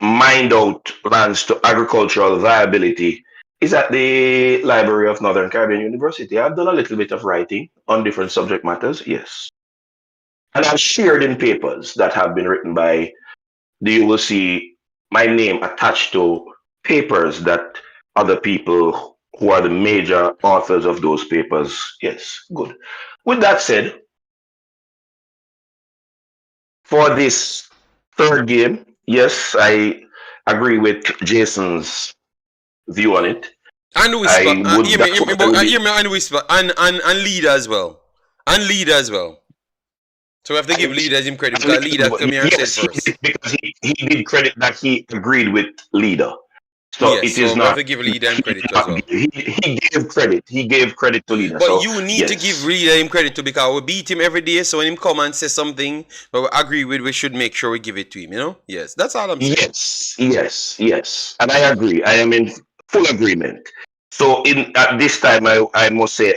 mined out lands to agricultural viability is at the Library of Northern Caribbean University. I've done a little bit of writing on different subject matters, yes. And I've shared in papers that have been written by, you will see my name attached to papers that other people who are the major authors of those papers. Yes, good. With that said, for this third game, yes, I agree with Jason's view on it. And whisper, I would hear me and whisper, and leader as well. And leader as well. So we have to give leaders him credit because leader come here and said first. Because he did credit that he agreed with leader. So yes, it so is we not. have to give leader him credit as well. He gave credit. He gave credit to leader. But so, you need to give leader him credit too because we beat him every day. So when him come and say something that we agree with, we should make sure we give it to him. You know? Yes, that's all I'm saying. Yes, and I agree. I am in full agreement. So at this time, I must say,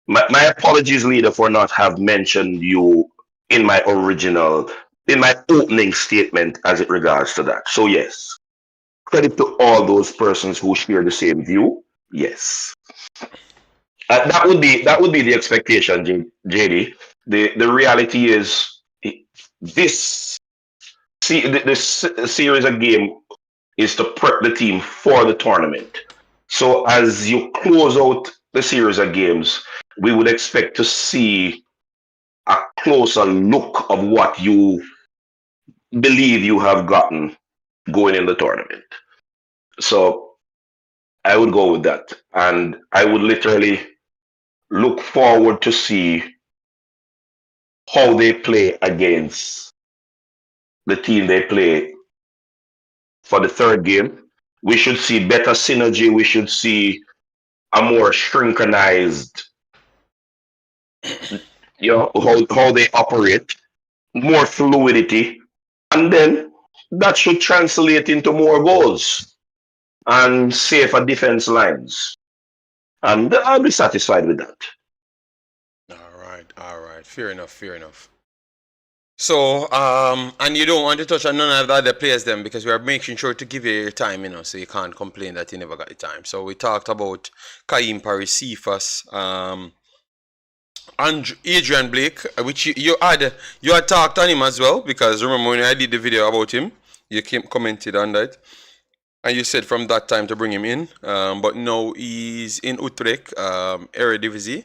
my apologies, leader, for not have mentioned you in my opening statement as it regards to that. So yes, credit to all those persons who share the same view. Yes, that would be the expectation, JD. The reality is this series of game is to prep the team for the tournament. So as you close out the series of games, we would expect to see a closer look of what you believe you have gotten going in the tournament. So I would go with that. And I would literally look forward to see how they play against the team they play for the third game. We should see better synergy. We should see a more synchronized, how they operate, more fluidity, and then that should translate into more goals and safer defense lines. And I'll be satisfied with that. All right. Fair enough. So, and you don't want to touch on none of the other players then because we are making sure to give you your time, so you can't complain that you never got the time. So we talked about Kaheem, Parris, Cephas, and Adrian Blake, which you had talked on him as well because remember when I did the video about him, you commented on that. And you said from that time to bring him in, but now he's in Utrecht, Eredivisie.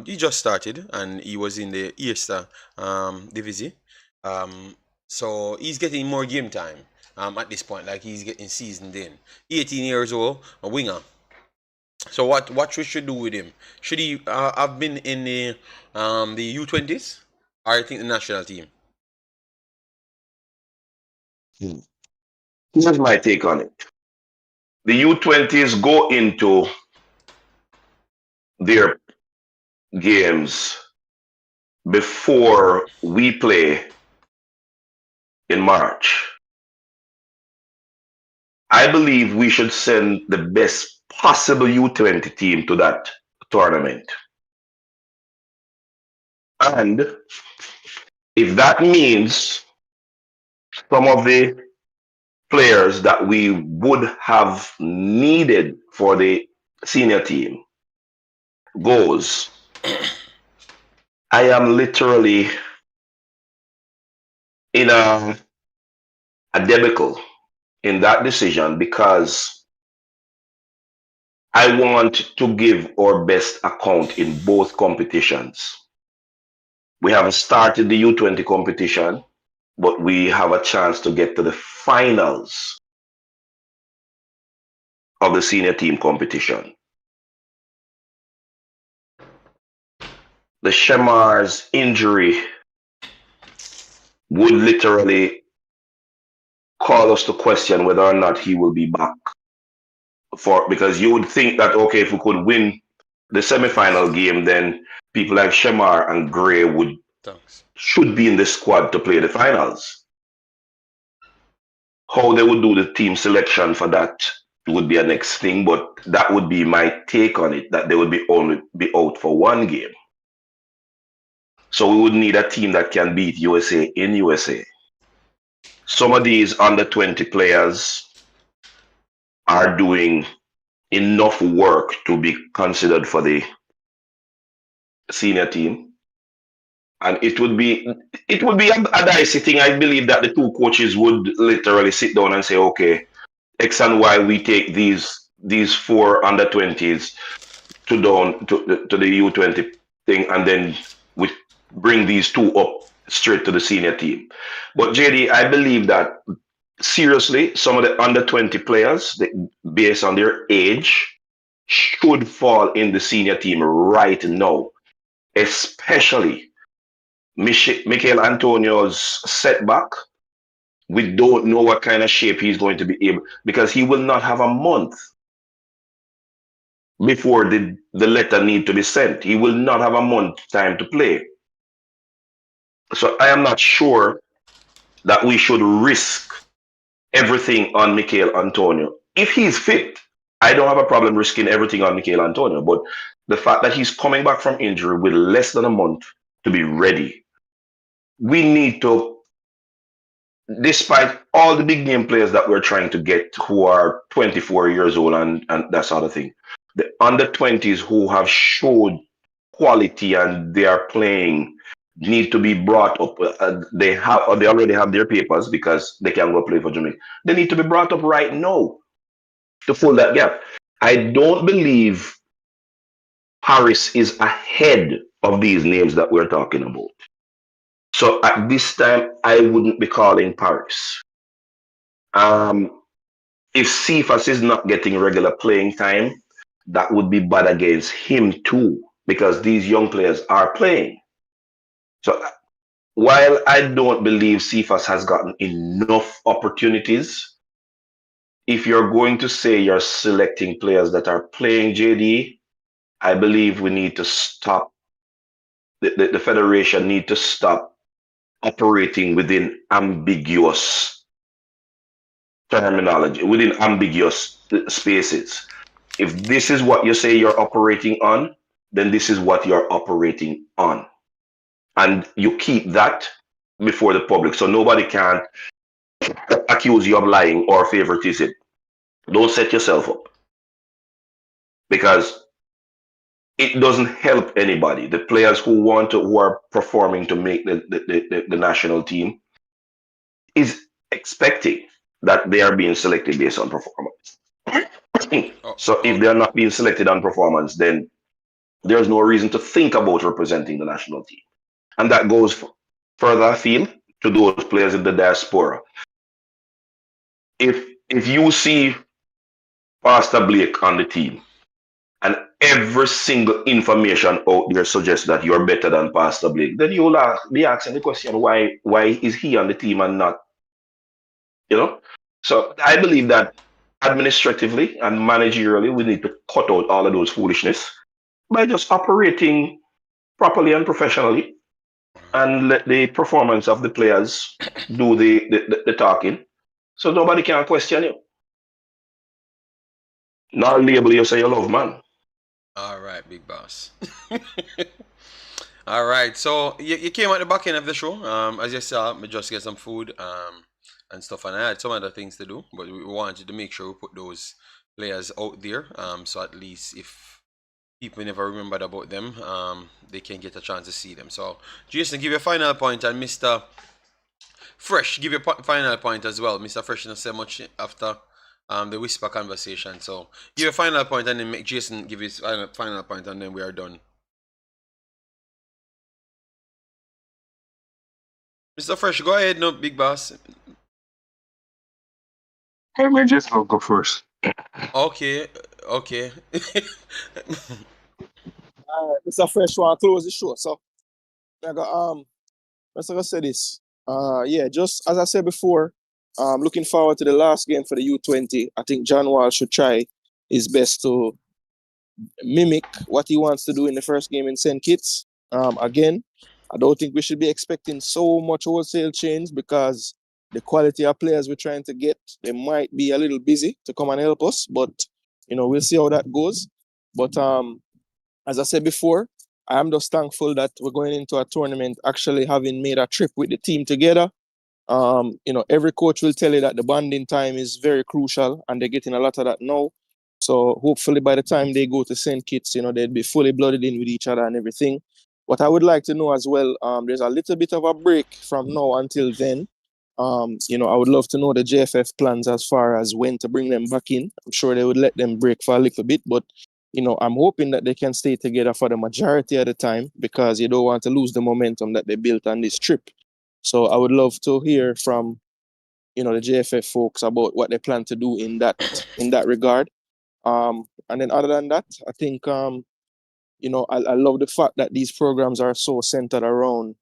He just started and he was in the Eerste Divisie. So he's getting more game time at this point, like he's getting seasoned in. 18 years old, a winger. So what we should do with him? Should he have been in the U20s or I think the national team? Here's my take on it. The U20s go into their games before we play in March. I believe we should send the best possible U20 team to that tournament. And if that means some of the players that we would have needed for the senior team goes, I am literally in a debacle in that decision because I want to give our best account in both competitions. We haven't started the U20 competition, but we have a chance to get to the finals of the senior team competition. The Shamar's injury would literally call us to question whether or not he will be back. Because you would think that, okay, if we could win the semi-final game, then people like Shamar and Gray should be in the squad to play the finals. How they would do the team selection for that would be a next thing, but that would be my take on it, that they would only be out for one game. So we would need a team that can beat USA in USA. Some of these under 20 players are doing enough work to be considered for the senior team. And it would be a dicey thing. I believe that the two coaches would literally sit down and say, okay, X and Y, we take these 4 under 20s to the U20 thing, and then we bring these 2 up straight to the senior team. But JD, I believe that seriously, some of the under 20 players, based on their age, should fall in the senior team right now, especially Michael Antonio's setback. We don't know what kind of shape he's going to be able, because he will not have a month before the letter need to be sent. He will not have a month time to play. So I am not sure that we should risk everything on Michael Antonio. If he's fit, I don't have a problem risking everything on Michael Antonio. But the fact that he's coming back from injury with less than a month to be ready, we need to, despite all the big name players that we're trying to get who are 24 years old and that sort of thing, the under 20s who have showed quality and they are playing need to be brought up. They already have their papers because they can go play for Jamaica. They need to be brought up right now to fill that gap. I don't believe Parris is ahead of these names that we're talking about. So at this time, I wouldn't be calling Parris. If Cephas is not getting regular playing time, that would be bad against him too, because these young players are playing. So while I don't believe Cephas has gotten enough opportunities, if you're going to say you're selecting players that are playing, JD, I believe we need to stop. The federation need to stop operating within ambiguous terminology, within ambiguous spaces. If this is what you say you're operating on, then this is what you're operating on. And you keep that before the public, so nobody can accuse you of lying or favoritism. Don't set yourself up, because it doesn't help anybody. The players who are performing to make the national team is expecting that they are being selected based on performance. So if they're not being selected on performance, then there's no reason to think about representing the national team. And that goes further afield to those players in the diaspora. If you see Pastor Blake on the team, and every single information out there suggests that you're better than Pastor Blake, then you'll be asking the question, why is he on the team and not, So I believe that administratively and managerially, we need to cut out all of those foolishness by just operating properly and professionally, and let the performance of the players do the talking, so nobody can question you. Not label you say you love man. All right, big boss. All right, so you came at the back end of the show. As you saw, me just get some food and stuff, and I had some other things to do, but we wanted to make sure we put those players out there, so at least if people never remembered about them, they can get a chance to see them. So Jason, give your final point, and Mr. Fresh, give your final point as well. Mr. Fresh didn't say much after the whisper conversation, so give your final point, and then make Jason give his final point, and then we are done. Mr. Fresh, go ahead, no big boss. Hey man, Jason, I'll go first. Okay. Mr. Fresh want to close the show, so I got let's say this. Yeah, just as I said before, looking forward to the last game for the U20. I think John Wall should try his best to mimic what he wants to do in the first game in St. Kitts. Again, I don't think we should be expecting so much wholesale change, because the quality of players we're trying to get, they might be a little busy to come and help us, but we'll see how that goes. But as I said before, I am just thankful that we're going into a tournament actually having made a trip with the team together. Every coach will tell you that the bonding time is very crucial, and they're getting a lot of that now. So hopefully by the time they go to St. Kitts, they'd be fully blooded in with each other and everything. What I would like to know as well, there's a little bit of a break from now until then. I would love to know the JFF plans as far as when to bring them back in. I'm sure they would let them break for a little bit, but I'm hoping that they can stay together for the majority of the time because you don't want to lose the momentum that they built on this trip. So I would love to hear from, the JFF folks about what they plan to do in that regard. And then other than that, I think, I love the fact that these programs are so centered around,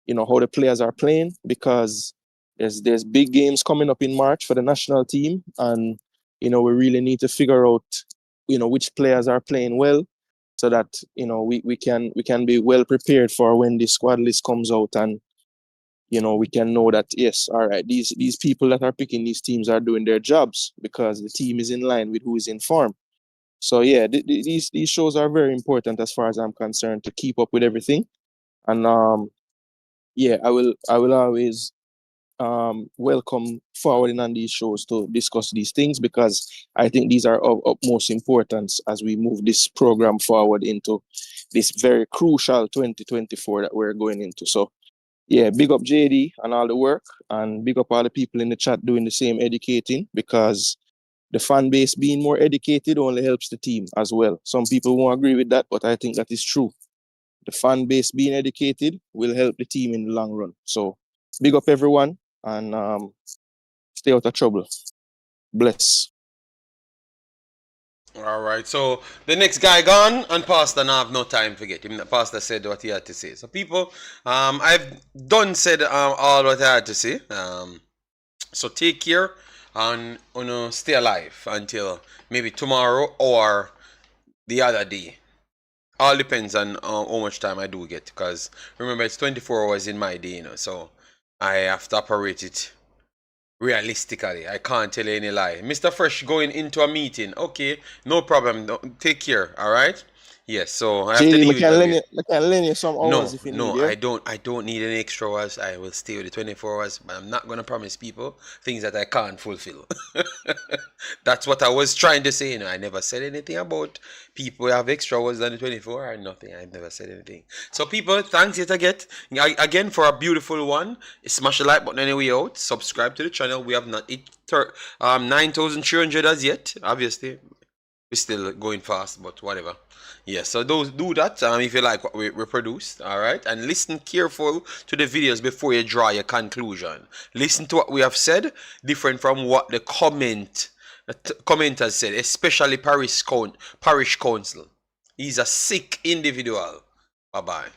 how the players are playing because there's big games coming up in March for the national team. And, we really need to figure out, which players are playing well so that, we can be well prepared for when the squad list comes out and, we can know that, yes, all right, these people that are picking these teams are doing their jobs because the team is in line with who is in form. So yeah, these shows are very important as far as I'm concerned to keep up with everything. And I will always welcome forwarding on these shows to discuss these things because I think these are of utmost importance as we move this program forward into this very crucial 2024 that we're going into. So yeah, big up JD and all the work, and big up all the people in the chat doing the same educating because the fan base being more educated only helps the team as well. Some people won't agree with that, but I think that is true. The fan base being educated will help the team in the long run. So big up everyone and stay out of trouble. Bless. All right, so the next guy gone, and Pastor now have no time to get him. The Pastor said what he had to say. So people, I've done said all what I had to say. So take care and stay alive until maybe tomorrow or the other day. All depends on how much time I do get, because remember it's 24 hours in my day, so I have to operate it realistically. I can't tell you any lie. Mr. Fresh going into a meeting. Okay, no problem. Take care. All right. Yes. So I have to leave it. I can lend you some hours if you need. No, I don't need any extra hours. I will stay with the 24 hours, but I'm not gonna promise people things that I can't fulfill. That's what I was trying to say. I never said anything about people have extra hours than the 24 or nothing. I never said anything. So people, thanks yet again for a beautiful one. Smash the like button on the way out. Subscribe to the channel. We have not hit 9,300 as yet. Obviously, we're still going fast, but whatever. Yeah, so do that if you like what we produced, all right? And listen careful to the videos before you draw your conclusion. Listen to what we have said, different from what the commenters said, especially Parish Council. He's a sick individual. Bye-bye.